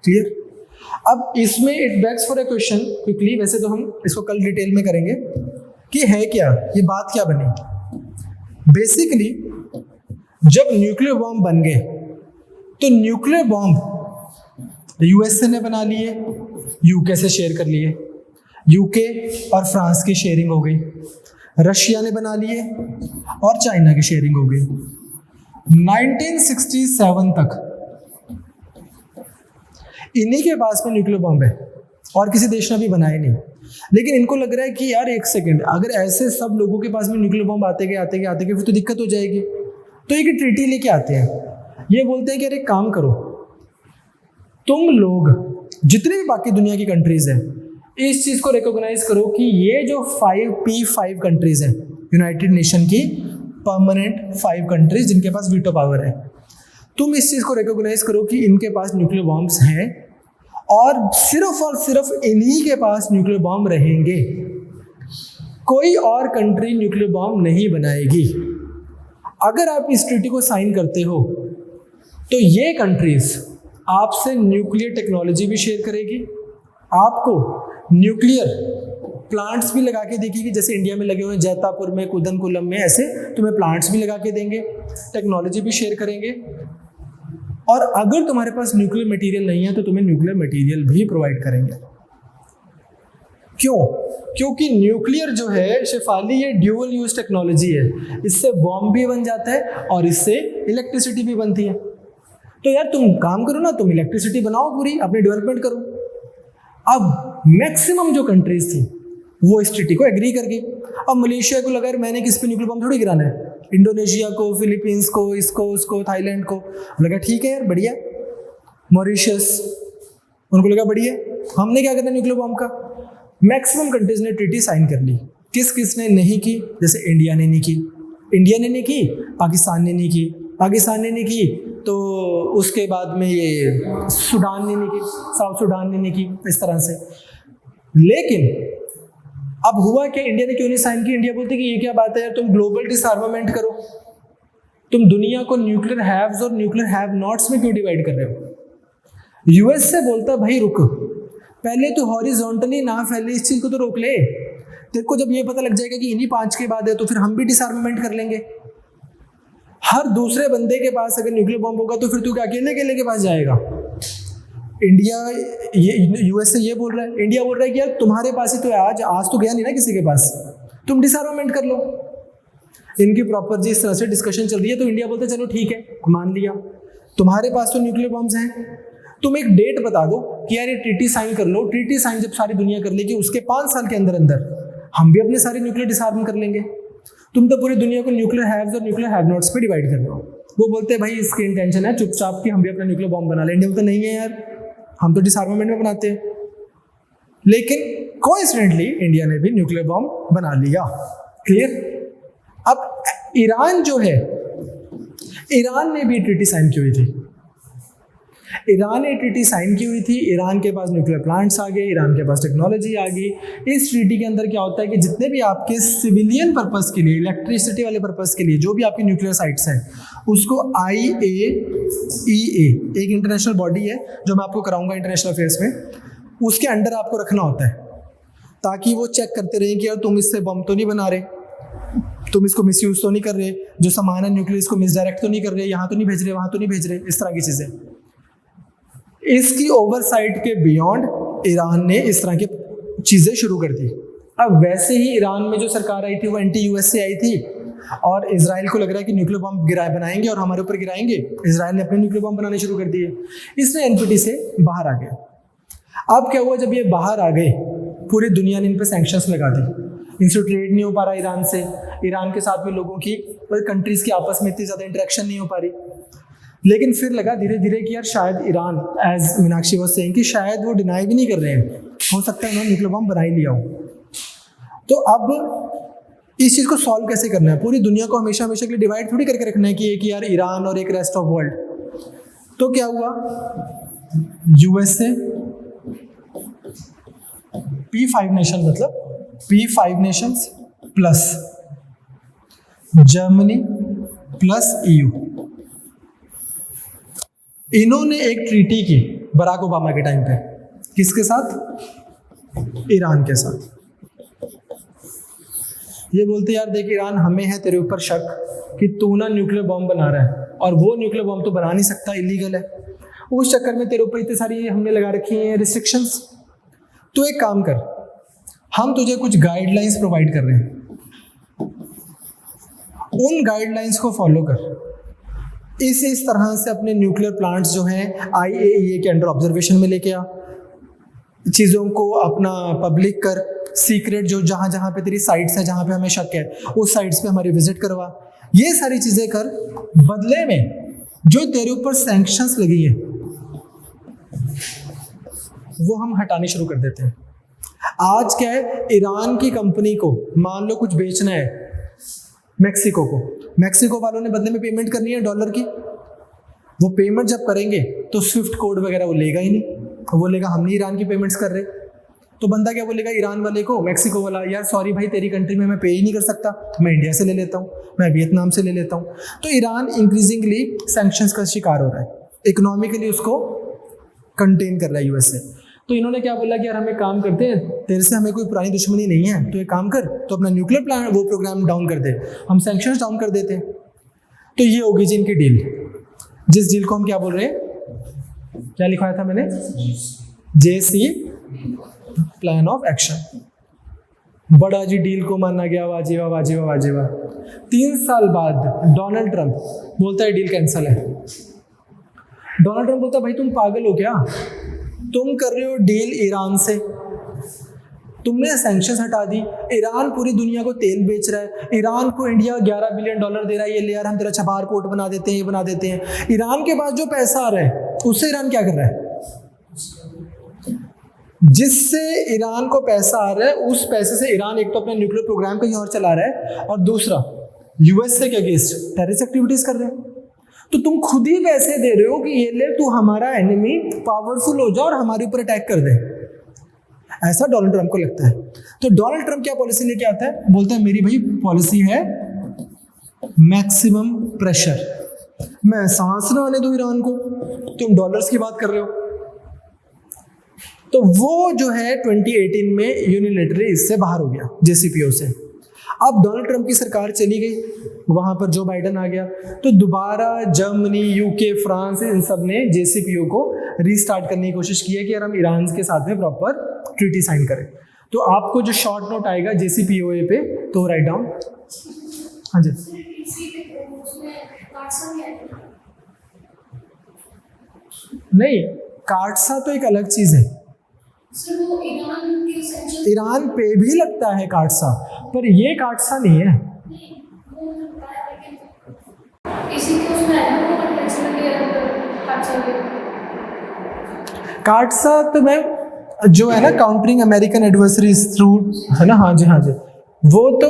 क्लियर? अब इसमें it backs for a question quickly, वैसे तो हम इसको कल डिटेल में करेंगे कि है क्या, ये बात क्या बनी। बेसिकली जब न्यूक्लियर बॉम्ब बन गए तो न्यूक्लियर बॉम्ब USA ने बना लिए, UK से शेयर कर लिए, UK और फ्रांस की शेयरिंग हो गई, रशिया ने बना लिए और चाइना की शेयरिंग हो गई। 1967 तक इन्हीं के पास में न्यूक्लियर बॉम्ब है और किसी देश ने भी बनाए नहीं। लेकिन इनको लग रहा है कि यार एक सेकंड, अगर ऐसे सब लोगों के पास में न्यूक्लियर बॉम्ब आते गए फिर तो दिक्कत हो जाएगी। तो एक ट्रीटी लेके आते हैं, ये बोलते हैं कि यार एक काम करो, तुम लोग जितने भी बाकी दुनिया की कंट्रीज हैं इस चीज़ को रिकॉग्नाइज करो कि ये जो 5P5 कंट्रीज हैं, यूनाइटेड नेशन की परमानेंट 5 कंट्रीज जिनके पास वीटो पावर है, तुम इस चीज़ को रिकॉग्नाइज करो कि इनके पास न्यूक्लियर बॉम्ब्स हैं और सिर्फ इन्हीं के पास न्यूक्लियर बॉम्ब रहेंगे, कोई और कंट्री न्यूक्लियर बॉम्ब नहीं बनाएगी। अगर आप इस ट्रीटी को साइन करते हो तो ये कंट्रीज आपसे न्यूक्लियर टेक्नोलॉजी भी शेयर करेगी, आपको न्यूक्लियर प्लांट्स भी लगा के देखेगी, जैसे इंडिया में लगे हुए हैं जैतापुर में, कुदनकुलम में, ऐसे तुम्हें प्लांट्स भी लगा के देंगे, टेक्नोलॉजी भी शेयर करेंगे। और अगर तुम्हारे पास न्यूक्लियर मटेरियल नहीं है तो तुम्हें न्यूक्लियर मटेरियल भी प्रोवाइड करेंगे। क्यों? क्योंकि न्यूक्लियर जो है शेफाली, ये ड्यूअल यूज टेक्नोलॉजी है, इससे बॉम्ब भी बन जाता है और इससे इलेक्ट्रिसिटी भी बनती है। तो यार तुम काम करो ना, तुम इलेक्ट्रिसिटी बनाओ, पूरी अपनी डेवलपमेंट करो। अब मैक्सिमम जो कंट्रीज थी वो इस ट्रीटी को एग्री कर गई। अब मलेशिया को लगा मैंने किस पे न्यूक्लियर बम थोड़ी गिराना है, इंडोनेशिया को, फिलीपींस को, इसको, उसको, थाईलैंड को लगा ठीक है यार बढ़िया, मॉरिशस, उनको लगा बढ़िया, हमने क्या करना न्यूक्लियर बम का। मैक्सिमम कंट्रीज ने ट्रीटी साइन कर ली। किस किस ने नहीं की? जैसे इंडिया ने नहीं की, इंडिया ने नहीं की, पाकिस्तान ने नहीं की, पाकिस्तान ने नहीं की तो उसके बाद में ये सूडान ने नहीं की, साउथ सूडान ने नहीं की, इस तरह से। लेकिन अब हुआ क्या, इंडिया ने क्यों नहीं साइन की? इंडिया बोलती कि ये क्या बात है यार, तुम ग्लोबल डिसआर्मामेंट करो, तुम दुनिया को न्यूक्लियर हैव्स और न्यूक्लियर हैव नॉट्स में क्यों डिवाइड कर रहे हो? यूएस से बोलता भाई रुक, पहले तो हॉरिजॉन्टली ना फैले, इस चीज को तो रोक ले। तेरे को जब ये पता लग जाएगा कि इन्हीं 5 के बाद है तो फिर हम भी डिसआर्मामेंट कर लेंगे। हर दूसरे बंदे के पास अगर न्यूक्लियर बॉम्ब होगा तो फिर तू क्या अकेले के पास जाएगा? इंडिया ये यूएसए ये बोल रहा है, इंडिया बोल रहा है कि यार तुम्हारे पास ही तो है, आज तो गया नहीं ना किसी के पास, तुम डिसआर्मामेंट कर लो। इनकी प्रॉपर जी इस तरह से डिस्कशन चल रही है, तो इंडिया बोलते चलो ठीक है मान लिया, तुम्हारे पास तो न्यूक्लियर बॉम्ब्स हैं, तुम एक डेट बता दो कि यार ये ट्रीटी साइन कर लो। ट्रीटी साइन जब सारी दुनिया कर लेगी उसके 5 साल के अंदर अंदर हम भी अपने सारे न्यूक्लियर डिसआर्म कर लेंगे। तुम तो पूरी दुनिया को न्यूक्लियर हैव्स और न्यूक्लियर हैव नॉट्स पे डिवाइड कर रहे हो। वो बोलते हैं भाई इसकी इंटेंशन है चुपचाप कि हम भी अपना न्यूक्लियर बॉम्ब बना लें। इंडिया बोलता नहीं है यार, हम तो डिसआर्मामेंट में बनाते हैं। लेकिन कोइंसिडेंटली इंडिया ने भी न्यूक्लियर बॉम्ब बना लिया। क्लियर? अब ईरान जो है, ईरान ने भी ट्रीटी साइन की हुई थी। ईरान ने ट्रीटी साइन की हुई थी, ईरान के पास न्यूक्लियर प्लांट्स आ गए, ईरान के पास टेक्नोलॉजी आ गई। इस ट्रीटी के अंदर क्या होता है कि जितने भी आपके सिविलियन पर्पस के लिए, इलेक्ट्रिसिटी वाले पर्पस के लिए जो भी आपकी न्यूक्लियर साइट्स हैं, उसको IAEA एक इंटरनेशनल बॉडी है जो मैं आपको कराऊंगा इंटरनेशनल अफेयर्स में, उसके अंडर आपको रखना होता है ताकि वो चेक करते रहें कि यार तुम इससे बम तो नहीं बना रहे, तुम इसको मिसयूज तो नहीं कर रहे, जो सामान है न्यूक्लियर इसको मिसडायरेक्ट तो नहीं कर रहे, यहाँ तो नहीं भेज रहे, वहाँ तो नहीं भेज रहे, इस तरह की चीज़ें। इसकी ओवरसाइट के बियॉन्ड ईरान ने इस तरह की चीज़ें शुरू कर दी। अब वैसे ही ईरान में जो सरकार आई थी वो एंटी यूएसए आई थी, और इजराइल को लग रहा है कि न्यूक्लियर बम बनाएंगे और हमारे ऊपर गिराएंगे। इजराइल ने अपने न्यूक्लियर बम बनाने शुरू कर दिए, इसने एनपीटी से बाहर आ गया। अब क्या हुआ, जब ये बाहर आ गए पूरी दुनिया ने इन पर सैंक्शंस लगा दी, इनसे ट्रेड नहीं हो पा रहा ईरान से, ईरान के साथ में लोगों की कंट्रीज़ की आपस में इतनी ज़्यादा इंटरेक्शन नहीं हो पा रही। लेकिन फिर लगा धीरे धीरे कि यार शायद Iran, as Meenakshi was saying, कि शायद वो डिनाई भी नहीं कर रहे हैं, हो सकता है उन्होंने न्यूक्लियर बम बना ही लिया हो। तो अब इस चीज़ को सॉल्व कैसे करना है? पूरी दुनिया को हमेशा हमेशा के लिए डिवाइड थोड़ी करके रखना है कि एक यार ईरान और एक रेस्ट ऑफ वर्ल्ड। तो क्या हुआ, यूएसए P5 नेशन, मतलब P5 Nations plus Germany plus EU, इन्होंने एक ट्रीटी की बराक ओबामा के टाइम पे, किसके साथ? ईरान के साथ। ये बोलते यार देख ईरान, हमें है तेरे ऊपर शक कि तू ना न्यूक्लियर बॉम्ब बना रहा है, और वो न्यूक्लियर बॉम्ब तो बना नहीं सकता, इलीगल है। उस चक्कर में तेरे ऊपर इतनी सारी हमने लगा रखी हैं रिस्ट्रिक्शंस। तो एक काम कर, हम तुझे कुछ गाइडलाइंस प्रोवाइड कर रहे हैं, उन गाइडलाइंस को फॉलो कर। इस तरह से अपने न्यूक्लियर प्लांट्स जो हैं IAEA के अंडर ऑब्जर्वेशन में लेके आ, चीज़ों को अपना पब्लिक कर, सीक्रेट जो जहाँ जहाँ पे तेरी साइट्स है, जहाँ पे हमें शक है, उस साइट्स पे हमारी विजिट करवा, ये सारी चीज़ें कर। बदले में जो तेरे ऊपर सैंक्शंस लगी है वो हम हटाने शुरू कर देते हैं। आज क्या है, ईरान की कंपनी को मान लो कुछ बेचना है मैक्सिको को, मैक्सिको वालों ने बदले में पेमेंट करनी है डॉलर की। वो पेमेंट जब करेंगे तो स्विफ्ट कोड वगैरह वो लेगा ही नहीं, वो बोलेगा हम नहीं ईरान की पेमेंट्स कर रहे। तो बंदा क्या बोलेगा ईरान वाले को, मैक्सिको वाला, यार सॉरी भाई तेरी कंट्री में मैं पे ही नहीं कर सकता, मैं इंडिया से ले लेता हूँ, मैं वियतनाम से ले लेता हूँ। तो ईरान इंक्रीजिंगली सैंक्शंस का शिकार हो रहा है, इकोनॉमिकली उसको कंटेन कर रहा है यूएसए। तो इन्होंने क्या बोला कि यार हम एक काम करते हैं, तेरे से हमें कोई पुरानी दुश्मनी नहीं है, तो एक काम कर, तो अपना न्यूक्लियर प्लान वो प्रोग्राम डाउन कर दे, हम सैंक्शंस डाउन कर देते हैं। तो ये होगी जी इनकी डील, जिस डील को हम क्या बोल रहे हैं, क्या लिखवाया था मैंने, JC प्लान ऑफ एक्शन। बड़ा जी डील को माना गया, वाजेवा वाजेवा वाजेवा। 3 साल बाद डोनाल्ड ट्रंप बोलता है डील कैंसिल है। डोनाल्ड ट्रंप बोलता है भाई तुम पागल हो क्या, तुम कर रहे हो डील ईरान से, तुमने सैंक्शंस हटा दी, ईरान पूरी दुनिया को तेल बेच रहा है, ईरान को इंडिया $11 बिलियन दे रहा है, ये ले यार हम तेरा छबार पोर्ट बना देते हैं, ये बना देते हैं। ईरान के पास जो पैसा आ रहा है उससे ईरान क्या कर रहा है, जिससे ईरान को पैसा आ रहा है उस पैसे से ईरान एक तो अपना न्यूक्लियर प्रोग्राम कहीं और चला रहा है, और दूसरा यूएसए के अगेंस्ट टेररिस्ट एक्टिविटीज कर रहे हैं। तो तुम खुद ही पैसे दे रहे हो कि ये ले तू हमारा एनिमी पावरफुल हो जा और हमारे ऊपर अटैक कर दे, ऐसा डोनाल्ड ट्रंप को लगता है। तो डोनाल्ड ट्रंप क्या पॉलिसी लेके आता है, बोलता है मेरी भाई पॉलिसी है मैक्सिमम प्रेशर, मैं सांस ना आने दूं ईरान को, तुम डॉलर्स की बात कर रहे हो। तो वो जो है 2018 में यूनिलैटरली इससे बाहर हो गया, JCPO से। अब डोनाल्ड ट्रंप की सरकार चली गई, वहाँ पर जो बाइडन आ गया, तो दोबारा जर्मनी, UK, फ्रांस, इन सब ने JCPO को रीस्टार्ट करने की कोशिश की है कि यार हम ईरान के साथ में प्रॉपर ट्रीटी साइन करें। तो आपको जो शॉर्ट नोट आएगा JCPOA पे, तो राइट डाउन। हाँ जी, नहीं, काटसा तो एक अलग चीज है। सर वो ईरान के सेंचुरी ईरान पे भी लगता है काटसा, पर ये काटसा नहीं है। इसी के उसमें है ना वो कॉन्टेक्स्ट में कि अच्छा काटसा तो मैं जो है ना काउंटरिंग अमेरिकन एडवर्सरीज थ्रू, है ना, हाँ जी हाँ जी, वो तो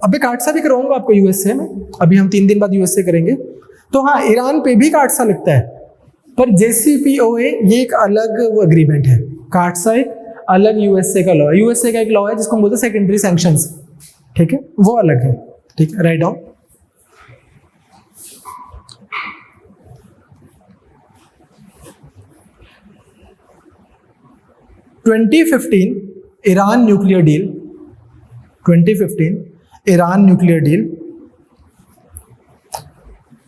अबे काटसा भी कराऊंगा आपको यूएसए में, अभी हम 3 दिन बाद यूएसए करेंगे। तो हाँ, ईरान पे भी काटसा लगता है, पर JCPOA ये एक अलग एग्रीमेंट है। काटसा एक अलग यूएसए का लॉ है। यूएसए का एक लॉ है जिसको हम बोलते हैं सेकेंडरी सैंक्शंस, ठीक है, वो अलग है। ठीक है, write down. Iran nuclear deal, 2015 Iran nuclear deal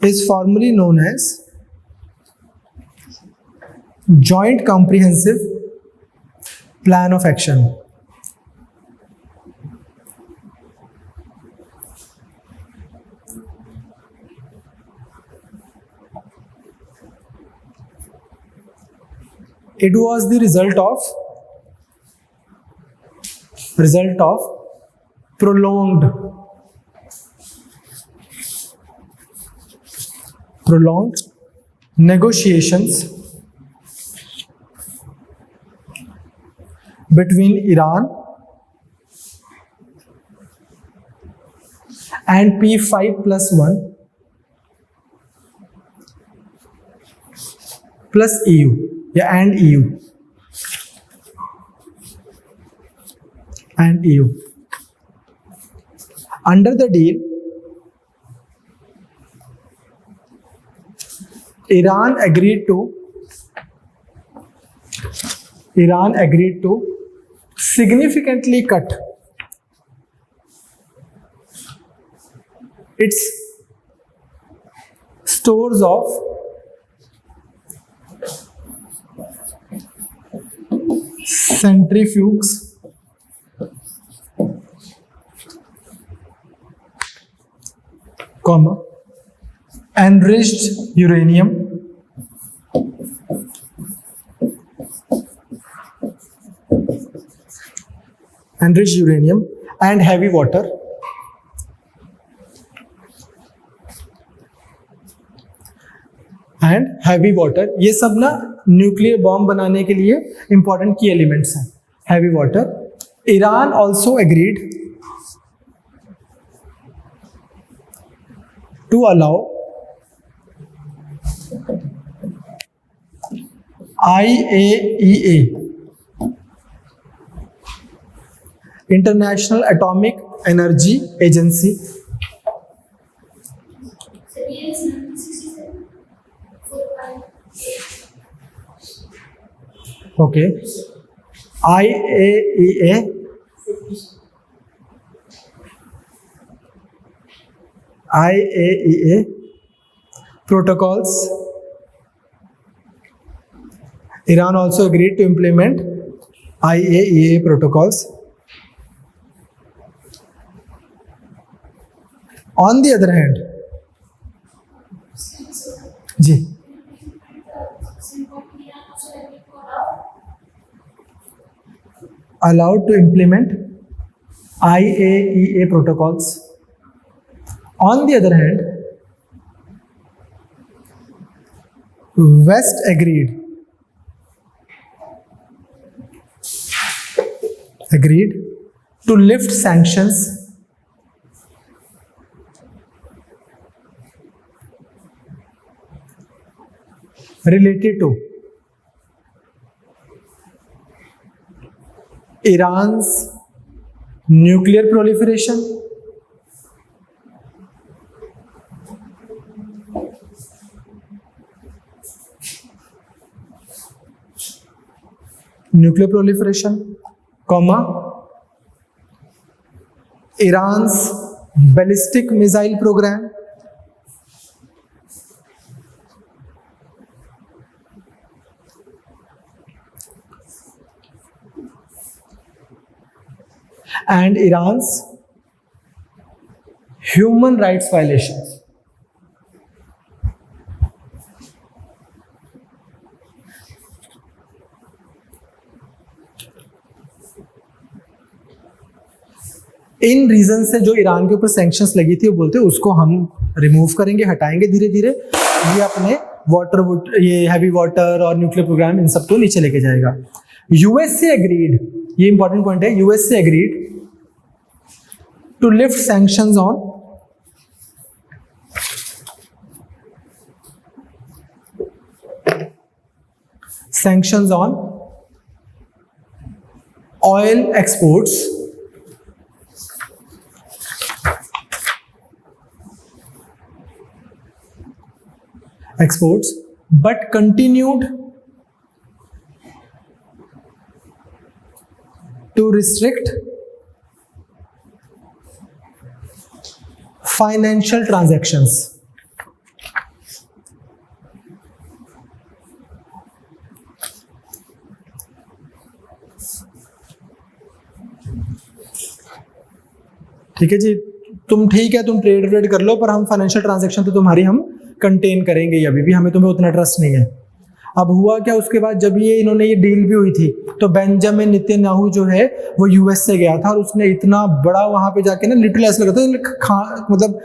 is formally known as Joint Comprehensive Plan of Action. It was the result of prolonged negotiations between Iran and P5+1 plus EU, and EU. Under the deal, Iran agreed to significantly cut its stores of centrifuges, enriched uranium, and heavy water, ये सब ना न्यूक्लियर बॉम्ब बनाने के लिए इंपॉर्टेंट की एलिमेंट्स हैं। Heavy water. Iran also agreed to allow IAEA, International Atomic Energy Agency, okay, IAEA protocols. Iran also agreed to implement IAEA protocols. On the other hand, जी, allowed to implement IAEA protocols. On the other hand, West agreed to lift sanctions related to Iran's nuclear proliferation, Iran's ballistic missile program, and Iran's human rights violations. In reason से जो ईरान के ऊपर सैंक्शंस लगी थी वो बोलते हैं उसको हम रिमूव करेंगे, हटाएंगे धीरे धीरे। ये अपने वाटर, ये हैवी वाटर और न्यूक्लियर प्रोग्राम इन सबको नीचे लेके जाएगा। यूएसए एग्रीड, ये इंपॉर्टेंट पॉइंट है, USA agreed to lift sanctions on oil exports, but continued to restrict financial transactions. ठीक है जी, तुम ठीक है, तुम ट्रेड कर लो, पर हम फाइनेंशियल ट्रांजैक्शन तो तुम्हारी हम कंटेन करेंगे, अभी भी हमें तुम्हें उतना ट्रस्ट नहीं है। अब हुआ क्या, उसके बाद जब इन्होंने ये डील भी हुई थी तो बेंजामिन नेतन्याहू जो है वो यूएस से गया था और उसने इतना बड़ा वहां पे जाके ना लिटरली ऐसा लगा था मतलब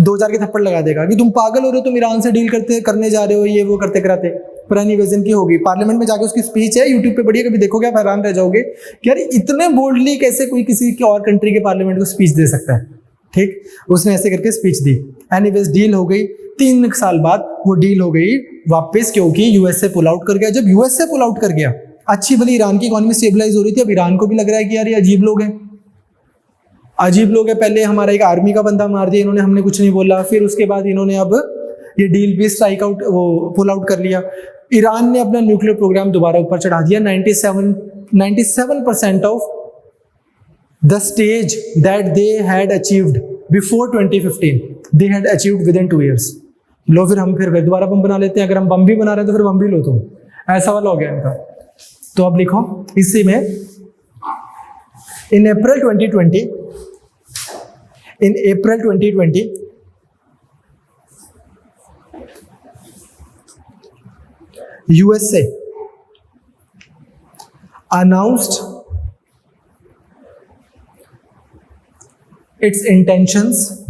2000 के थप्पड़ लगा देगा कि तुम पागल हो रहे हो, तुम ईरान से डील करने जा रहे हो, ये वो करते कराते। पुरानी वर्जन की होगी, पार्लियामेंट में जाके उसकी स्पीच है, यूट्यूब पे बढ़िया, कभी देखोगे आप हैरान रह जाओगे कि यार इतने बोल्डली कैसे कोई किसी की और कंट्री के पार्लियामेंट को स्पीच दे सकता है। ठीक, उसने ऐसे करके स्पीच दी। एनीवेज डील हो गई, 3 साल बाद वो डील हो गई वापस, क्योंकि यूएसए पुल आउट कर गया। जब यूएसए पुल आउट कर गया, अच्छी भली ईरान की इकोनॉमी स्टेबलाइज हो रही थी, अब ईरान को भी लग रहा है कि यार ये अजीब लोग हैं, अजीब लोग हैं। पहले हमारा एक आर्मी का बंदा मार दिया इन्होंने, हमने कुछ नहीं बोला, फिर उसके बाद इन्होंने अब ये डील भी स्ट्राइक आउट, वो पुल आउट कर लिया। ईरान ने अपना न्यूक्लियर प्रोग्राम दोबारा ऊपर चढ़ा दिया। 97% of the stage that they had achieved before 2015 they had achieved with in 2 years। लो फिर हम फिर दोबारा बम बना लेते हैं, अगर हम बम भी बना रहे हैं तो फिर बम भी लो तुम, ऐसा वाला हो गया इनका। तो अब लिखो इसी में, इन अप्रैल 2020 USA announced its intentions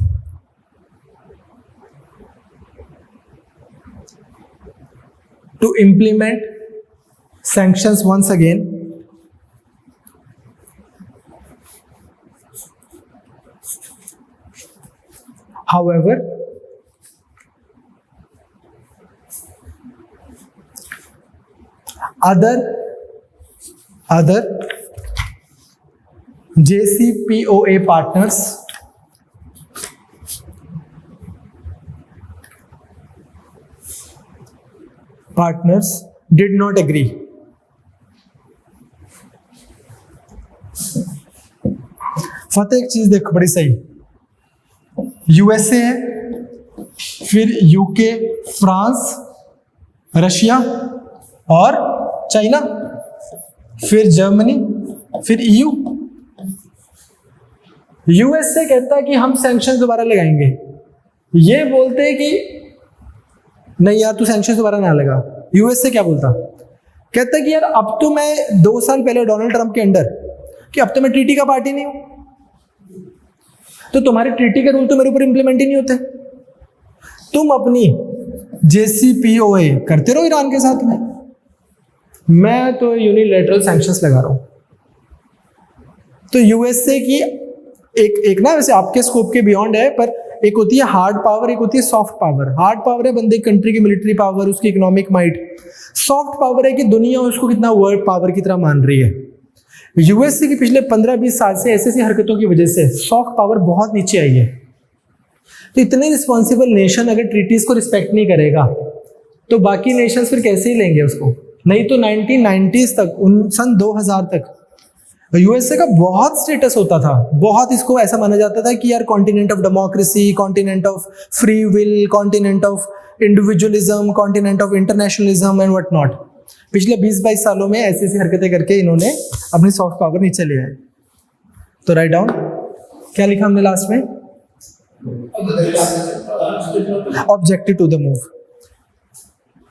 to implement sanctions once again. However, other JCPOA partners did not agree. फतेह, एक चीज देखो बड़ी सही, यूएसए है, फिर यूके, फ्रांस, रशिया और चाइना, फिर जर्मनी, फिर ईयू। यूएसए कहता है कि हम सैंक्शन दोबारा लगाएंगे, ये बोलते हैं कि नहीं यार तू सैंक्शन दोबारा ना लगा। यूएसए क्या बोलता, कहता है कि यार अब तो मैं 2 साल पहले डोनाल्ड ट्रंप के अंडर कि अब तो मैं ट्रीटी का पार्टी नहीं हूं, तो तुम्हारे ट्रीटी के रूल तो मेरे ऊपर इंप्लीमेंट ही नहीं होते। तुम अपनी JCPOA करते रहो ईरान के साथ में, मैं तो यूनिलैटरल सैंक्शंस लगा रहा हूं। तो यूएसए की एक ना वैसे आपके स्कोप के बियॉन्ड है, पर एक होती है हार्ड पावर, एक होती है सॉफ्ट पावर। हार्ड पावर है बंदे कंट्री की मिलिट्री पावर, उसकी इकोनॉमिक माइट। सॉफ्ट पावर है कि दुनिया उसको कितना वर्ल्ड पावर की तरह मान रही है। यूएसए की पिछले 15-20 साल से ऐसी हरकतों की वजह से सॉफ्ट पावर बहुत नीचे आई है। तो इतने रिस्पॉन्सिबल नेशन अगर ट्रीटीज को रिस्पेक्ट नहीं करेगा तो बाकी नेशंस फिर कैसे ही लेंगे उसको। नहीं तो 1990s तक, सन 2000 तक यूएसए का बहुत स्टेटस होता था, बहुत इसको ऐसा माना जाता था कि यार continent of democracy, continent of free will, continent of individualism, continent of internationalism and what not. पिछले 20-22 सालों में ऐसी हरकतें करके इन्होंने अपनी सॉफ्ट पावर नीचे ले आए। तो राइट डाउन, क्या लिखा हमने लास्ट में? Objected to the move.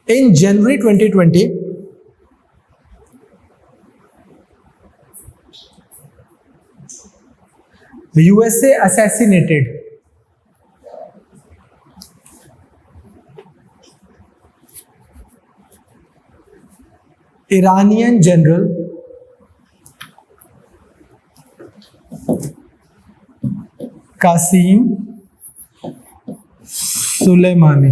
In January 2020, USA assassinated Iranian general Qasim Soleimani.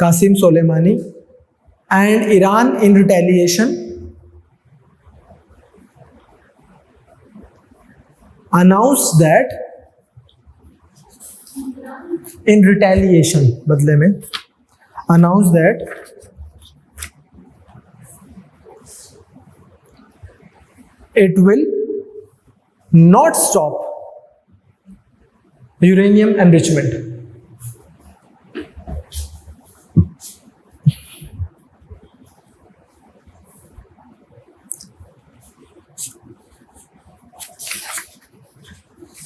Qasim Soleimani, and Iran in retaliation announced that in retaliation बदले में announced that it will not stop uranium enrichment.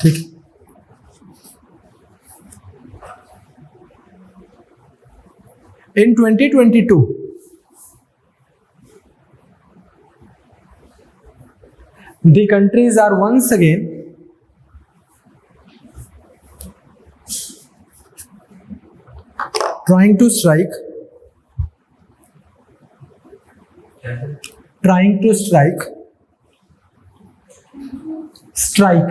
ठीक. In 2022, the countries are once again trying to strike STRIKE.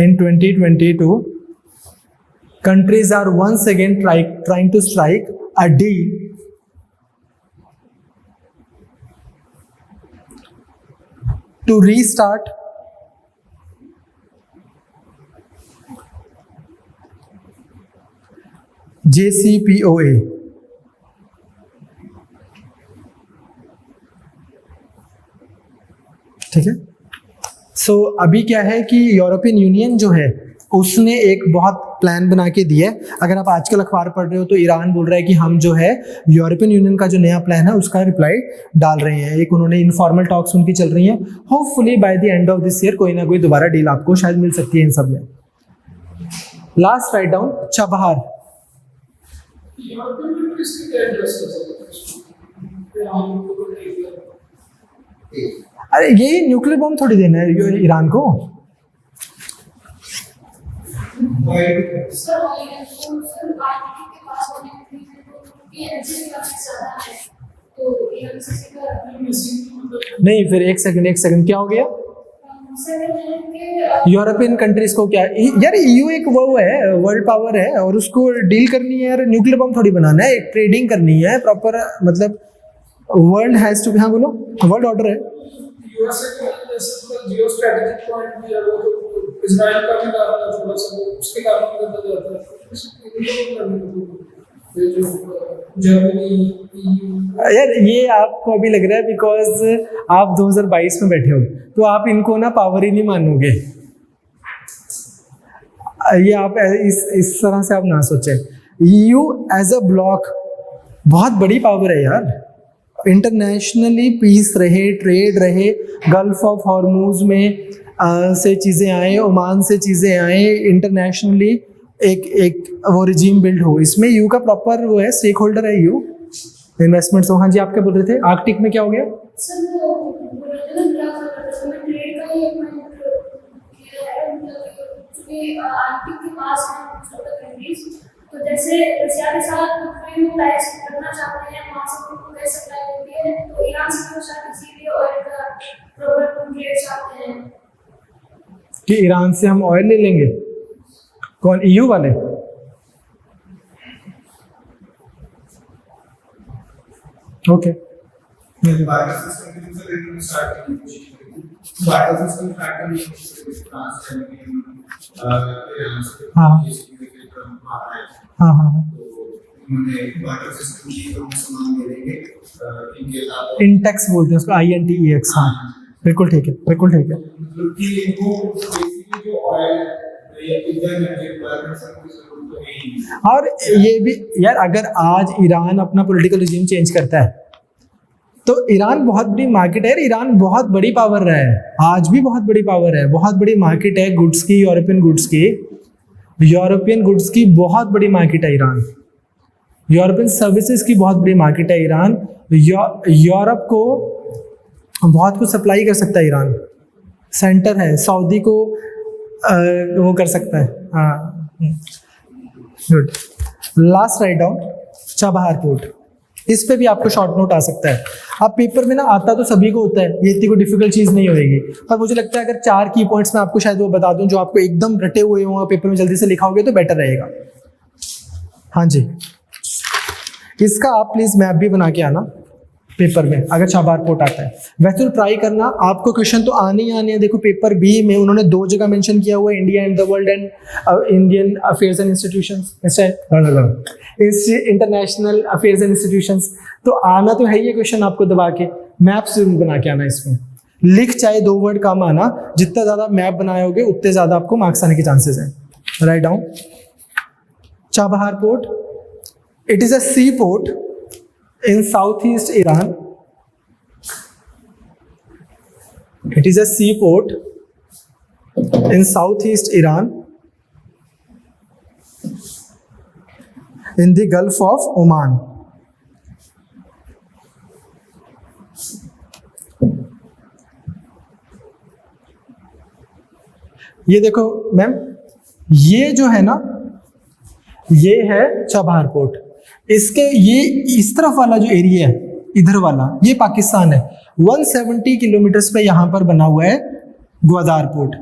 In 2022, countries are once again trying to strike a deal to restart JCPOA. ठीक है. सो अभी क्या है कि यूरोपियन यूनियन जो है उसने एक बहुत प्लान बना के दिया है. अगर आप आजकल अखबार पढ़ रहे हो तो ईरान बोल रहा है कि हम जो है यूरोपियन यूनियन का जो नया प्लान है उसका रिप्लाई डाल रहे हैं. एक उन्होंने इनफॉर्मल टॉक्स उनकी चल रही हैं. Hopefully by the end of this year कोई ना कोई दोबारा डील आपको शायद मिल सकती है इन सब में. Last right down Chabahar. अरे यही न्यूक्लियर बॉम्ब थोड़ी देना है ईरान को. नहीं फिर एक सेकंड क्या हो गया? यूरोपियन कंट्रीज को क्या यार, ईयू एक वो है वर्ल्ड पावर है और उसको डील करनी है यार. न्यूक्लियर बम थोड़ी बनाना है, एक ट्रेडिंग करनी है प्रॉपर. मतलब वर्ल्ड हैज टू, हाँ बोलो, वर्ल्ड ऑर्डर है. यूएसए के जैसे जियो स्ट्रेटेजिक पॉइंट भी है, वो तो इजराइल का भी कारण है थोड़ा सा, उसके कारण भी करना जाता है. यार ये आपको अभी लग रहा है बिकॉज आप 2022 में बैठे हो तो आप इनको ना पावर ही नहीं मानोगे. ये आप इस तरह से आप ना सोचें. ईयू एज अ ब्लॉक बहुत बड़ी पावर है यार. इंटरनेशनली पीस रहे, ट्रेड रहे, गल्फ ऑफ हॉर्मूज में से चीज़ें आए, ओमान से चीज़ें आए, इंटरनेशनली एक वो रिजीम बिल्ड हो. इसमें यू का प्रॉपर वो है, स्टेक होल्डर है यू इन्वेस्टमेंट्स. हाँ जी आप क्या बोल रहे थे? आर्कटिक में क्या हो गया? तो जैसे रशिया के साथ टैक्स करना चाहते हैं, वहाँ से उनको गैस सप्लाई होती है, तो ईरान से वो शायद इसीलिए ऑयल का प्रॉपर ट्रेड चाहते हैं कि ईरान से हम ऑयल ले लेंगे. कौन? ईयू वाले? ओके. हाँ हाँ हाँ. इंटेक्स बोलते हैं उसको, INTEX. हाँ बिल्कुल ठीक है, बिल्कुल ठीक है. या इधर एनर्जी रिक्वायरमेंट्स की जरूरत तो है ही नहीं। और ये भी यार, अगर आज ईरान अपना पॉलिटिकल रिजीम चेंज करता है तो ईरान बहुत बड़ी मार्केट है। ईरान बहुत बड़ी पावर रहा है, आज भी बहुत बड़ी पावर है, बहुत बड़ी मार्केट है गुड्स की, यूरोपियन गुड्स की बहुत बड़ी मार्केट है ईरान। यूरोपियन सर्विसेज की बहुत बड़ी मार्केट है ईरान। यूरोप को बहुत कुछ सप्लाई कर सकता है ईरान, सेंटर है। सऊदी को वो कर सकता है। हाँ, good. Last right down Chabahar port, इस पे भी आपको शॉर्ट नोट आ सकता है। अब पेपर में ना आता तो सभी को होता है, ये इतनी कोई डिफिकल्ट चीज़ नहीं होगी, पर मुझे लगता है अगर 4 की पॉइंट्स में आपको शायद वो बता दूं जो आपको एकदम रटे हुए हों, पेपर में जल्दी से लिखाओगे तो बेटर रहेगा। हाँ जी, इसका आप प्लीज़ मैप भी बना के आना पेपर में अगर चाबहार पोर्ट आता है। वैसे तो ट्राई करना, आपको क्वेश्चन तो आने ही आने हैं। देखो पेपर बी में उन्होंने 2 जगह मेंशन किया हुआ है, India and the world and Indian affairs and institutions, international affairs and institutions. तो आना तो है ही क्वेश्चन आपको दबा के। मैप्स बना के आना, इसमें लिख चाहे 2 वर्ड कम आना, जितना ज़्यादा मैप बनाए उतने ज़्यादा आपको मार्क्स आने के चांसेस हैं। Write down Chabahar port, it is a sea port in southeast Iran. It is a seaport in southeast Iran in the Gulf of Oman. ये देखो मैम, ये जो है ना, ये है चाबहार पोर्ट। इसके ये इस तरफ वाला जो एरिया है, इधर वाला, ये पाकिस्तान है। 170 किलोमीटर्स पे यहाँ पर बना हुआ है ग्वादार पोर्ट।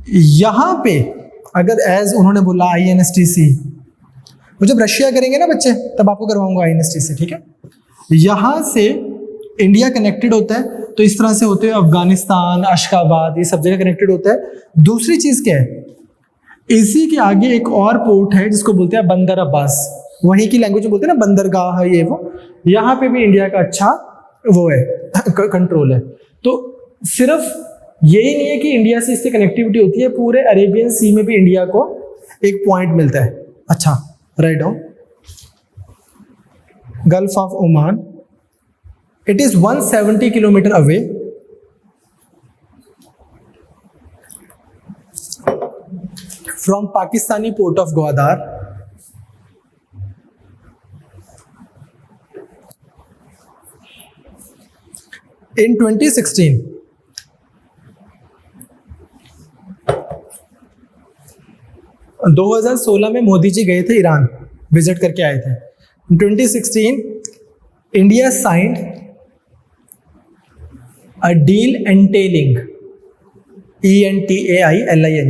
यहाँ पे अगर एज उन्होंने बोला INSTC, वो जब रशिया करेंगे ना बच्चे तब आपको करवाऊंगा INSTC, ठीक है। यहाँ से इंडिया कनेक्टेड होता है, तो इस तरह से होते हुए अफगानिस्तान, अशकाबाद, ये सब जगह कनेक्टेड होता है। दूसरी चीज़ क्या है, इसी के आगे एक और पोर्ट है जिसको बोलते हैं बंदर अब्बास, वहीं की लैंग्वेज में बोलते हैं ना बंदरगाह है ये वो। यहाँ पे भी इंडिया का अच्छा वो है कंट्रोल है। तो सिर्फ यही नहीं है कि इंडिया से इससे कनेक्टिविटी होती है, पूरे अरेबियन सी में भी इंडिया को एक पॉइंट मिलता है। अच्छा, write down gulf of Oman, it is 170 kilometre away from Pakistani port of Gwadar. In 2016, in 2016 में मोदी जी गए थे ईरान, विजिट करके आए थे। In 2016, India signed a deal entailing ENTAILING,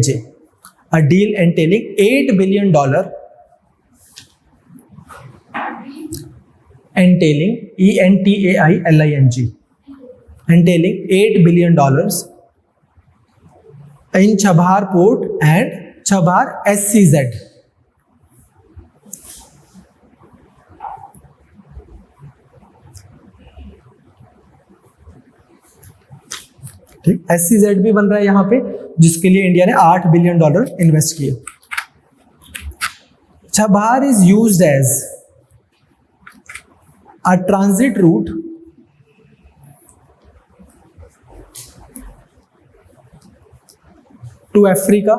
a deal entailing $8 billion, entailing ENTAILING, entailing $8 billion in Chabahar Port and Chabahar SCZ. ठीक, SCZ भी बन रहा है यहाँ पे, जिसके लिए इंडिया ने $8 बिलियन इन्वेस्ट किए। Chabahar is used as a transit route to Africa,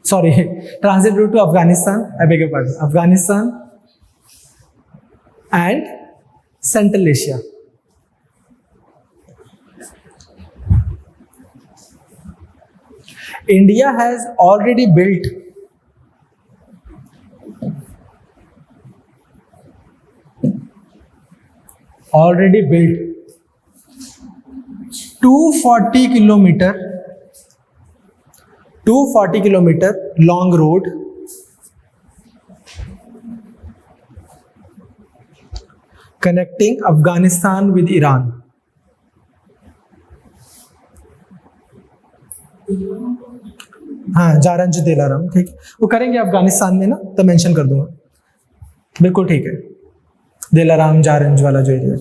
transit route to Afghanistan, I beg your pardon, Afghanistan and Central Asia. India has already built already built 240 kilometer long road connecting Afghanistan with Iran. हाँ, जारंज दिलाराम, ठीक, वो करेंगे अफगानिस्तान में ना, तो मेंशन कर दूंगा, बिल्कुल ठीक है, दिलाराम जारंज वाला जो area.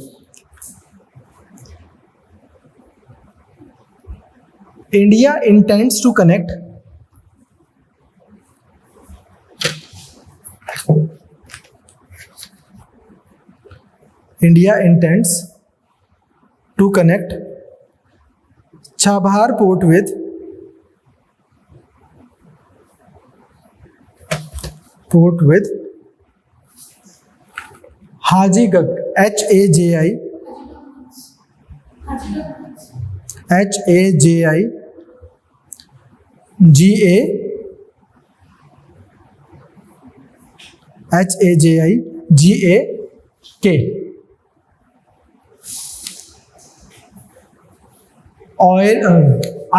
India intends to connect India intends to connect Chabahar port with Hajiganj, Hajigak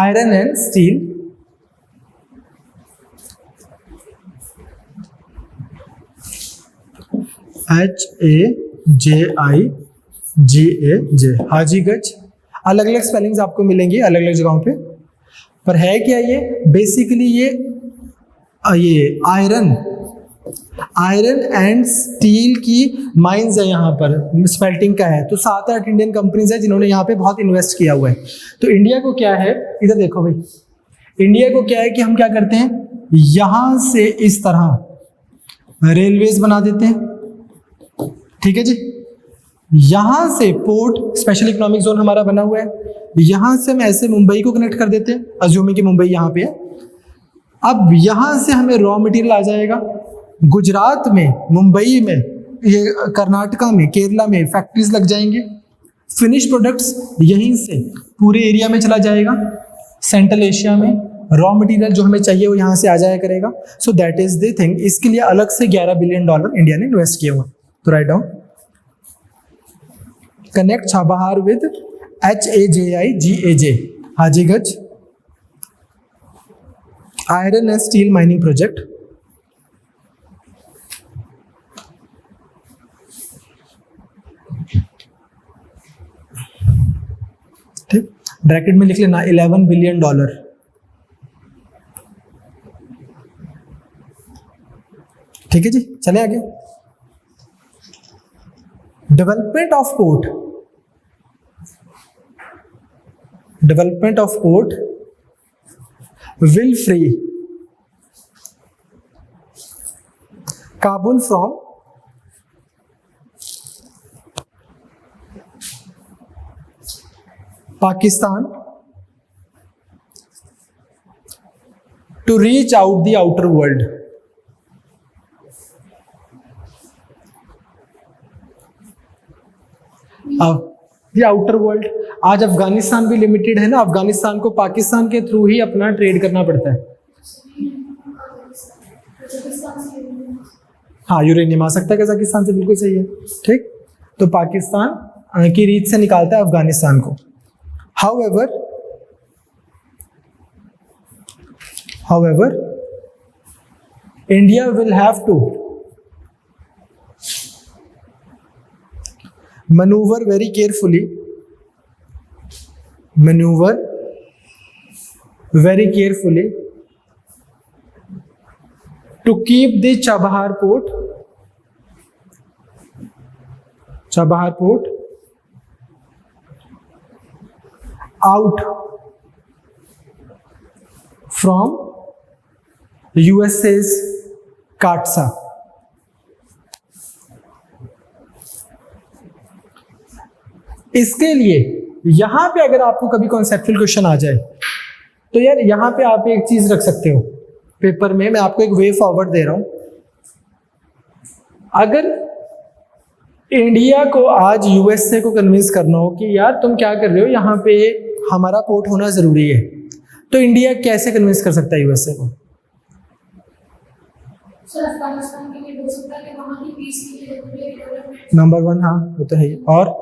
iron and steel HAJIGAJ Hajiganj. अलग अलग स्पेलिंग्स आपको मिलेंगी अलग अलग जगहों पे, पर है क्या ये? बेसिकली ये आयरन एंड स्टील की माइंस है, यहाँ पर स्मेल्टिंग का है। तो 7-8 इंडियन कंपनीज है जिन्होंने यहाँ पे बहुत इन्वेस्ट किया हुआ है। तो इंडिया को क्या है, इधर देखो भाई, इंडिया को क्या है कि हम क्या करते हैं, यहाँ से इस तरह रेलवेज बना देते हैं, ठीक है जी। यहाँ से पोर्ट स्पेशल इकोनॉमिक जोन हमारा बना हुआ है, यहाँ से हम ऐसे मुंबई को कनेक्ट कर देते हैं, अज्यूमिंग कि मुंबई यहाँ पे है। अब यहाँ से हमें रॉ मटेरियल आ जाएगा, गुजरात में, मुंबई में, ये कर्नाटका में, केरला में फैक्ट्रीज लग जाएंगे, फिनिश प्रोडक्ट्स यहीं से पूरे एरिया में चला जाएगा, सेंट्रल एशिया में रॉ मटेरियल जो हमें चाहिए वो यहाँ से आ जाया करेगा। So that is the thing. इसके लिए अलग से $11 बिलियन इंडिया ने इन्वेस्ट किया हुआ। तो right down, connect Chabahar with HAJIGAJ Hajigak iron and steel mining project. ठीक, ब्रैकेट में लिख लेना $11 बिलियन। ठीक है जी, चले आगे। Development of port will free Kabul from Pakistan to reach out the outer world. ये आउटर वर्ल्ड, आज अफगानिस्तान भी लिमिटेड है ना, अफगानिस्तान को पाकिस्तान के थ्रू ही अपना ट्रेड करना पड़ता है। हाँ, यूरेनियम आ सकता है कजाकिस्तान से, बिल्कुल सही है। ठीक, तो पाकिस्तान की रीच से निकालता है अफगानिस्तान को। However, India will have to maneuver very carefully to keep the Chabahar port out from USA's CAATSA। इसके लिए यहां पे अगर आपको कभी कॉन्सेप्चुअल क्वेश्चन आ जाए तो यार यहां पे आप एक चीज रख सकते हो पेपर में, मैं आपको एक वे फॉरवर्ड दे रहा हूं। अगर इंडिया को आज यूएसए को कन्विंस करना हो कि यार तुम क्या कर रहे हो, यहाँ पे हमारा पोर्ट होना जरूरी है, तो इंडिया कैसे कन्विंस कर सकता है यूएसए को? अफगानिस्तान के लिए हो सकता है कि वहां की पीस के लिए डेवलपमेंट नंबर 1, हाँ वो तो है ही। और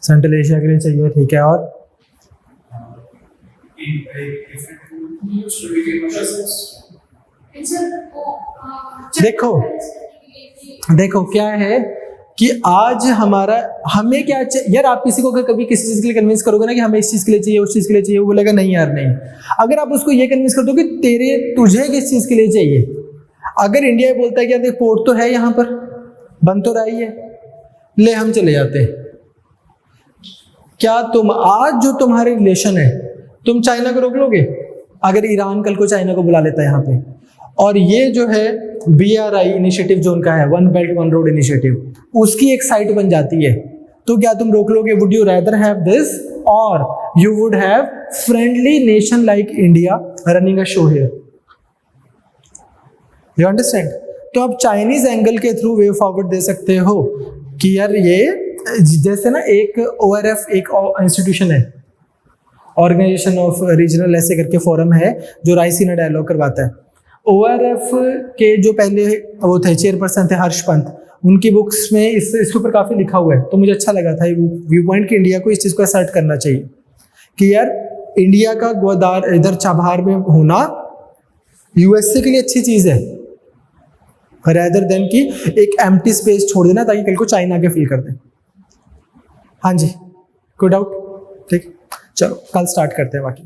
सेंट्रल एशिया के लिए चाहिए, ठीक है। और देखो क्या है कि आज हमें क्या चाहिए यार, आप किसी को अगर कभी किसी चीज के लिए कन्विंस करोगे ना कि हमें इस चीज के लिए चाहिए, उस चीज के लिए चाहिए, वो बोलेगा नहीं यार नहीं। अगर आप उसको ये कन्विंस कर दो कि तुझे किस चीज के लिए चाहिए, अगर इंडिया बोलता है कि यार देख पोर्ट तो है यहाँ पर, बन तो रही है, ले हम चले जाते हैं। क्या तुम आज जो तुम्हारे रिलेशन है, तुम चाइना को रोक लोगे? अगर ईरान कल को चाइना को बुला लेता है यहाँ पे, और ये जो है BRI इनिशिएटिव जो उनका है, one belt one road initiative, उसकी एक साइट बन जाती है, तो क्या तुम रोक लोगे? Would you rather have this or you would have friendly nation like India running a show here? You understand? तो आप चाइनीज एंगल के थ्रू वे फॉरवर्ड दे सकते हो कि यार ये जैसे ना एक ORF एक इंस्टीट्यूशन है, ऑर्गेनाइजेशन ऑफ रीजनल ऐसे करके फोरम है जो रायसीना डायलॉग करवाता है। ORF के जो पहले वो थे चेयरपर्सन थे हर्ष पंत, उनकी बुक्स में इसके ऊपर काफ़ी लिखा हुआ है, तो मुझे अच्छा लगा था व्यू पॉइंट कि इंडिया को इस चीज़ को असर्ट करना चाहिए कि यार इंडिया का ग्वादार इधर चाबहार में होना USA के लिए अच्छी चीज़ है, रेदर देन कि एक एम्प्टी स्पेस छोड़ देना ताकि कल को चाइना के फील कर दें। हाँ जी, कोई डाउट? ठीक, चलो कल स्टार्ट करते हैं बाकी।